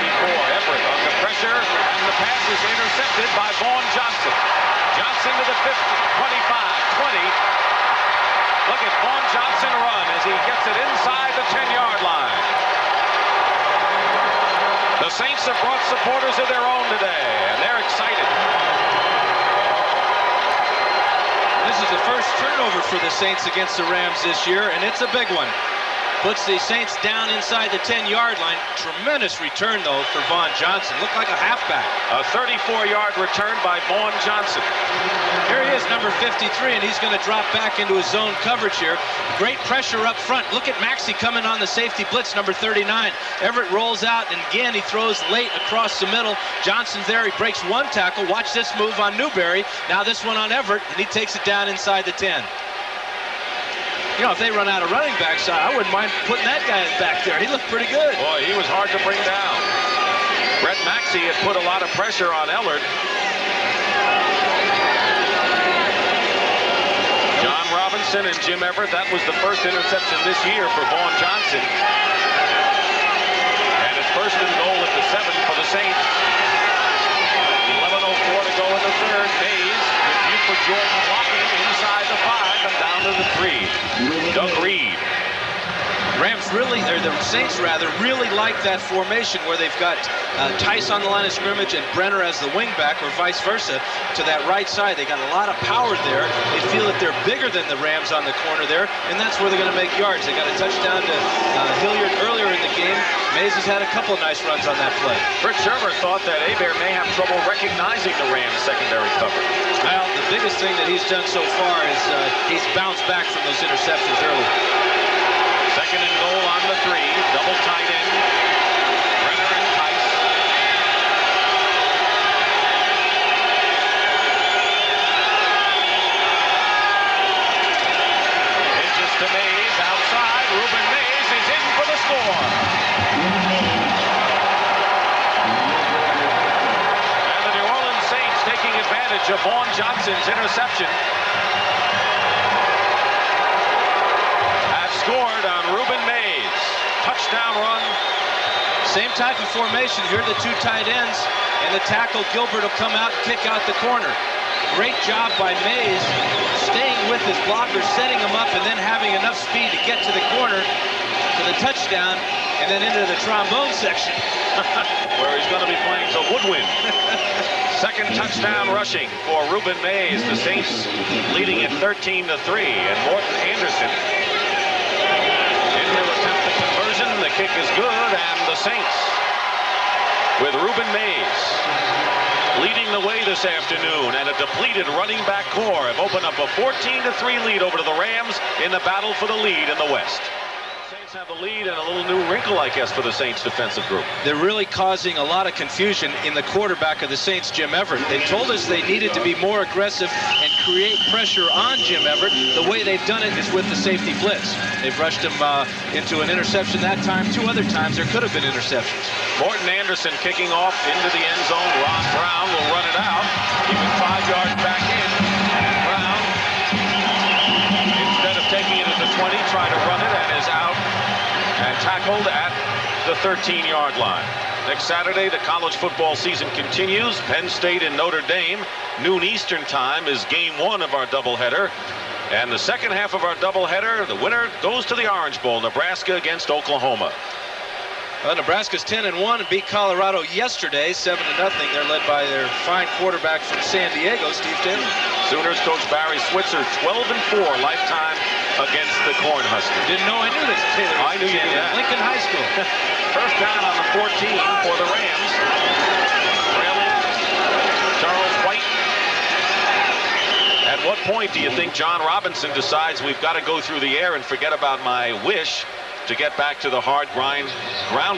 Everett under pressure, and the pass is intercepted by Vaughn Johnson. Johnson to the 50, 25, 20. Look at Vaughn Johnson run as he gets it inside the 10-yard line. The Saints have brought supporters of their own today, and they're excited. This is the first turnover for the Saints against the Rams this year, and it's a big one. Puts the Saints down inside the 10-yard line. Tremendous return, though, for Vaughn Johnson. Looked like a halfback. A 34-yard return by Vaughn Johnson. Here he is, number 53, and he's going to drop back into his zone coverage here. Great pressure up front. Look at Maxey coming on the safety blitz, number 39. Everett rolls out, and again, he throws late across the middle. Johnson's there. He breaks one tackle. Watch this move on Newberry. Now this one on Everett, and he takes it down inside the 10. You know, if they run out of running backs, I wouldn't mind putting that guy back there. He looked pretty good. Boy, he was hard to bring down. Brett Maxey had put a lot of pressure on Ellard. John Robinson and Jim Everett, that was the first interception this year for Vaughn Johnson. And it's first and goal at the 7 for the Saints. 11:04 to go in the third. Mays with Buford Jordan blocking inside the 5 and down to the 3. Doug Reed. Rams really, or the Saints rather, really like that formation where they've got Tice on the line of scrimmage and Brenner as the wingback, or vice versa, to that right side. They got a lot of power there. They feel that they're bigger than the Rams on the corner there, and that's where they're going to make yards. They got a touchdown to Hilliard earlier in the game. Mays has had a couple of nice runs on that play. Rick Shermer thought that Hebert may have trouble recognizing the Rams' secondary cover. Well, the biggest thing that he's done so far is he's bounced back from those interceptions early. Second and goal on the 3. Double tight end. Brenner and Tice. Pitches to Mays outside. Rueben Mays is in for the score. And the New Orleans Saints taking advantage of Vaughn Johnson's interception. Scored on Rueben Mays. Touchdown run. Same type of formation. Here are the two tight ends, and the tackle Gilbert will come out and kick out the corner. Great job by Mays, staying with his blocker, setting him up, and then having enough speed to get to the corner for the touchdown, and then into the trombone section. Where he's going to be playing the woodwind. Second touchdown rushing for Rueben Mays. The Saints leading at 13-3, and Morton Anderson into attempt the conversion. The kick is good, and the Saints, with Rueben Mays leading the way this afternoon, and a depleted running back core, have opened up a 14-3 lead over to the Rams in the battle for the lead in the West. Saints have the lead and a little new wrinkle, I guess, for the Saints defensive group. They're really causing a lot of confusion in the quarterback of the Saints, Jim Everett. They told us they needed to be more aggressive and create pressure on Jim Everett. The way they've done it is with the safety blitz. They've rushed him into an interception that time. 2 other times there could have been interceptions. Morton Anderson kicking off into the end zone. Ron Brown will run it out. Keep it 5 yards back in. And Brown, instead of taking it at the 20, trying to run it and is out and tackled at the 13-yard line. Next Saturday, the college football season continues. Penn State and Notre Dame. Noon Eastern time is game 1 of our doubleheader. And the second half of our doubleheader, the winner goes to the Orange Bowl, Nebraska against Oklahoma. Nebraska's 10-1 and beat Colorado yesterday, 7-0. They're led by their fine quarterback from San Diego, Steve Taylor. Sooners coach Barry Switzer, 12-4 lifetime against the Cornhuskers. Didn't know I knew this, Taylor. I knew you did that. Lincoln High School. First down on the 14 for the Rams. Trailing Charles White. At what point do you think John Robinson decides we've got to go through the air and forget about my wish to get back to the hard ground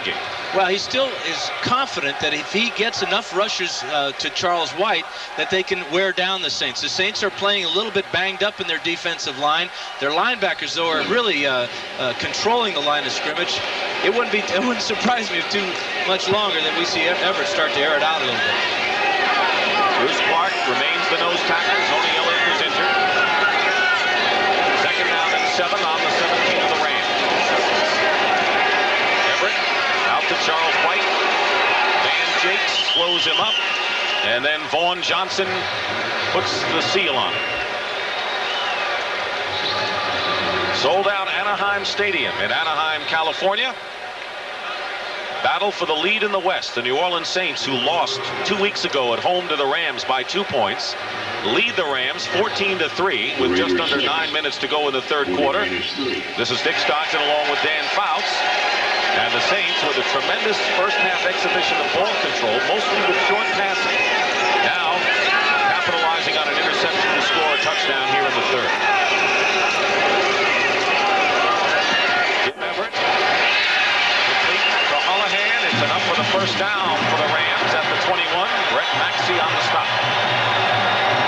game? Well, he still is confident that if he gets enough rushes to Charles White, that they can wear down the Saints. The Saints are playing a little bit banged up in their defensive line. Their linebackers, though, are really controlling the line of scrimmage. It wouldn't surprise me if too much longer that we see Everett start to air it out a little bit. Bruce Clark remains the nose tackle. Tony Elliott was injured. Second down and 7 on the 17 of the Rams. Everett out to Charles White. Van Jakes slows him up. And then Vaughn Johnson puts the seal on it. Sold out Anaheim Stadium in Anaheim, California. Battle for the lead in the West. The New Orleans Saints, who lost 2 weeks ago at home to the Rams by 2 points, lead the Rams 14-3 with just under 9 minutes to go in the third quarter. This is Dick Stockton along with Dan Fouts. And the Saints with a tremendous first half exhibition of ball control, mostly with short passing. Now capitalizing on an interception to score a touchdown here in the third. Everett. It's enough for the first down for the Rams at the 21. Brett Maxey on the stop.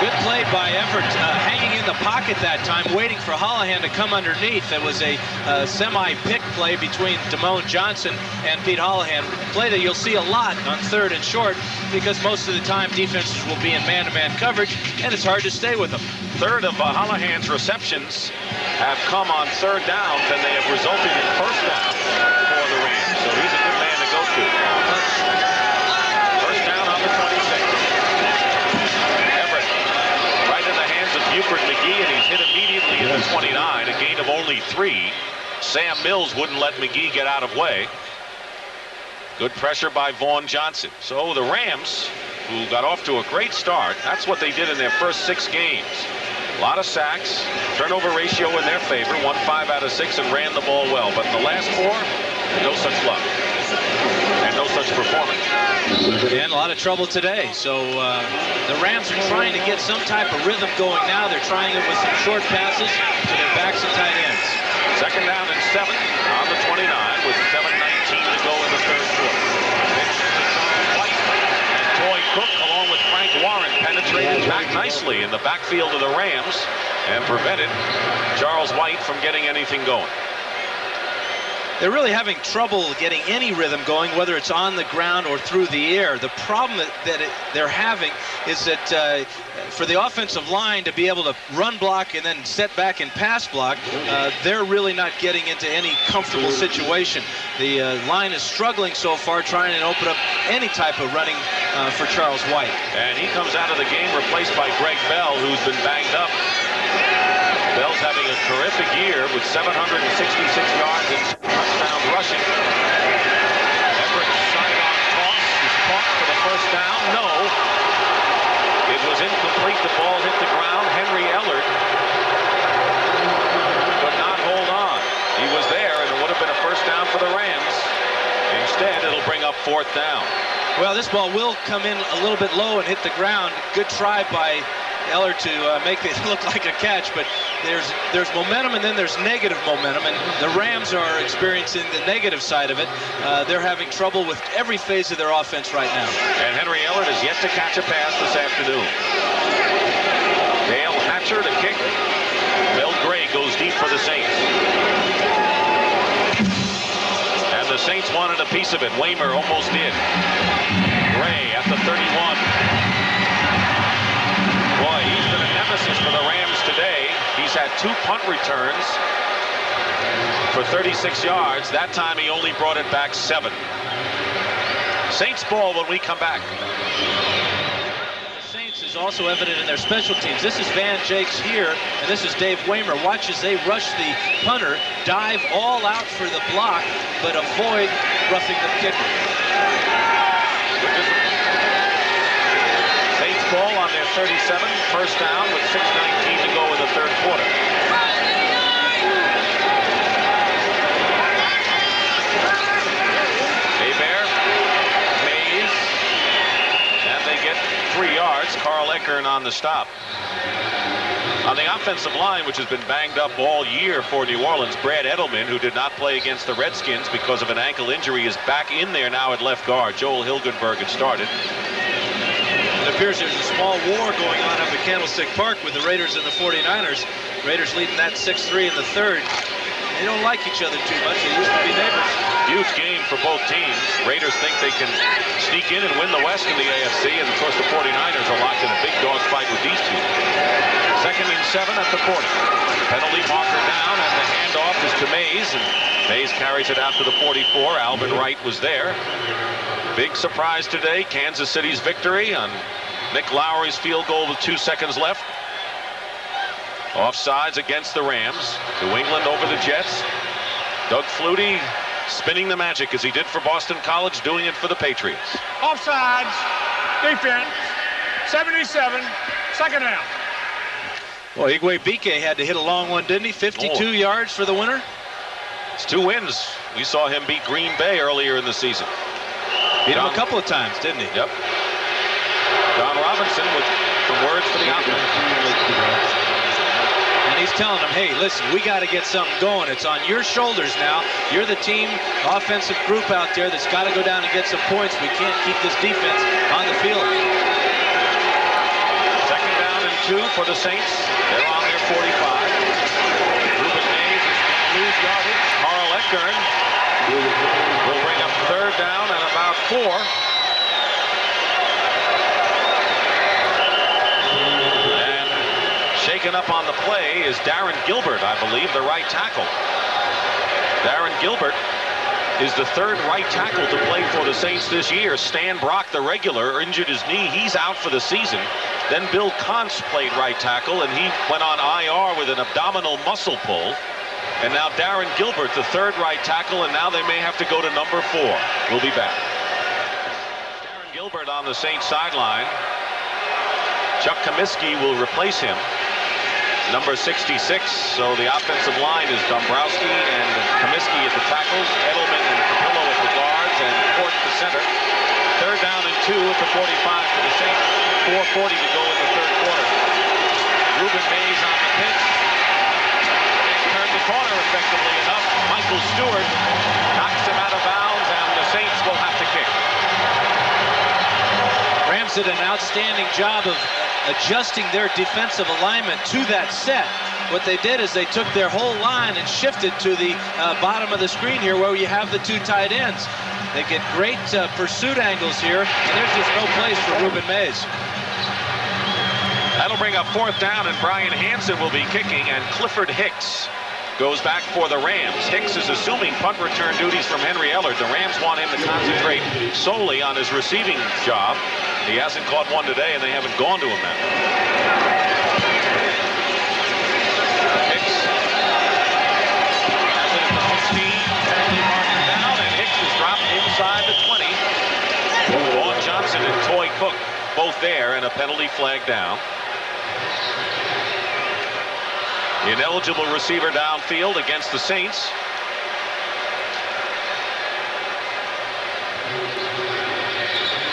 Good play by Everett, hanging in the pocket that time, waiting for Holohan to come underneath. It was a semi-pick play between Damone Johnson and Pete Holohan. Play that you'll see a lot on third and short because most of the time defenses will be in man-to-man coverage, and it's hard to stay with them. Third of Holohan's receptions have come on third downs, and they have resulted in first downs for the Rams. So he's a good man to go to. First down on the 26. Everett right in the hands of Buford McGee, and he's hit immediately at the 29, a gain of only 3. Sam Mills wouldn't let McGee get out of way. Good pressure by Vaughn Johnson. So the Rams, who got off to a great start, that's what they did in their first 6 games. A lot of sacks, turnover ratio in their favor, won 5 out of 6 and ran the ball well. But in the last 4, no such luck and no such performance. And a lot of trouble today. So the Rams are trying to get some type of rhythm going now. They're trying it with some short passes to their backs and tight ends. Second down and 7 on the 29 with 7:19 to go in the third quarter. White and Toy Cook along with Frank Warren penetrated back nicely in the backfield of the Rams and prevented Charles White from getting anything going. They're really having trouble getting any rhythm going, whether it's on the ground or through the air. The problem that they're having is that for the offensive line to be able to run block and then set back and pass block, they're really not getting into any comfortable situation. The line is struggling so far trying to open up any type of running for Charles White. And he comes out of the game replaced by Greg Bell, who's been banged up. Bell's having a terrific year with 766 yards and touchdowns rushing. Everett sidearm toss is caught for the first down. No. It was incomplete. The ball hit the ground. Henry Ellard could not hold on. He was there, and it would have been a first down for the Rams. Instead, it'll bring up fourth down. Well, this ball will come in a little bit low and hit the ground. Good try by Eller to make it look like a catch, but there's momentum and then there's negative momentum, and the Rams are experiencing the negative side of it. They're having trouble with every phase of their offense right now. And Henry Eller has yet to catch a pass this afternoon. Dale Hatcher to kick. Bill Gray goes deep for the Saints. And the Saints wanted a piece of it. Waymer almost did. Gray at the 31. Boy, he's been a nemesis for the Rams today. He's had 2 punt returns for 36 yards. That time he only brought it back 7. Saints ball when we come back. The Saints is also evident in their special teams. This is Van Jakes here, and this is Dave Waymer. Watch as they rush the punter, dive all out for the block, but avoid roughing the kicker. Saints ball on their 37, first down with 6:19 to go in the third quarter. Hebert, Mays, and they get 3 yards. Carl Eckern on the stop. On the offensive line, which has been banged up all year for New Orleans, Brad Edelman, who did not play against the Redskins because of an ankle injury, is back in there now at left guard. Joel Hilgenberg had started. It appears there's a small war going on up at Candlestick Park with the Raiders and the 49ers. Raiders leading that 6-3 in the third. They don't like each other too much. They used to be neighbors. Huge game for both teams. Raiders think they can sneak in and win the West in the AFC, and of course the 49ers are locked in a big dog fight with these two. 2nd and 7 at the 40. Penalty marker down, and the handoff is to Mays, and Mays carries it out to the 44. Alvin Wright was there. Big surprise today, Kansas City's victory on Nick Lowry's field goal with 2 seconds left. Offsides against the Rams. New England over the Jets. Doug Flutie spinning the magic as he did for Boston College, doing it for the Patriots. Offsides, defense, 77, second down. Well, Igwe had to hit a long one, didn't he? 52 yards for the winner. It's 2 wins. We saw him beat Green Bay earlier in the season. Beat him a couple of times, didn't he? Yep. John Robinson with some words for the offense. And he's telling them, hey, listen, we got to get something going. It's on your shoulders now. You're the team offensive group out there that's got to go down and get some points. We can't keep this defense on the field. 2nd down and 2 for the Saints. They're on their 45. Ruben Mays is going to lose yardage. Carl Eckern will bring up 3rd down and about 4. Shaken up on the play is Darren Gilbert, I believe, the right tackle. Darren Gilbert is the 3rd right tackle to play for the Saints this year. Stan Brock, the regular, injured his knee. He's out for the season. Then Bill Kontz played right tackle, and he went on IR with an abdominal muscle pull. And now Darren Gilbert, the 3rd right tackle, and now they may have to go to number 4. We'll be back. Darren Gilbert on the Saints sideline. Chuck Comiskey will replace him. Number 66, so the offensive line is Dombrowski and Comiskey at the tackles, Edelman and Capillo at the guards, and Fort the center. 3rd down and 2 at the 45 for the Saints. 4:40 to go in the third quarter. Ruben Mays on the pitch. Turned the corner effectively enough. Michael Stewart knocks him out of bounds, and the Saints will have to kick. Rams did an outstanding job of adjusting their defensive alignment to that set. What they did is they took their whole line and shifted to the bottom of the screen here where you have the 2 tight ends. They get great pursuit angles here, and there's just no place for Ruben Mays. That'll bring up 4th down, and Brian Hansen will be kicking, and Clifford Hicks goes back for the Rams. Hicks is assuming punt return duties from Henry Ellard. The Rams want him to concentrate solely on his receiving job. He hasn't caught one today, and they haven't gone to him now. Hicks has it at the 15. Penalty marker down, and Hicks is dropped inside the 20. Vaughn Johnson and Toy Cook both there, and a penalty flag down. The ineligible receiver downfield against the Saints.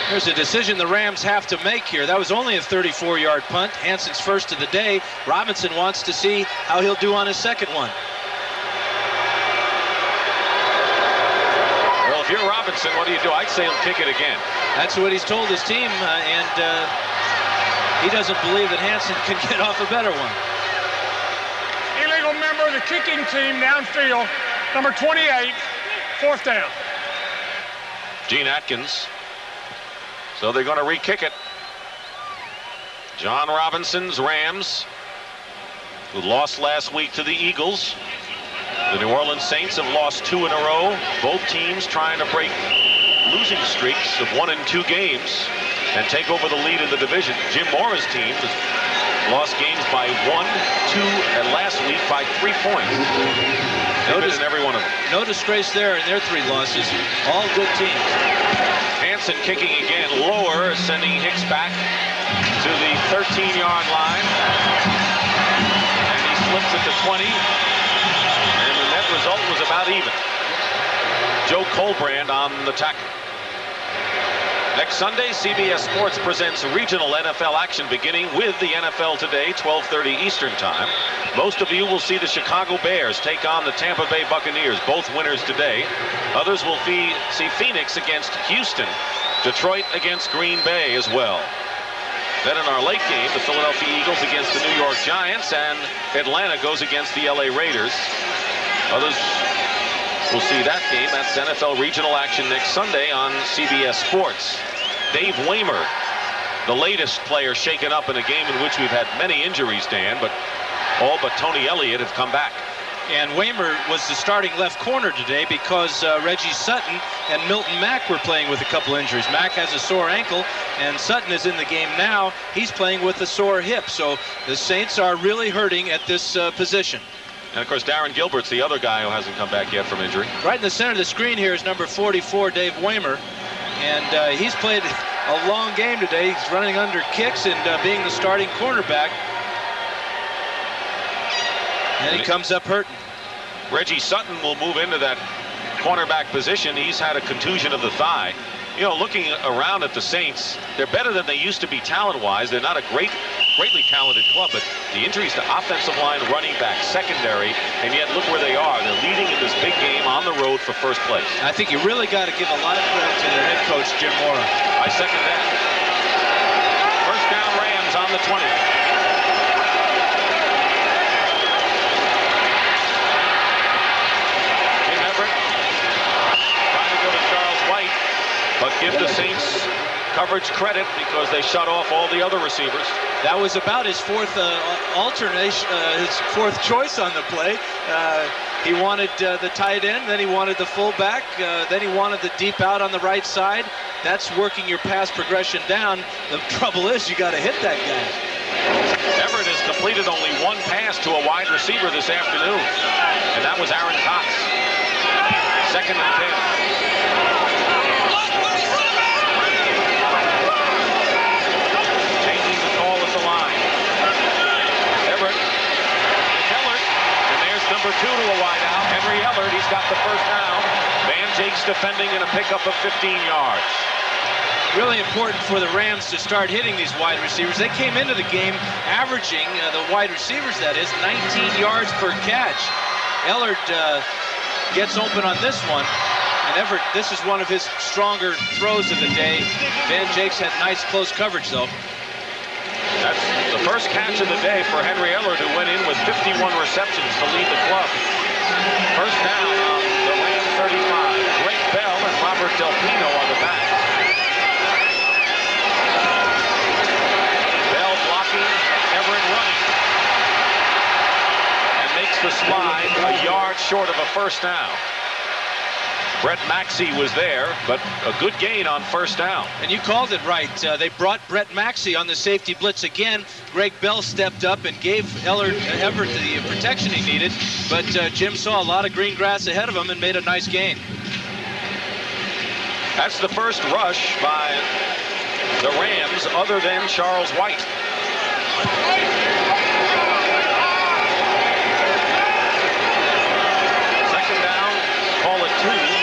There's a decision the Rams have to make here. That was only a 34-yard punt. Hanson's first of the day. Robinson wants to see how he'll do on his second one. Well, if you're Robinson, what do you do? I'd say he'll kick it again. That's what he's told his team, and he doesn't believe that Hanson can get off a better one. Illegal member of the kicking team downfield, number 28, 4th down. Gene Atkins. So they're going to re-kick it. John Robinson's Rams, who lost last week to the Eagles. The New Orleans Saints have lost 2 in a row. Both teams trying to break losing streaks of 1 and 2 games and take over the lead in the division. Jim Mora's team has lost games by 1, 2, and last week by 3 points. They've been in every one of them. No disgrace there in their 3 losses. All good teams. Hanson kicking again lower, sending Hicks back to the 13-yard line. And he slips at the 20. And the net result was about even. Joe Colbrand on the tackle. Next Sunday, CBS Sports presents regional NFL action beginning with the NFL Today, 12:30 Eastern Time. Most of you will see the Chicago Bears take on the Tampa Bay Buccaneers, both winners today. Others will see Phoenix against Houston, Detroit against Green Bay as well. Then in our late game, the Philadelphia Eagles against the New York Giants, and Atlanta goes against the LA Raiders. Others will see that game. That's NFL regional action next Sunday on CBS Sports. Dave Waymer, the latest player shaken up in a game in which we've had many injuries, Dan, but all but Tony Elliott have come back. And Waymer was the starting left corner today because Reggie Sutton and Milton Mack were playing with a couple injuries. Mack has a sore ankle, and Sutton is in the game now. He's playing with a sore hip. So the Saints are really hurting at this position. And, of course, Darren Gilbert's the other guy who hasn't come back yet from injury. Right in the center of the screen here is number 44, Dave Waymer. And he's played a long game today. He's running under kicks and being the starting cornerback. And he comes up hurting. Reggie Sutton will move into that cornerback position. He's had a contusion of the thigh. You know, looking around at the Saints, they're better than they used to be talent-wise. They're not a greatly talented club, but the injuries to offensive line, running back, secondary, and yet look where they are. They're leading in this big game on the road for first place. I think you really got to give a lot of credit to their head coach, Jim Mora. I second that. First down, Rams on the 20. But give the Saints coverage credit because they shut off all the other receivers. That was about his 4th alternation, his 4th choice on the play. He wanted the tight end, then he wanted the fullback, then he wanted the deep out on the right side. That's working your pass progression down. The trouble is you got to hit that guy. Everett has completed only 1 pass to a wide receiver this afternoon, and that was Aaron Cox. 2nd and 10. Number 2 to a wide out, Henry Ellard. He's got the first down. Van Jakes defending and a pickup of 15 yards. Really important for the Rams to start hitting these wide receivers. They came into the game averaging, the wide receivers that is, 19 yards per catch. Ellard gets open on this one. And Everett, this is one of his stronger throws of the day. Van Jakes had nice close coverage, though. That's the first catch of the day for Henry Ellard, who went in with 51 receptions to lead the club. First down on the Rams 35. Greg Bell and Robert Del Pino on the back. Bell blocking, Everett running. And makes the slide a yard short of a first down. Brett Maxey was there, but a good gain on first down. And you called it right. They brought Brett Maxey on the safety blitz again. Greg Bell stepped up and gave Everett the protection he needed, but Jim saw a lot of green grass ahead of him and made a nice gain. That's the first rush by the Rams other than Charles White. Second down, call it 2.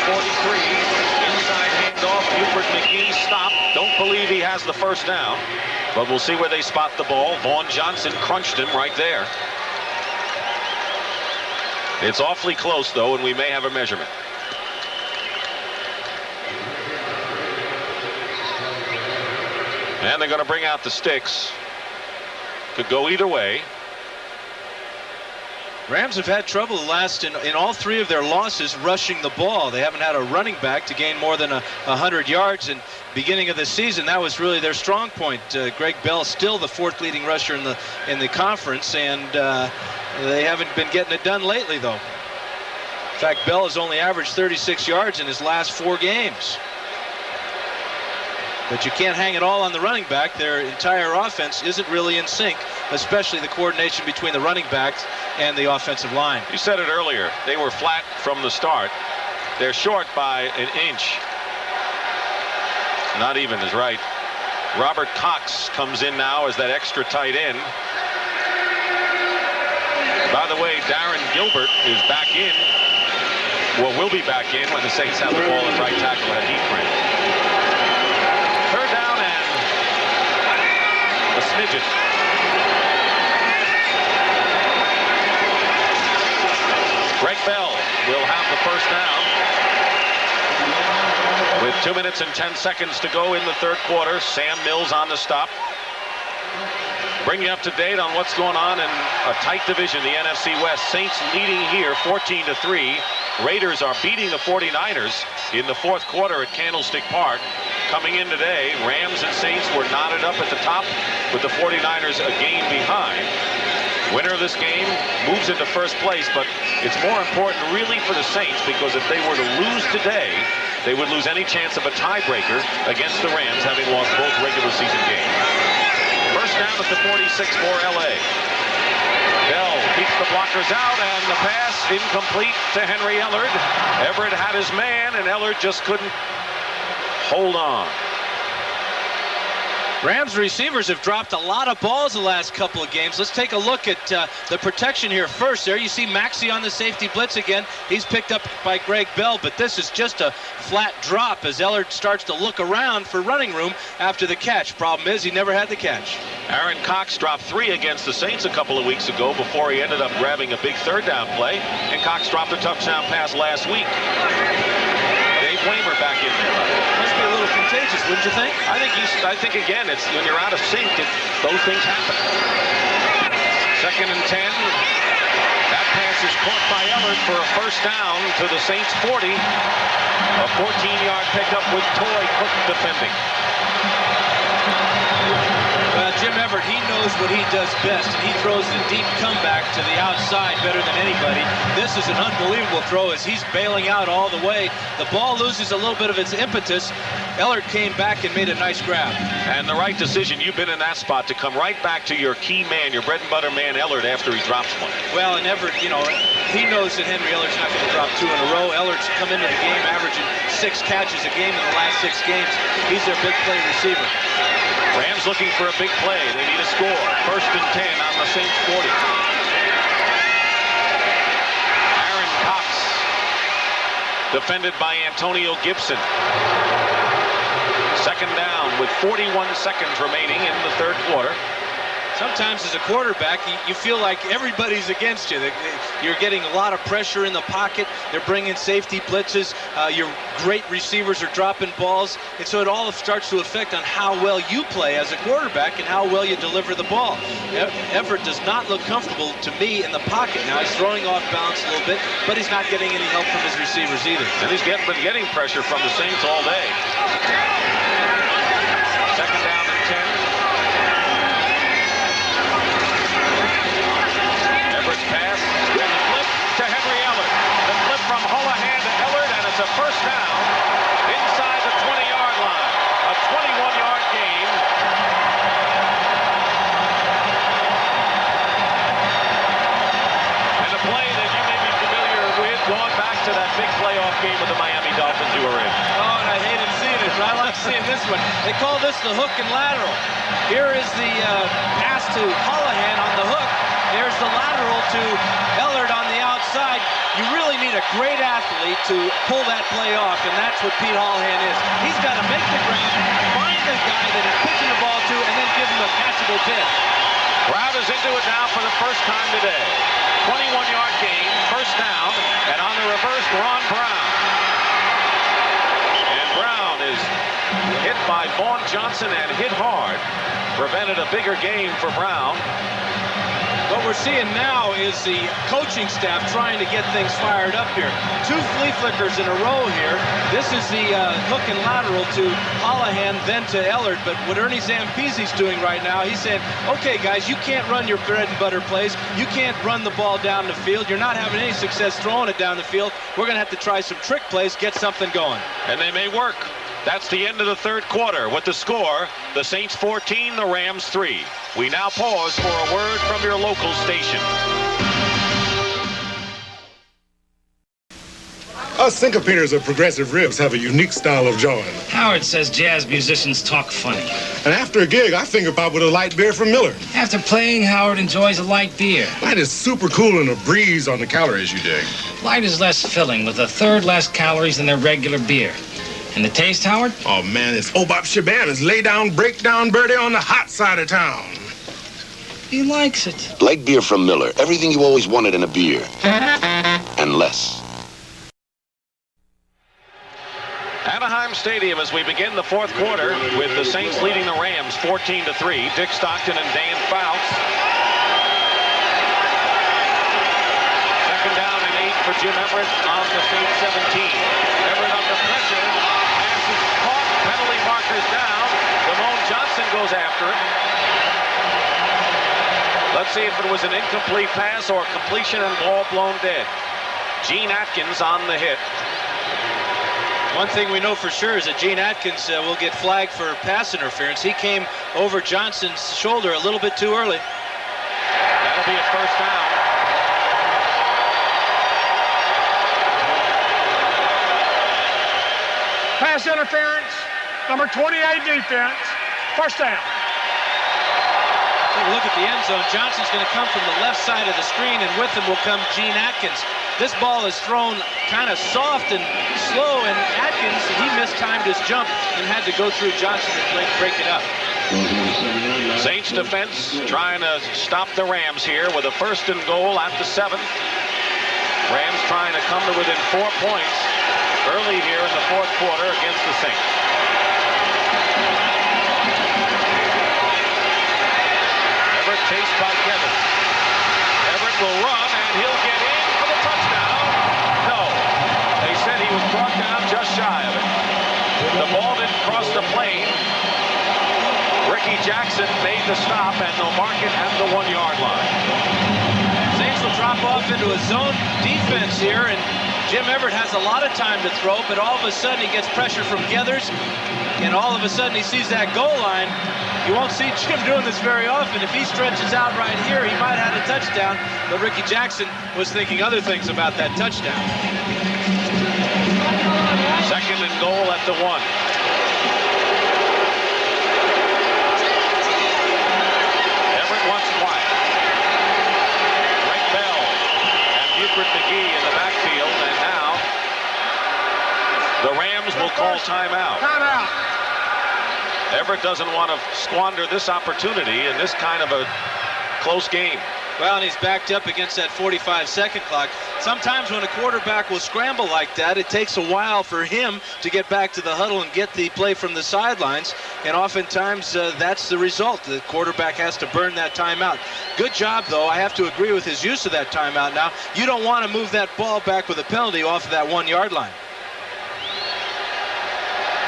43, inside handoff, Buford McGee believe he has the first down, but we'll see where they spot the ball. Vaughn Johnson crunched him right there. It's awfully close, though, and we may have a measurement. And they're going to bring out the sticks. Could go either way. Rams have had trouble in all 3 of their losses rushing the ball. They haven't had a running back to gain more than 100 yards. And beginning of the season, that was really their strong point. Greg Bell still the 4th leading rusher in the conference, and they haven't been getting it done lately, though. In fact, Bell has only averaged 36 yards in his last 4 games. But you can't hang it all on the running back. Their entire offense isn't really in sync, especially the coordination between the running backs and the offensive line. You said it earlier. They were flat from the start. They're short by an inch. Not even is right. Robert Cox comes in now as that extra tight end. By the way, Darren Gilbert is back in. Well, will be back in when the Saints have the ball at right tackle at Hebert. Third down and a smidgen. Greg Bell will have the first down. With 2 minutes and 10 seconds to go in the third quarter, Sam Mills on the stop. Bring you up to date on what's going on in a tight division, the NFC West. Saints leading here 14-3. Raiders are beating the 49ers in the fourth quarter at Candlestick Park. Coming in today, Rams and Saints were knotted up at the top with the 49ers a game behind. Winner of this game moves into first place, but it's more important really for the Saints because if they were to lose today, they would lose any chance of a tiebreaker against the Rams, having lost both regular season games. First down at the 46 for LA. Bell keeps the blockers out, and the pass incomplete to Henry Ellard. Everett had his man, and Ellard just couldn't hold on. Rams receivers have dropped a lot of balls the last couple of games. Let's take a look at the protection here first. There you see Maxey on the safety blitz again. He's picked up by Greg Bell, but this is just a flat drop as Ellard starts to look around for running room after the catch. Problem is he never had the catch. Aaron Cox dropped 3 against the Saints a couple of weeks ago before he ended up grabbing a big third down play, and Cox dropped a touchdown pass last week. Dave Waymer back in there. Must be a little contagious, wouldn't you think? I think again, it's when you're out of sync, those things happen. Second and 10. That pass is caught by Ellard for a first down to the Saints 40. A 14-yard pickup with Toy Cook defending. Jim Everett, he knows what he does best, and he throws the deep comeback to the outside better than anybody. This is an unbelievable throw as he's bailing out all the way. The ball loses a little bit of its impetus. Ellard came back and made a nice grab. And the right decision. You've been in that spot to come right back to your key man, your bread and butter man, Ellard, after he drops one. Well, and Everett, he knows that Henry Ellard's not going to drop 2 in a row. Ellard's come into the game averaging 6 catches a game in the last 6 games. He's their big play receiver. Rams looking for a big play. They need a score. First and 10 on the Saints 40. Aaron Cox, defended by Antonio Gibson. Second down with 41 seconds remaining in the third quarter. Sometimes as a quarterback, you feel like everybody's against you. You're getting a lot of pressure in the pocket. They're bringing safety blitzes. Your great receivers are dropping balls. And so it all starts to affect on how well you play as a quarterback and how well you deliver the ball. Everett does not look comfortable to me in the pocket. Now he's throwing off balance a little bit, but he's not getting any help from his receivers either. And he's been getting pressure from the Saints all day. Second down and 10. Pass and the flip to Henry Ellard. The flip from Holohan to Ellard, and it's a first down inside the 20-yard line. A 21-yard gain. And a play that you may be familiar with, going back to that big playoff game with the Miami Dolphins you were in. Oh, and I hated seeing it, but I like seeing this one. They call this the hook and lateral. Here is the pass to Holohan on the hook. There's the lateral to Ellard on the outside. You really need need a great athlete to pull that play off, and that's what Pete Holohan is. He's got to make the grab, find the guy that he's pitching the ball to, and then give him a catchable pitch. Brown is into it now for the first time today. 21-yard gain, first down, and on the reverse, Ron Brown. And Brown is hit by Vaughn Johnson and hit hard. Prevented a bigger gain for Brown. What we're seeing now is the coaching staff trying to get things fired up here. 2 flea flickers in a row here. This is the hook and lateral to Holohan, then to Ellard. But what Ernie Zampese's doing right now, he's saying, okay, guys, you can't run your bread and butter plays. You can't run the ball down the field. You're not having any success throwing it down the field. We're going to have to try some trick plays, get something going. And they may work. That's the end of the third quarter with the score, the Saints 14, the Rams 3. We now pause for a word from your local station. Us syncopators of progressive ribs have a unique style of jawing. Howard says jazz musicians talk funny. And after a gig, I finger pop with a light beer from Miller. After playing, Howard enjoys a light beer. Light is super cool and a breeze on the calories, you dig. Light is less filling, with a third less calories than their regular beer. And the taste, Howard? Oh, man, it's Obop Shabanas. Lay down, break down, birdie on the hot side of town. He likes it. Light beer from Miller. Everything you always wanted in a beer. And less. Anaheim Stadium as we begin the fourth quarter with the Saints leading the Rams 14-3. Dick Stockton and Dan Fouts. Second down and 8 for Jim Everett on the Saints 17. Everett under pressure. Pass is caught. Penalty markers down. Ramon Johnson goes after it. Let's see if it was an incomplete pass or completion and ball blown dead. Gene Atkins on the hit. One thing we know for sure is that Gene Atkins will get flagged for pass interference. He came over Johnson's shoulder a little bit too early. That'll be a first down. Pass interference, number 28 defense, first down. Take a look at the end zone. Johnson's going to come from the left side of the screen, and with him will come Gene Atkins. This ball is thrown kind of soft and slow, and Atkins, he mistimed his jump and had to go through Johnson and break it up. Saints defense trying to stop the Rams here with a first and goal at the 7. Rams trying to come to within 4 points early here in the fourth quarter against the Saints. Everett chased by Kevin. Everett will run and he'll get in for the touchdown. No, they said he was brought down just shy of it. The ball didn't cross the plane. Ricky Jackson made the stop and they'll mark it at the 1-yard line. Saints will drop off into a zone defense here, and Jim Everett has a lot of time to throw, but all of a sudden he gets pressure from Geathers, and all of a sudden he sees that goal line. You won't see Jim doing this very often. If he stretches out right here, he might have had a touchdown, but Ricky Jackson was thinking other things about that touchdown. Second and goal at the 1. Everett wants quiet. Greg Bell and Buford McGee in the backfield, and now the Rams will call timeout. Timeout. Everett doesn't want to squander this opportunity in this kind of a close game. Well, and he's backed up against that 45-second clock. Sometimes when a quarterback will scramble like that, it takes a while for him to get back to the huddle and get the play from the sidelines. And oftentimes that's the result. The quarterback has to burn that timeout. Good job, though. I have to agree with his use of that timeout now. You don't want to move that ball back with a penalty off of that 1-yard line.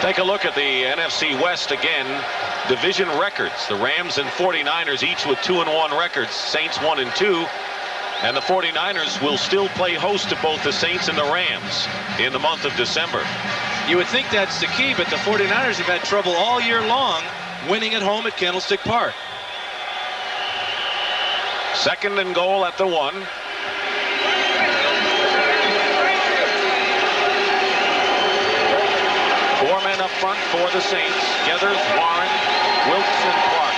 Take a look at the NFC West again. Division records. The Rams and 49ers each with 2-1 records. Saints 1-2. And the 49ers will still play host to both the Saints and the Rams in the month of December. You would think that's the key, but the 49ers have had trouble all year long winning at home at Candlestick Park. Second and goal at the 1. 4 men up front for the Saints. Geathers, Warren, Wilkes, and Clark.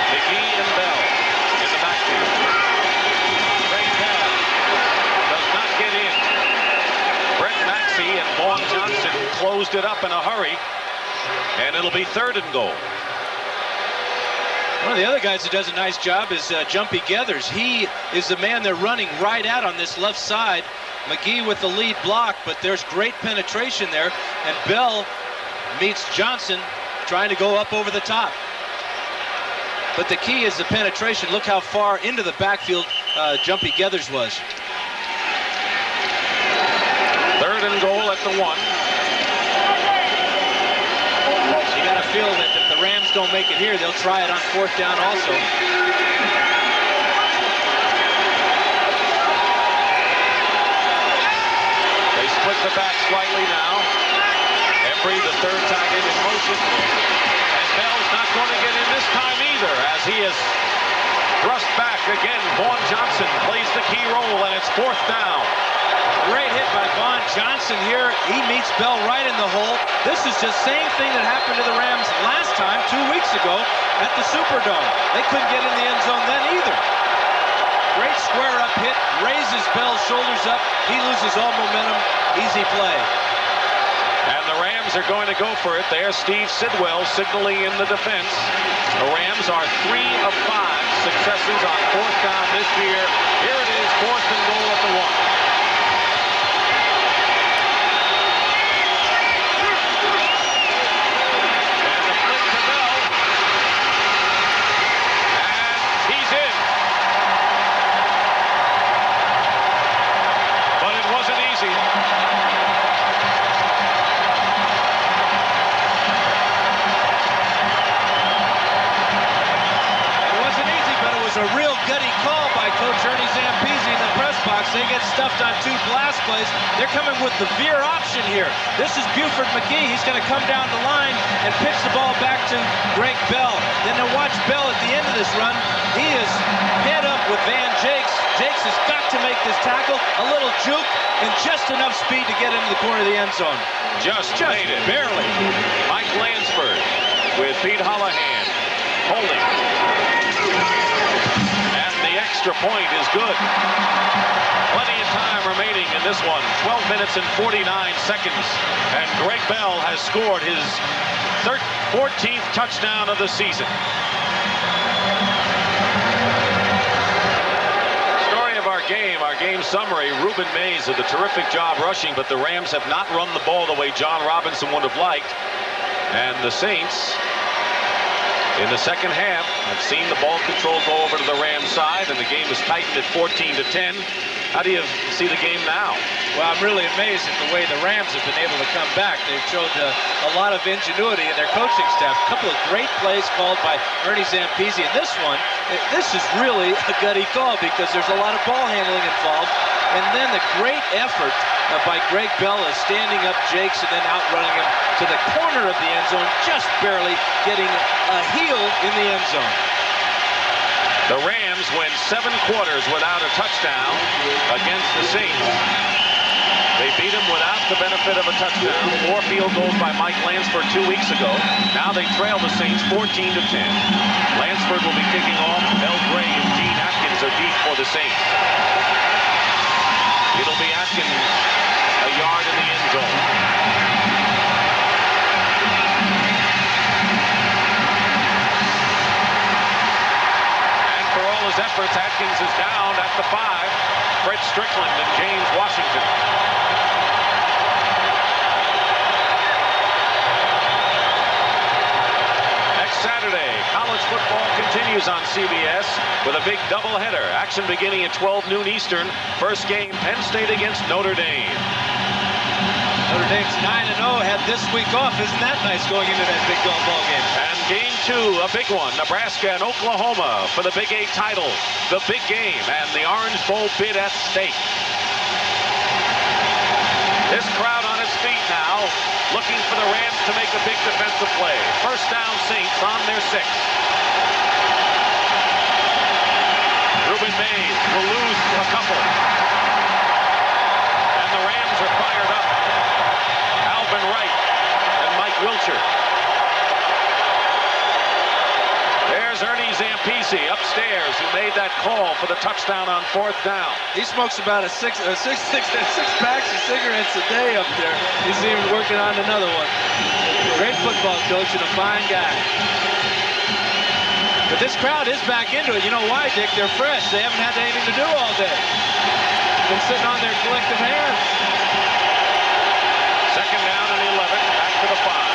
McGee and Bell in it up in a hurry, and it'll be 3rd and goal. One of the other guys that does a nice job is Jumpy Geathers. He is the man they're running right at on this left side. McGee with the lead block, but there's great penetration there, and Bell meets Johnson trying to go up over the top. But the key is the penetration. Look how far into the backfield Jumpy Geathers was. 3rd and goal at the 1. So you got to feel that if the Rams don't make it here, they'll try it on 4th down also. They split the back slightly now. Embry, the 3rd tight end, in motion. And Bell's not going to get in this time either, as he is thrust back again. Vaughn Johnson plays the key role, and it's 4th down. Great hit by Vaughn Johnson here. He meets Bell right in the hole. This is the same thing that happened to the Rams last time, 2 weeks ago, at the Superdome. They couldn't get in the end zone then either. Great square up hit, raises Bell's shoulders up. He loses all momentum. Easy play. And the Rams are going to go for it. There's Steve Sidwell signaling in the defense. The Rams are 3 of 5 successes on 4th down this year. Here it is, 4th and goal at the 1. A real gutty call by Coach Ernie Zampese in the press box. They get stuffed on 2 blast plays. They're coming with the veer option here. This is Buford McGee. He's going to come down the line and pitch the ball back to Greg Bell. Then to watch Bell at the end of this run. He is head up with Van Jakes. Jakes has got to make this tackle. A little juke and just enough speed to get into the corner of the end zone. Just made it. Barely. Mike Lansford with Pete Holohan holding. Extra point is good. Plenty of time remaining in this one. 12 minutes and 49 seconds. And Greg Bell has scored his 14th touchdown of the season. Story of our game summary. Rueben Mays did a terrific job rushing, but the Rams have not run the ball the way John Robinson would have liked. And the Saints, in the second half, I've seen the ball control go over to the Rams side, and the game is tightened at 14-10. How do you see the game now? Well, I'm really amazed at the way the Rams have been able to come back. They've showed a lot of ingenuity in their coaching staff. A couple of great plays called by Ernie Zampese. And this one, this is really a gutty call because there's a lot of ball handling involved. And then the great effort by Greg Bell is standing up Jakes and then outrunning him to the corner of the end zone, just barely getting a heel in the end zone. The Rams win 7 quarters without a touchdown against the Saints. They beat them without the benefit of a touchdown. 4 field goals by Mike Lansford 2 weeks ago. Now they trail the Saints 14-10. Lansford will be kicking off. Mel Gray and Gene Atkins are deep for the Saints. It'll be Atkins a yard in the end zone. Efforts, Atkins is down at the 5. Fred Strickland and James Washington. Next Saturday, college football continues on CBS with a big doubleheader. Action beginning at 12 noon Eastern. First game, Penn State against Notre Dame. Notre Dame's 9-0, had this week off. Isn't that nice going into that big ball game? And game 2, a big one. Nebraska and Oklahoma for the Big 8 title. The big game and the Orange Bowl bid at stake. This crowd on its feet now, looking for the Rams to make a big defensive play. First down, Saints on their 6. Rueben Mays will lose a couple. And the Rams are fired up. Alvin Wright and Mike Wiltshire. There's Ernie Zampese. Campese upstairs, who made that call for the touchdown on 4th down. He smokes about six packs of cigarettes a day up there. He's even working on another one. Great football coach and a fine guy. But this crowd is back into it. You know why, Dick? They're fresh. They haven't had anything to do all day. Been sitting on their collective hands. 2nd down and 11. Back to the 5.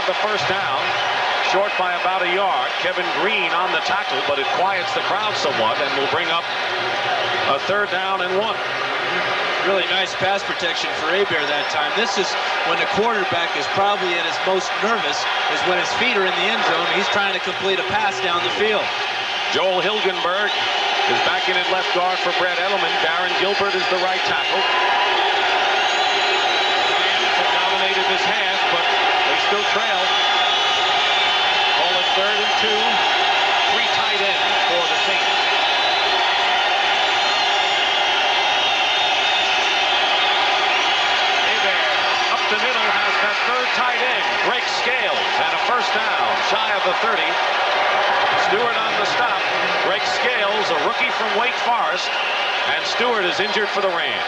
The first down, short by about a yard. Kevin Green on the tackle, but it quiets the crowd somewhat and will bring up a 3rd down and 1. Really nice pass protection for Hebert that time. This is when the quarterback is probably at his most nervous, is when his feet are in the end zone. He's trying to complete a pass down the field. Joel Hilgenberg is back in at left guard for Brett Edelman. Darren Gilbert is the right tackle. Rams have dominated this half, but they still trail. Call it 3rd and 2. 3 tight ends for the Saints. Hebert up the middle has that 3rd tight end. Breaks Scales and a first down shy of the 30. Stewart on the stop. Breaks Scales, a rookie from Wake Forest, and Stewart is injured for the Rams.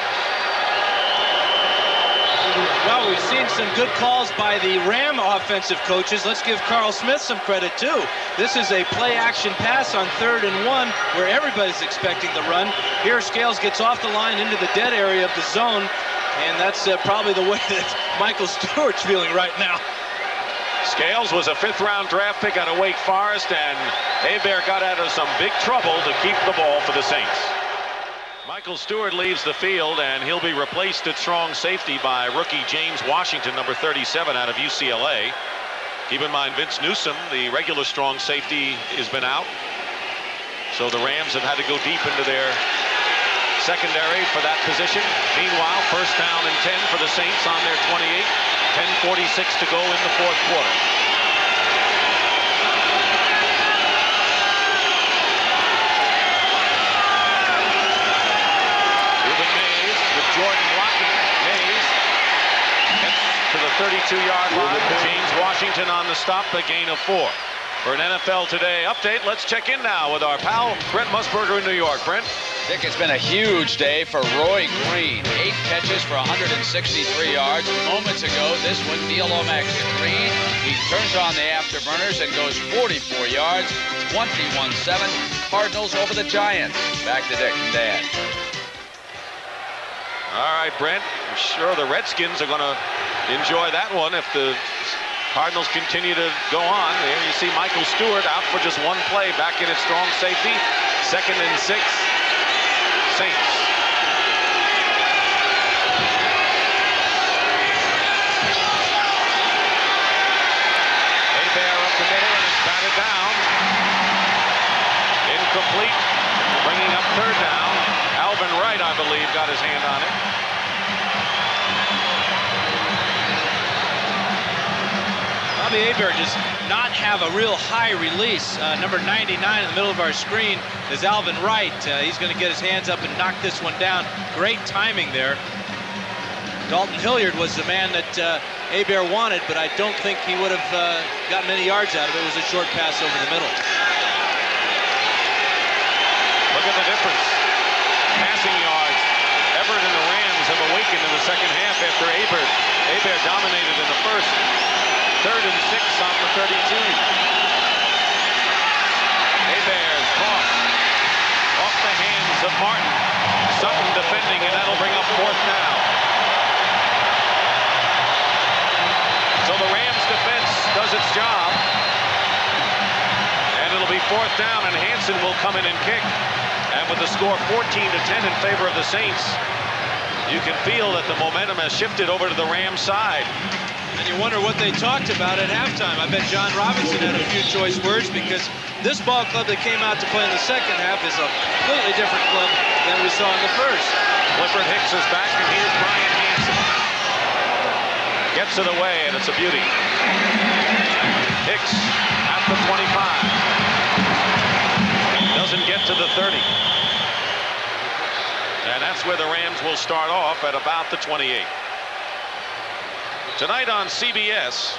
Well, we've seen some good calls by the Ram offensive coaches. Let's give Carl Smith some credit, too. This is a play-action pass on 3rd and 1 where everybody's expecting the run. Here, Scales gets off the line into the dead area of the zone, and that's probably the way that Michael Stewart's feeling right now. Scales was a 5th-round draft pick out of Wake Forest, and Hebert got out of some big trouble to keep the ball for the Saints. Michael Stewart leaves the field, and he'll be replaced at strong safety by rookie James Washington, number 37, out of UCLA. Keep in mind, Vince Newsom, the regular strong safety, has been out. So the Rams have had to go deep into their secondary for that position. Meanwhile, 1st down and 10 for the Saints on their 28. 10:46 to go in the 4th quarter. Jordan blocking. Mays gets to the 32-yard line. James Washington on the stop, a gain of 4. For an NFL Today update, let's check in now with our pal Brent Musburger in New York. Brent? Dick, it's been a huge day for Roy Green. 8 catches for 163 yards. Moments ago, this one, Neil Lomax to Green. He turns on the afterburners and goes 44 yards. 21-7. Cardinals over the Giants. Back to Dick and Dan. All right, Brent, I'm sure the Redskins are going to enjoy that one if the Cardinals continue to go on. There you see Michael Stewart out for just one play, back in at strong safety. 2nd and 6, Saints. Hebert up the middle, and it's batted down. Incomplete, bringing up 3rd down. Alvin Wright, I believe, got his hand on it. Bobby Hebert does not have a real high release. Number 99 in the middle of our screen is Alvin Wright. He's going to get his hands up and knock this one down. Great timing there. Dalton Hilliard was the man that Hebert wanted, but I don't think he would have gotten many yards out of it. It was a short pass over the middle. Look at the difference. Passing yards. Everett and the Rams have awakened in the second half after Hebert dominated in the first. 3rd and 6 on the 32. Hebert's cross off the hands of Martin. Sutton defending, and that'll bring up 4th down. So the Rams defense does its job. And it'll be 4th down, and Hansen will come in and kick. And with the score 14-10 in favor of the Saints, you can feel that the momentum has shifted over to the Rams side. And you wonder what they talked about at halftime. I bet John Robinson had a few choice words, because this ball club that came out to play in the second half is a completely different club than we saw in the first. Clifford Hicks is back, and here's Brian Hansen. Gets it away, and it's a beauty. Hicks at the 25. Doesn't get to the 30. And that's where the Rams will start off at about the 28. Tonight on CBS,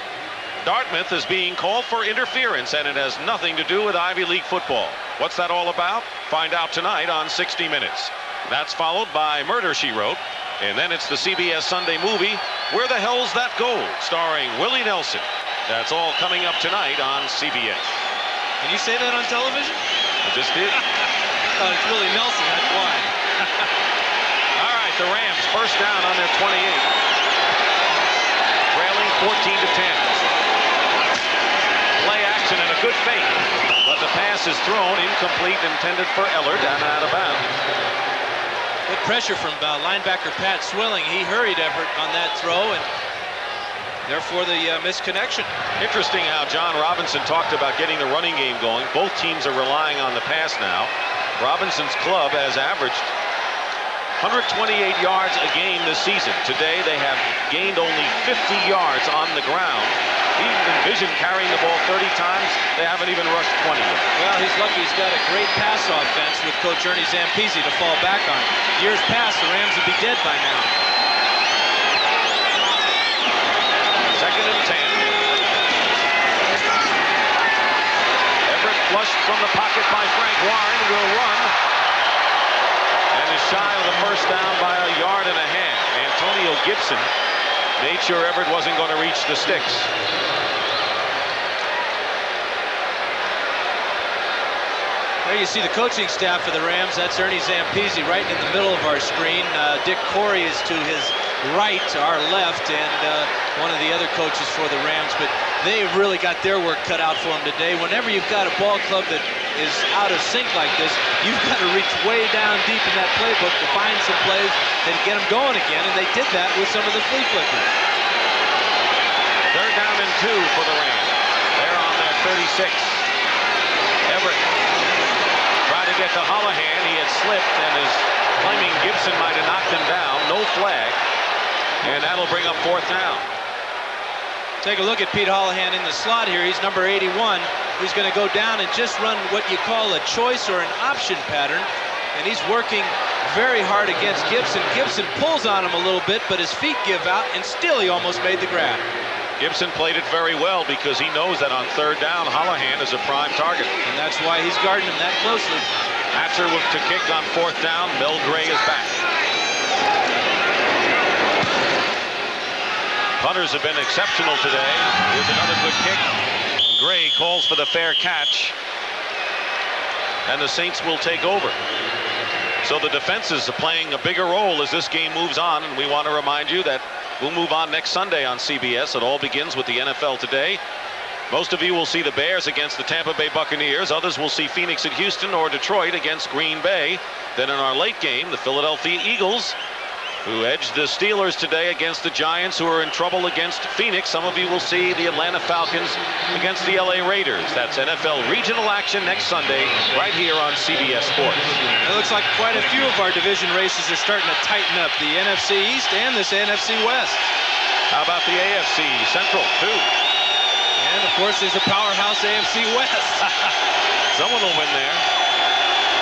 Dartmouth is being called for interference, and it has nothing to do with Ivy League football. What's that all about? Find out tonight on 60 Minutes. That's followed by Murder, She Wrote, and then it's the CBS Sunday movie, Where the Hell's That Gold, starring Willie Nelson. That's all coming up tonight on CBS. Can you say that on television? I just did. Oh, it's Willie Nelson, that's why. All right, the Rams first down on their 28. Trailing 14-10. Play action and a good fake, but the pass is thrown incomplete, intended for Ellert and out of bounds. Good pressure from linebacker Pat Swilling. He hurried Everett on that throw, and therefore the misconnection. Interesting how John Robinson talked about getting the running game going. Both teams are relying on the pass now. Robinson's club has averaged 128 yards a game this season. Today they have gained only 50 yards on the ground. He envisioned carrying the ball 30 times. They haven't even rushed 20 yet. Well, he's lucky he's got a great pass offense with Coach Ernie Zampese to fall back on. Years past, the Rams would be dead by now. Second and 10. Everett flushed from the pocket by Frank Warren. Will run. And is shy of the first down by a yard and a half. Antonio Gibson made sure Everett wasn't going to reach the sticks. There you see the coaching staff for the Rams. That's Ernie Zampese right in the middle of our screen. Dick Corey is to his right, our left, and one of the other coaches for the Rams. But they really got their work cut out for them today. Whenever you've got a ball club that is out of sync like this, you've got to reach way down deep in that playbook to find some plays and get them going again, and they did that with some of the flea flickers. Third down and 2 for the Rams. They're on their 36. Everett tried to get to Holohan. He had slipped and is claiming Gibson might have knocked him down. No flag. And that'll bring up fourth down. Take a look at Pete Holohan in the slot here. He's number 81. He's going to go down and just run what you call a choice or an option pattern. And he's working very hard against Gibson. Gibson pulls on him a little bit, but his feet give out, and still he almost made the grab. Gibson played it very well because he knows that on third down, Holohan is a prime target. And that's why he's guarding him that closely. Hatcher to kick on fourth down. Mel Gray is back. Punters have been exceptional today. Here's another good kick. Gray calls for the fair catch. And the Saints will take over. So the defenses are playing a bigger role as this game moves on. And we want to remind you that we'll move on next Sunday on CBS. It all begins with the NFL Today. Most of you will see the Bears against the Tampa Bay Buccaneers. Others will see Phoenix at Houston or Detroit against Green Bay. Then in our late game, the Philadelphia Eagles, who edged the Steelers today against the Giants, who are in trouble against Phoenix. Some of you will see the Atlanta Falcons against the LA Raiders. That's NFL regional action next Sunday right here on CBS Sports. It looks like quite a few of our division races are starting to tighten up. The NFC East and this NFC West. How about the AFC Central too? And of course there's a powerhouse AFC West. Someone will win there.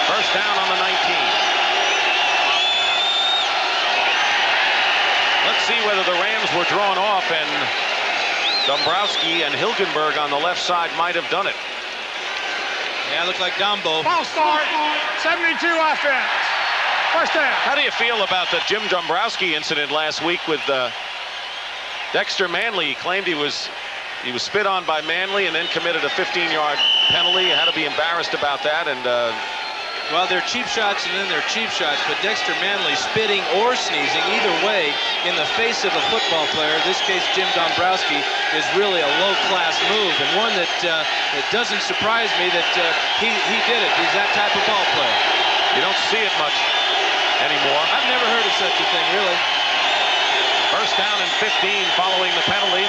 First down on the 19. Let's see whether the Rams were drawn off, and Dombrowski and Hilgenberg on the left side might have done it. Yeah, it looked like Dombo. Ball start, 72 offense. First down. How do you feel about the Jim Dombrowski incident last week with Dexter Manley? He claimed he was spit on by Manley and then committed a 15-yard penalty. Had to be embarrassed about that, and well, they're cheap shots and then they're cheap shots, but Dexter Manley spitting or sneezing, either way, in the face of a football player, in this case Jim Dombrowski, is really a low-class move, and one that it doesn't surprise me that he did it. He's that type of ball player. You don't see it much anymore. I've never heard of such a thing, really. First down and 15 following the penalty.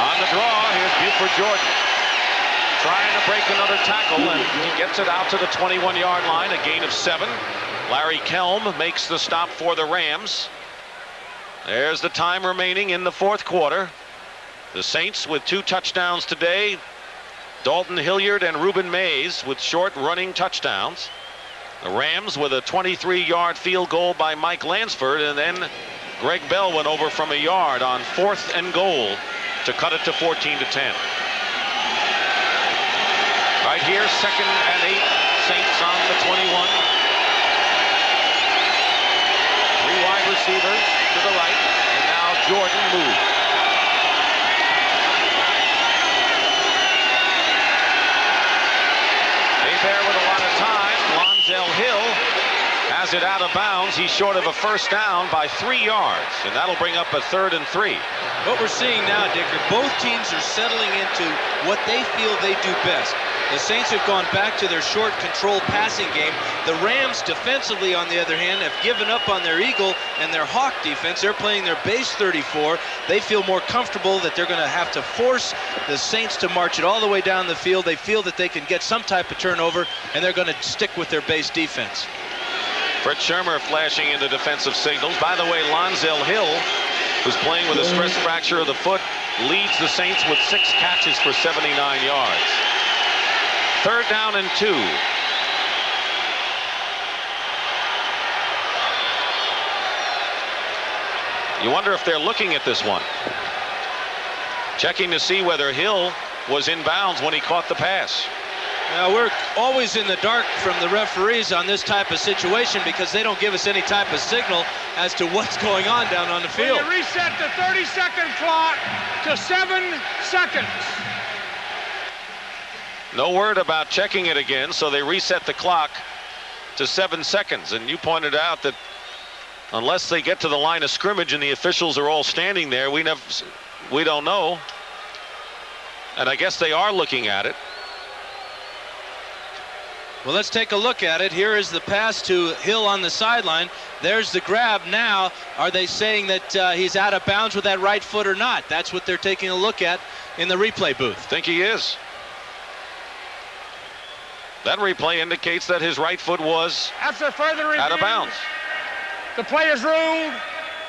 On the draw, here's Buford Jordan. Trying to break another tackle, and he gets it out to the 21-yard line, a gain of 7. Larry Kelm makes the stop for the Rams. There's the time remaining in the fourth quarter. The Saints with 2 touchdowns today. Dalton Hilliard and Rueben Mays with short running touchdowns. The Rams with a 23-yard field goal by Mike Lansford, and then Greg Bell went over from a yard on 4th and goal to cut it to 14-10. Right here, 2nd and 8, Saints on the 21. 3 wide receivers to the right, and now Jordan moves. Hebert with a lot of time. Lonzel Hill has it out of bounds. He's short of a first down by 3 yards, and that'll bring up a 3rd and 3. What we're seeing now, Dicker, both teams are settling into what they feel they do best. The Saints have gone back to their short control passing game. The Rams defensively, on the other hand, have given up on their Eagle and their Hawk defense. They're playing their base 34. They feel more comfortable that they're going to have to force the Saints to march it all the way down the field. They feel that they can get some type of turnover, and they're going to stick with their base defense. Fred Shermer flashing into defensive signals. By the way, Lonzel Hill, who's playing with a stress fracture of the foot, leads the Saints with 6 catches for 79 yards. 3rd down and 2. You wonder if they're looking at this one, checking to see whether Hill was in bounds when he caught the pass. Now, we're always in the dark from the referees on this type of situation because they don't give us any type of signal as to what's going on down on the field. You reset the 30-second clock to 7 seconds. No word about checking it again, so they reset the clock to 7 seconds. And you pointed out that unless they get to the line of scrimmage and the officials are all standing there, we don't know. And I guess they are looking at it. Well, let's take a look at it. Here is the pass to Hill on the sideline. There's the grab. Now, are they saying that he's out of bounds with that right foot or not? That's what they're taking a look at in the replay booth. I think he is. That replay indicates that his right foot was After further review, out of bounds. The play is ruled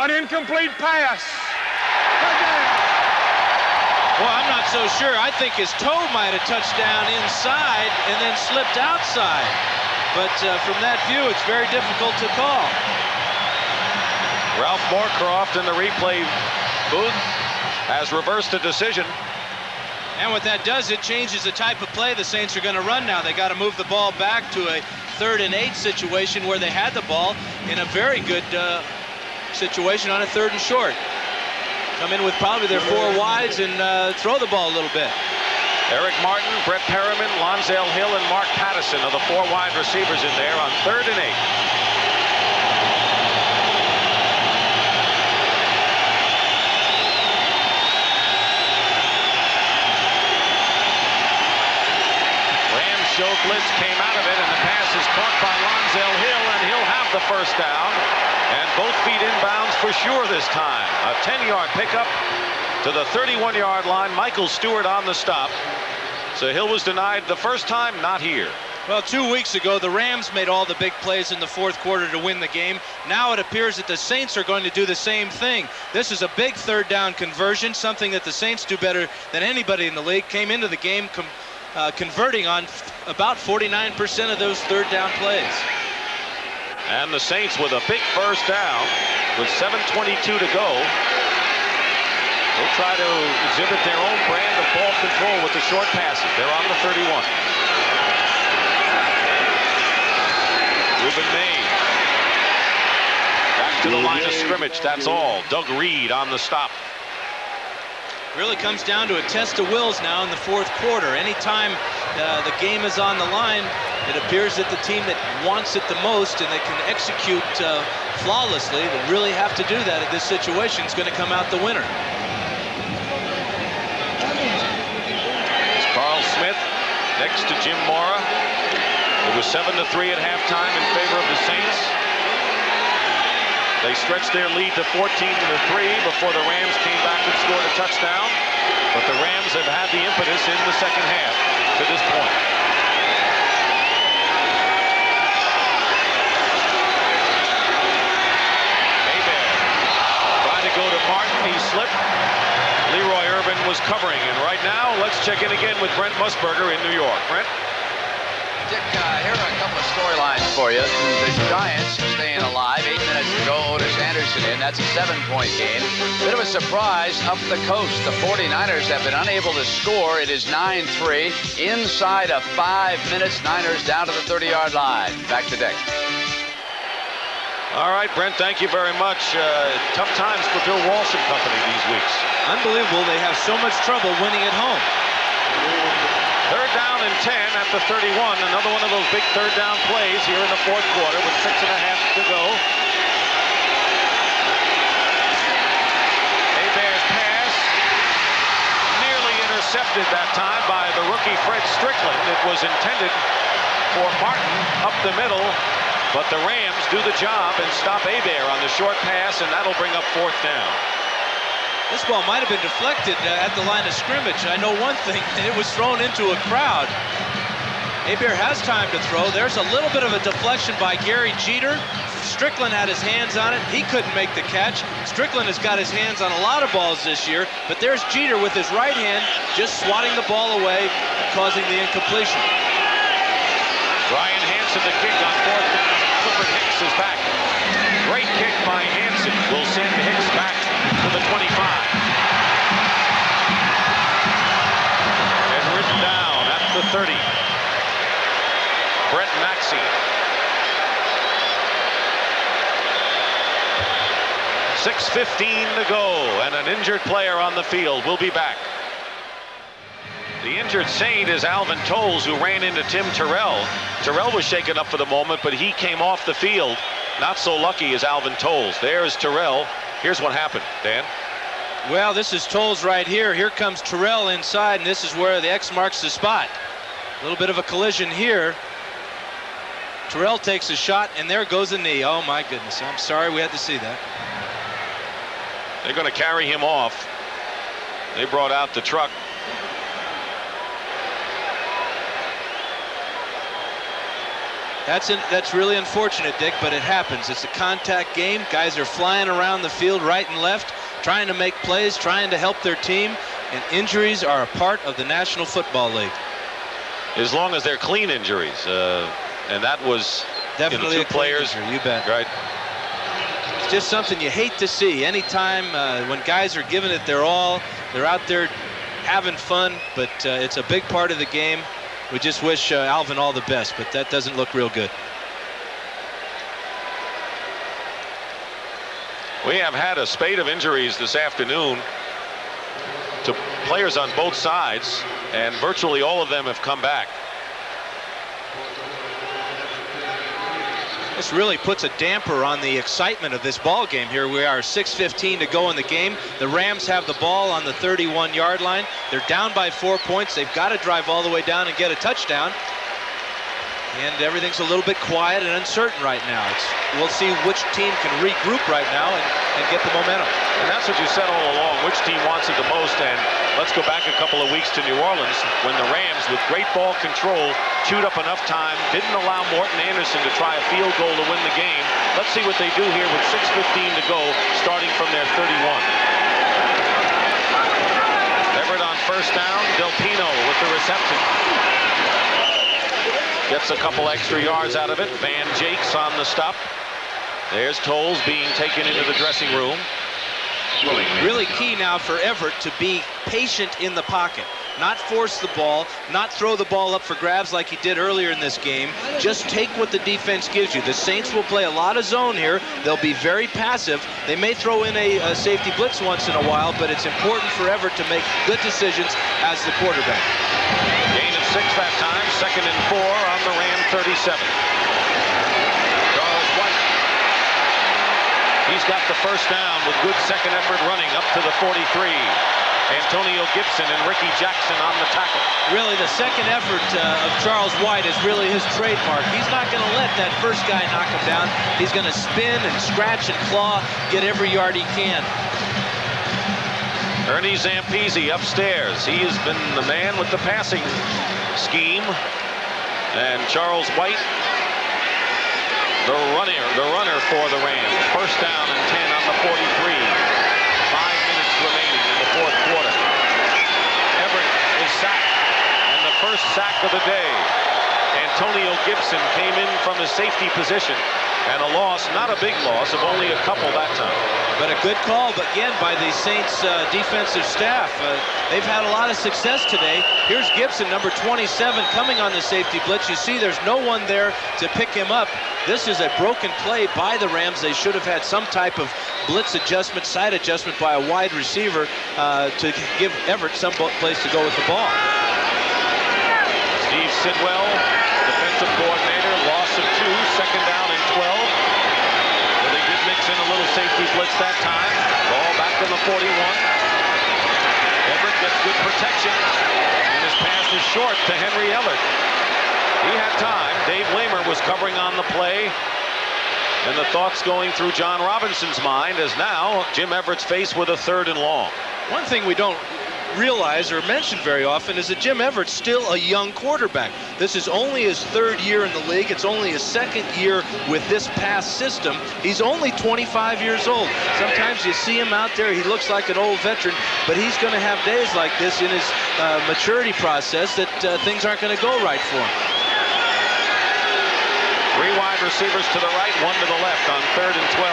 an incomplete pass. Well, I'm not so sure. I think his toe might have touched down inside and then slipped outside. But from that view, it's very difficult to call. Ralph Moorcroft in the replay booth has reversed the decision. And what that does, it changes the type of play the Saints are going to run now. They got to move the ball back to a 3rd and 8 situation where they had the ball in a very good situation on a 3rd and short. Come in with probably their 4 wides and throw the ball a little bit. Eric Martin, Brett Perriman, Lonzel Hill, and Mark Pattison are the 4 wide receivers in there on 3rd and 8. Show blitz came out of it, and the pass is caught by Lonzel Hill, and he'll have the first down. And both feet inbounds for sure this time. A 10-yard pickup to the 31-yard line. Michael Stewart on the stop. So Hill was denied the first time, not here. Well, 2 weeks ago, the Rams made all the big plays in the 4th quarter to win the game. Now it appears that the Saints are going to do the same thing. This is a big 3rd down conversion, something that the Saints do better than anybody in the league. Came into the game converting on about 49% of those 3rd down plays. And the Saints with a big first down with 7:22 to go. They'll try to exhibit their own brand of ball control with the short passes. They're on the 31. Rueben made. Back to the line of scrimmage, that's all. Doug Reed on the stop. Really comes down to a test of wills now in the 4th quarter. Anytime the game is on the line, it appears that the team that wants it the most and that can execute flawlessly, that really have to do that in this situation, is going to come out the winner. It's Carl Smith next to Jim Mora. It was 7-3 at halftime in favor of the Saints. They stretched their lead to 14-3 before the Rams came back and scored a touchdown. But the Rams have had the impetus in the second half to this point. Hebert tried to go to Martin. He slipped. Leroy Urban was covering. And right now, let's check in again with Brent Musburger in New York. Brent? Dick, here are a couple of storylines for you. The Giants staying alive. 8 minutes to go. Otis Anderson in. That's a 7-point game. Bit of a surprise up the coast. The 49ers have been unable to score. It is 9-3. Inside of 5 minutes, Niners down to the 30-yard line. Back to Dick. All right, Brent, thank you very much. Tough times for Bill Walsh and company these weeks. Unbelievable. They have so much trouble winning at home. Third down and 10 at the 31. Another one of those big third down plays here in the fourth quarter with 6.5 to go. Hebert's pass nearly intercepted that time by the rookie Fred Strickland. It was intended for Martin up the middle, but the Rams do the job and stop Hebert on the short pass, and that'll bring up fourth down. This ball might have been deflected at the line of scrimmage. I know one thing, it was thrown into a crowd. Hebert has time to throw. There's a little bit of a deflection by Gary Jeter. Strickland had his hands on it. He couldn't make the catch. Strickland has got his hands on a lot of balls this year, but there's Jeter with his right hand just swatting the ball away, causing the incompletion. Ryan Hansen the kick on fourth down. Clifford Hicks is back. Great kick by Hansen. Will send Hicks back to the 25. And written down at the 30. Brett Maxey. 6:15 to go, and an injured player on the field will be back. The injured Saint is Alvin Tolles, who ran into Tim Terrell. Terrell was shaken up for the moment, but he came off the field. Not so lucky as Alvin Tolles. There's Terrell. Here's what happened, Dan. Well, this is Tolles right here. Here comes Terrell inside, and this is where the X marks the spot. A little bit of a collision here. Terrell takes a shot, and there goes the knee. Oh, my goodness. I'm sorry we had to see that. They're going to carry him off. They brought out the truck. That's really unfortunate, Dick, but it happens. It's a contact game. Guys are flying around the field right and left, trying to make plays, trying to help their team, and injuries are a part of the National Football League. As long as they're clean injuries, and that was definitely two players. Injury, you bet. Right. It's just something you hate to see. Anytime when guys are giving it their all, they're out there having fun, but it's a big part of the game. We just wish Alvin all the best, but that doesn't look real good. We have had a spate of injuries this afternoon to players on both sides, and virtually all of them have come back. This really puts a damper on the excitement of this ball game. Here we are, 6:15 to go in the game. The Rams have the ball on the 31-yard line. They're down by 4 points. They've got to drive all the way down and get a touchdown. And everything's a little bit quiet and uncertain right now. We'll see which team can regroup right now and get the momentum. And that's what you said all along, which team wants it the most. And let's go back a couple of weeks to New Orleans when the Rams, with great ball control, chewed up enough time, didn't allow Morton Anderson to try a field goal to win the game. Let's see what they do here with 6:15 to go, starting from their 31. Everett on first down. Del Pino with the reception. Gets a couple extra yards out of it. Van Jakes on the stop. There's Tolles being taken into the dressing room. Really key now for Everett to be patient in the pocket. Not force the ball, not throw the ball up for grabs like he did earlier in this game. Just take what the defense gives you. The Saints will play a lot of zone here. They'll be very passive. They may throw in a safety blitz once in a while, but it's important for Everett to make good decisions as the quarterback. Gain of 6 that time. 2nd and 4 on the Ram 37. Charles White. He's got the first down with good second effort running up to the 43. Antonio Gibson and Ricky Jackson on the tackle. Really, the second effort of Charles White is really his trademark. He's not going to let that first guy knock him down. He's going to spin and scratch and claw, get every yard he can. Ernie Zampese upstairs. He has been the man with the passing scheme. And Charles White, the runner for the Rams. First down and 10 on the 43. 5 minutes remaining in the fourth quarter. Everett is sacked, and the first sack of the day. Antonio Gibson came in from his safety position, and a loss, not a big loss, of only a couple that time. But a good call, again, by the Saints defensive staff. They've had a lot of success today. Here's Gibson, number 27, coming on the safety blitz. You see there's no one there to pick him up. This is a broken play by the Rams. They should have had some type of blitz adjustment, side adjustment by a wide receiver to give Everett some place to go with the ball. Steve Sidwell, defensive coordinator, loss of 2, second down and 12. Well, they did mix in a little safety blitz that time. Ball back to the 41. Everett gets good protection, and his pass is short to Henry Ellert. He had time. Dave Lamer was covering on the play, and the thoughts going through John Robinson's mind as now Jim Everett's faced with a 3rd and long. One thing we don't realize or mention very often is that Jim Everett's still a young quarterback. This is only his 3rd year in the league. It's only his 2nd year with this pass system. He's only 25 years old. Sometimes you see him out there, he looks like an old veteran, but he's going to have days like this in his maturity process that things aren't going to go right for him. 3 wide receivers to the right, 1 to the left on 3rd and 12.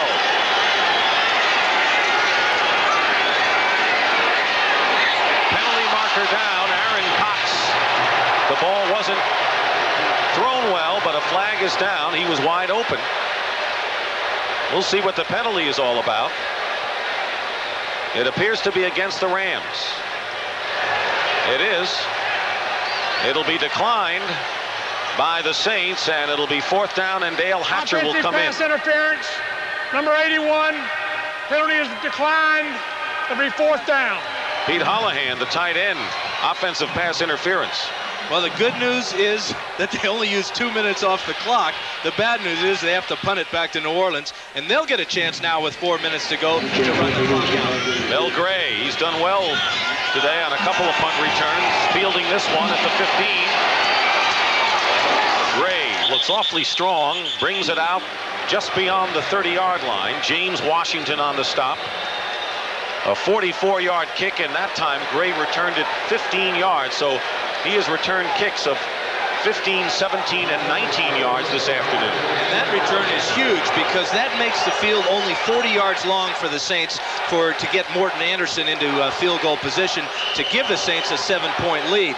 Down, Aaron Cox. The ball wasn't thrown well, but a flag is down. He was wide open. We'll see what the penalty is all about. It appears to be against the Rams. It is. It'll be declined by the Saints, and it'll be 4th down, and Dale Hatcher will come in. Pass interference, number 81. Penalty is declined. It'll be 4th down. Pete Holohan, the tight end, offensive pass interference. Well, the good news is that they only use 2 minutes off the clock. The bad news is they have to punt it back to New Orleans, and they'll get a chance now with 4 minutes to go to run the clock out. Mel Gray, he's done well today on a couple of punt returns, fielding this one at the 15. Gray looks awfully strong, brings it out just beyond the 30-yard line. James Washington on the stop. A 44-yard kick, and that time Gray returned it 15 yards. So he has returned kicks of 15, 17, and 19 yards this afternoon. And that return is huge because that makes the field only 40 yards long for the Saints to get Morton Anderson into field goal position to give the Saints a 7-point lead.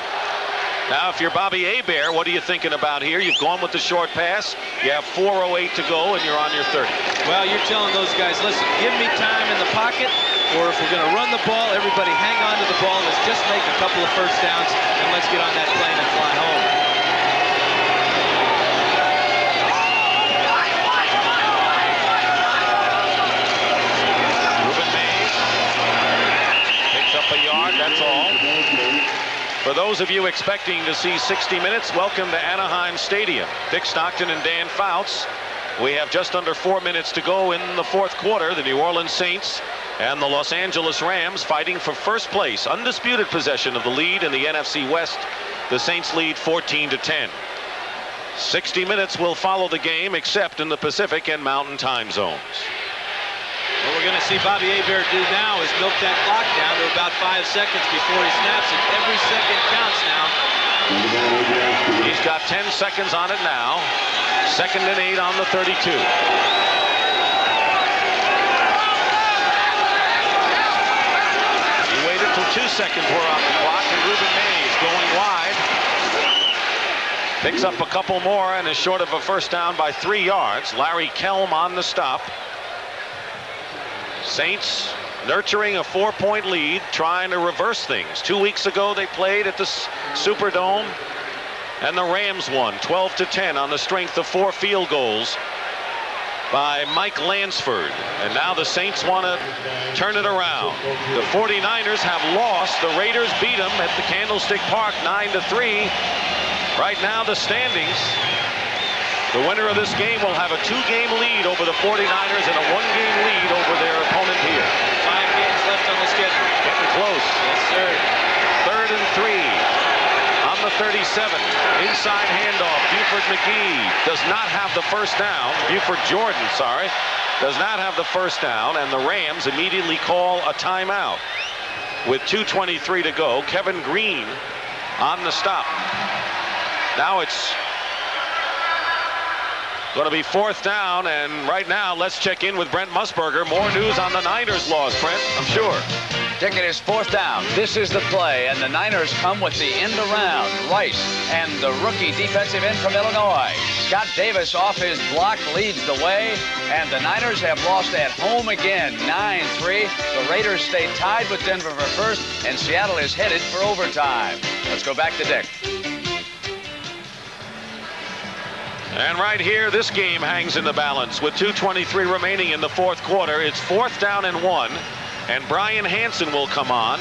Now, if you're Bobby Hebert, what are you thinking about here? You've gone with the short pass. You have 4:08 to go, and you're on your 30. Well, you're telling those guys, listen, give me time in the pocket, or if we're going to run the ball, everybody hang on to the ball. Let's just make a couple of first downs, and let's get on that plane and fly home. Rueben Mays picks up a yard, that's all. For those of you expecting to see 60 minutes, welcome to Anaheim Stadium. Dick Stockton and Dan Fouts. We have just under 4 minutes to go in the 4th quarter. The New Orleans Saints and the Los Angeles Rams fighting for first place. Undisputed possession of the lead in the NFC West. The Saints lead 14-10. 60 minutes will follow the game, except in the Pacific and Mountain time zones. What we're going to see Bobby Hebert do now is milk that clock down to about 5 seconds before he snaps it. Every second counts now. He's got 10 seconds on it now. 2nd and 8 on the 32. He waited till 2 seconds were on the clock, and Rueben Mays going wide. Picks up a couple more and is short of a first down by 3 yards. Larry Kelm on the stop. Saints nurturing a 4-point lead, trying to reverse things. 2 weeks ago they played at the Superdome, and the Rams won 12-10 on the strength of 4 field goals by Mike Lansford. And now the Saints want to turn it around. The 49ers have lost. The Raiders beat them at the Candlestick Park 9-3. Right now the standings, the winner of this game will have a 2-game lead over the 49ers and a 1-game lead over their opponent here. 5 games left on the schedule. Getting close. Yes, sir. 3rd and 3 on the 37. Inside handoff. Buford McGee does not have the first down. Buford Jordan, sorry, does not have the first down, and the Rams immediately call a timeout with 2:23 to go. Kevin Green on the stop. Now it's Going to be 4th down, and right now, let's check in with Brent Musburger. More news on the Niners loss, Brent, I'm sure. Dick, it is 4th down. This is the play, and the Niners come with the end around. Rice and the rookie defensive end from Illinois. Scott Davis off his block leads the way, and the Niners have lost at home again, 9-3. The Raiders stay tied with Denver for first, and Seattle is headed for overtime. Let's go back to Dick. And right here, this game hangs in the balance with 2:23 remaining in the 4th quarter. It's 4th down and 1, and Brian Hansen will come on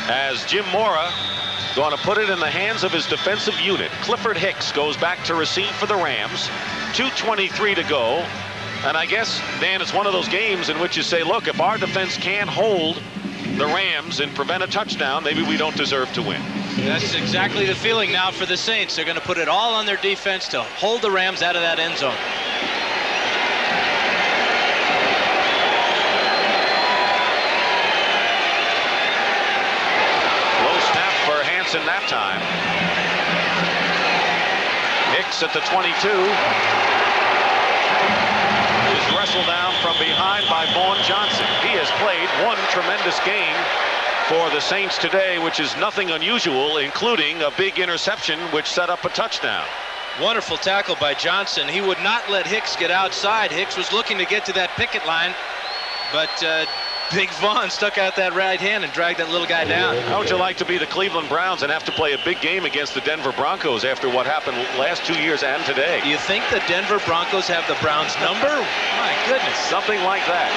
as Jim Mora going to put it in the hands of his defensive unit. Clifford Hicks goes back to receive for the Rams. 2:23 to go. And I guess, Dan, it's one of those games in which you say, look, if our defense can't hold the Rams and prevent a touchdown, maybe we don't deserve to win. That's exactly the feeling now for the Saints. They're going to put it all on their defense to hold the Rams out of that end zone. Low snap for Hansen that time. Hicks at the 22. Is wrestled down from behind by Vaughn Johnson. He has played one tremendous game for the Saints today, which is nothing unusual, including a big interception which set up a touchdown. Wonderful tackle by Johnson. He would not let Hicks get outside. Hicks was looking to get to that picket line, but Big Vaughn stuck out that right hand and dragged that little guy down. How would you like to be the Cleveland Browns and have to play a big game against the Denver Broncos after what happened last 2 years and today? Do you think the Denver Broncos have the Browns number? My goodness. Something like that.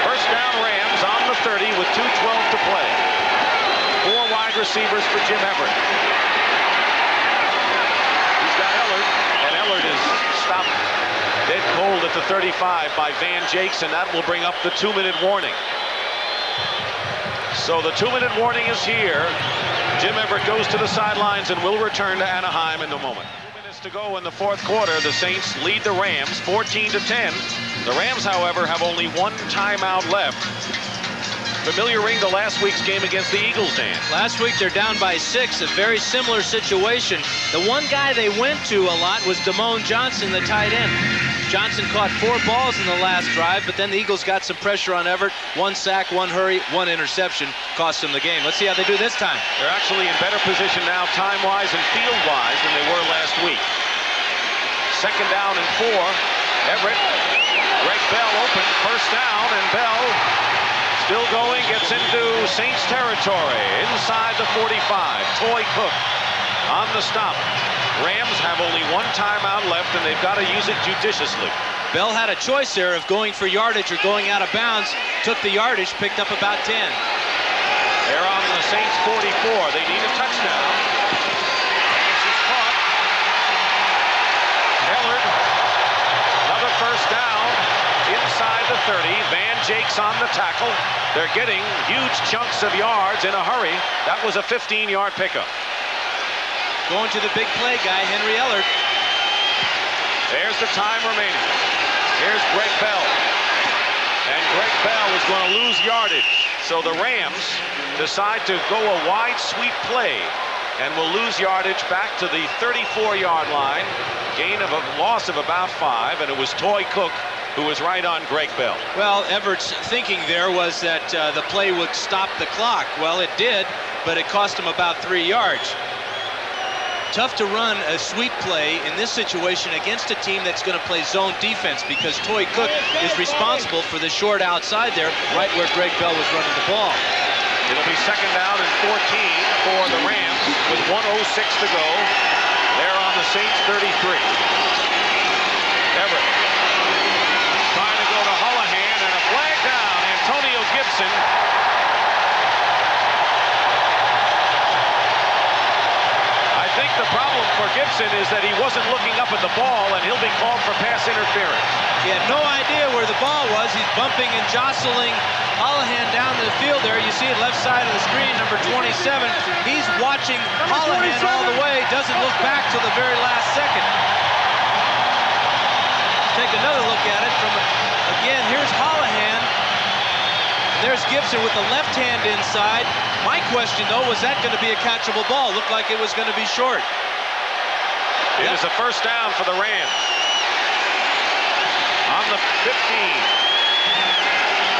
First down Rams on the 30 with 2:12 to play. 4 wide receivers for Jim Everett. He's got Ellard, and Ellard is stopped dead cold at the 35 by Van Jakes, and that will bring up the 2-minute warning. So the 2-minute warning is here. Jim Everett goes to the sidelines and will return to Anaheim in a moment. 2 minutes to go in the 4th quarter. The Saints lead the Rams 14-10. The Rams, however, have only 1 timeout left. Familiar ring to last week's game against the Eagles, Dan. Last week they're down by 6, a very similar situation. The one guy they went to a lot was Damone Johnson, the tight end. Johnson caught 4 balls in the last drive, but then the Eagles got some pressure on Everett. 1 sack, 1 hurry, 1 interception cost them the game. Let's see how they do this time. They're actually in better position now time-wise and field-wise than they were last week. 2nd down and 4. Everett. Greg Bell open. 1st down, and Bell still going, gets into Saints territory inside the 45. Toy Cook on the stop. Rams have only 1 timeout left, and they've got to use it judiciously. Bell had a choice there of going for yardage or going out of bounds. Took the yardage, picked up about 10. They're on the Saints 44. They need a touchdown. This is caught. Ellard. Another 1st down. Inside the 30, Van Jakes on the tackle. They're getting huge chunks of yards in a hurry. That was a 15-yard pickup. Going to the big play guy, Henry Ellard. There's the time remaining. Here's Greg Bell. And Greg Bell is going to lose yardage. So the Rams decide to go a wide sweep play and will lose yardage back to the 34-yard line. Gain of a loss of about 5, and it was Toy Cook who was right on Greg Bell. Well, Everett's thinking there was that the play would stop the clock. Well, it did, but it cost him about 3 yards. Tough to run a sweep play in this situation against a team that's going to play zone defense, because Toy Cook is responsible for the short outside there, right where Greg Bell was running the ball. It'll be 2nd down and 14 for the Rams with 1:06 to go. They're on the Saints 33. Everett trying to go to Holohan, and a flag down. Antonio Gibson. I think the problem for Gibson is that he wasn't looking up at the ball, and he'll be called for pass interference. He had no idea where the ball was. He's bumping and jostling Holohan down the field there. You see it left side of the screen, number 27. He's watching Holohan all the way, doesn't look back till the very last second. Take another look at it from, again, here's Holohan. There's Gibson with the left hand inside. My question, though, was that going to be a catchable ball? Looked like it was going to be short. It is a 1st down for the Rams. the 15.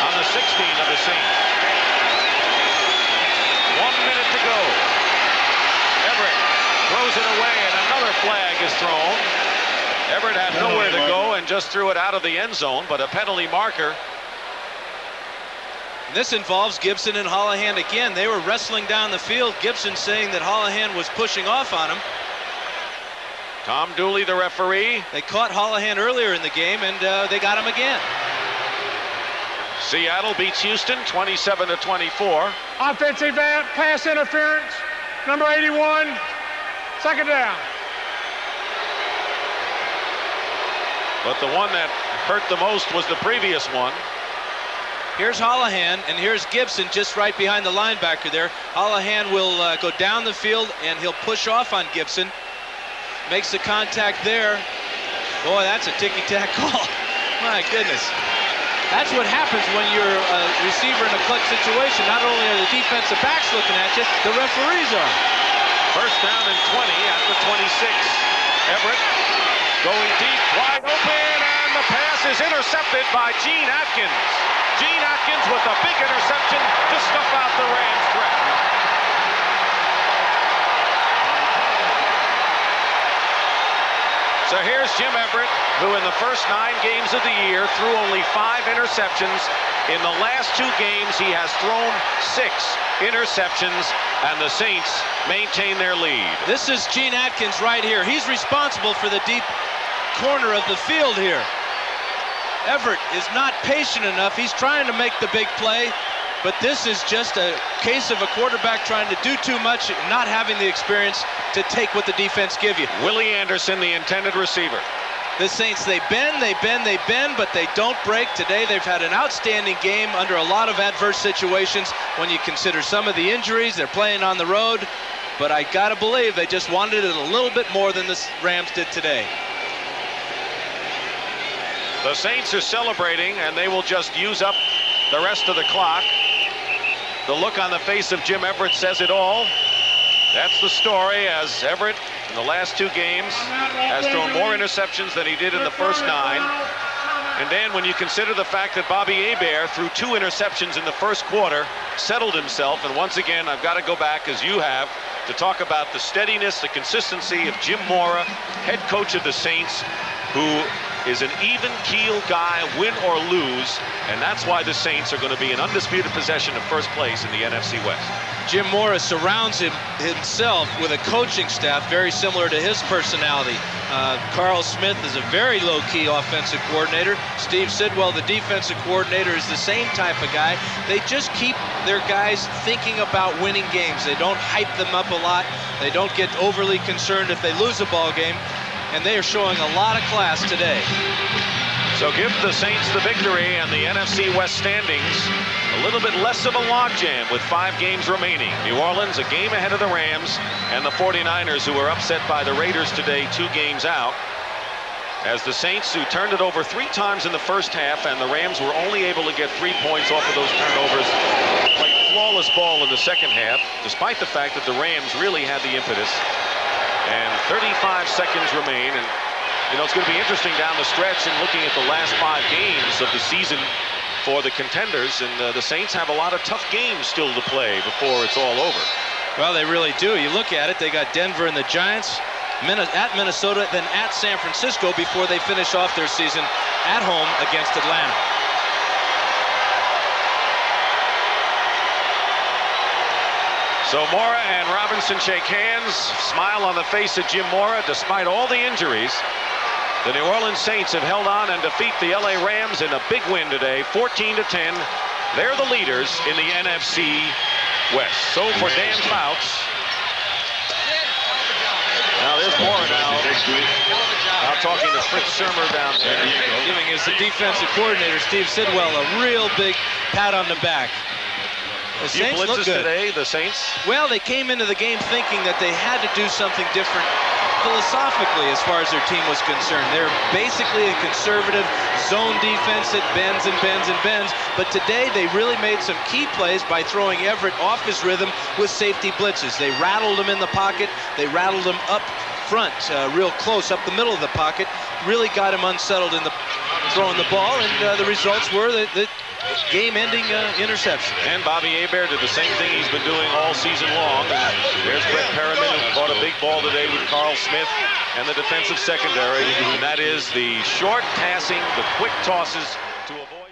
On the 16 of the Saints. 1 minute to go. Everett throws it away, and another flag is thrown. Everett had nowhere to go and just threw it out of the end zone, but a penalty marker. This involves Gibson and Holohan again. They were wrestling down the field. Gibson saying that Holohan was pushing off on him. Tom Dooley, the referee. They caught Holohan earlier in the game, and they got him again. Seattle beats Houston 27-24. Offensive pass interference, number 81, second down. But the one that hurt the most was the previous one. Here's Holohan, and here's Gibson just right behind the linebacker there. Holohan will go down the field, and he'll push off on Gibson. Makes the contact there. Boy, that's a ticky-tack call. My goodness. That's what happens when you're a receiver in a clutch situation. Not only are the defensive backs looking at you, the referees are. First down and 20 at the 26. Everett going deep, wide open, and the pass is intercepted by Gene Atkins. Gene Atkins with a big interception to stuff out the Rams threat. So here's Jim Everett, who in the first 9 games of the year threw only 5 interceptions. In the last 2 games, he has thrown 6 interceptions, and the Saints maintain their lead. This is Gene Atkins right here. He's responsible for the deep corner of the field here. Everett is not patient enough. He's trying to make the big play, but this is just a case of a quarterback trying to do too much, not having the experience to take what the defense give you. Willie Anderson, the intended receiver. The Saints, they bend, but they don't break. Today they've had an outstanding game under a lot of adverse situations when you consider some of the injuries. They're playing on the road, but I gotta believe they just wanted it a little bit more than the Rams did today. The Saints are celebrating, and they will just use up the rest of the clock. The look on the face of Jim Everett says it all. That's the story, as Everett in the last 2 games has thrown more interceptions than he did in the first 9. And Dan, when you consider the fact that Bobby Hebert threw 2 interceptions in the first quarter, settled himself, and once again I've got to go back, as you have, to talk about the steadiness, the consistency of Jim Mora, head coach of the Saints, who is an even keel guy, win or lose, and that's why the Saints are going to be in undisputed possession of first place in the NFC West. Jim Mora surrounds himself with a coaching staff very similar to his personality. Carl Smith is a very low-key offensive coordinator. Steve Sidwell, the defensive coordinator, is the same type of guy. They just keep their guys thinking about winning games. They don't hype them up a lot. They don't get overly concerned if they lose a ball game. And they are showing a lot of class today. So give the Saints the victory, and the NFC West standings a little bit less of a logjam with 5 games remaining. New Orleans a game ahead of the Rams, and the 49ers, who were upset by the Raiders today, 2 games out. As the Saints, who turned it over 3 times in the first half, and the Rams were only able to get 3 points off of those turnovers, played flawless ball in the second half, despite the fact that the Rams really had the impetus. And 35 seconds remain, and you know it's going to be interesting down the stretch and looking at the last 5 games of the season for the contenders, and the Saints have a lot of tough games still to play before it's all over. Well, they really do. You look at it, they got Denver and the Giants, at Minnesota, then at San Francisco before they finish off their season at home against Atlanta. So Mora and Robinson shake hands, smile on the face of Jim Mora despite all the injuries. The New Orleans Saints have held on and defeat the LA Rams in a big win today, 14-10. They're the leaders in the NFC West. So for Dan Fouts. Now there's Mora now. I'm talking to Fritz Shermer down there. Giving his defensive coordinator, Steve Sidwell, a real big pat on the back. The Saints look good today, the Saints? Well, they came into the game thinking that they had to do something different philosophically as far as their team was concerned. They're basically a conservative zone defense that bends and bends and bends, but today they really made some key plays by throwing Everett off his rhythm with safety blitzes. They rattled him in the pocket, they rattled him up front, real close up the middle of the pocket, really got him unsettled in the throwing the ball, and the results were the game-ending interception. And Bobby Hebert did the same thing he's been doing all season long. And there's Brett Perriman, who caught a big ball today with Carl Smith and the defensive secondary. And that is the short passing, the quick tosses to avoid.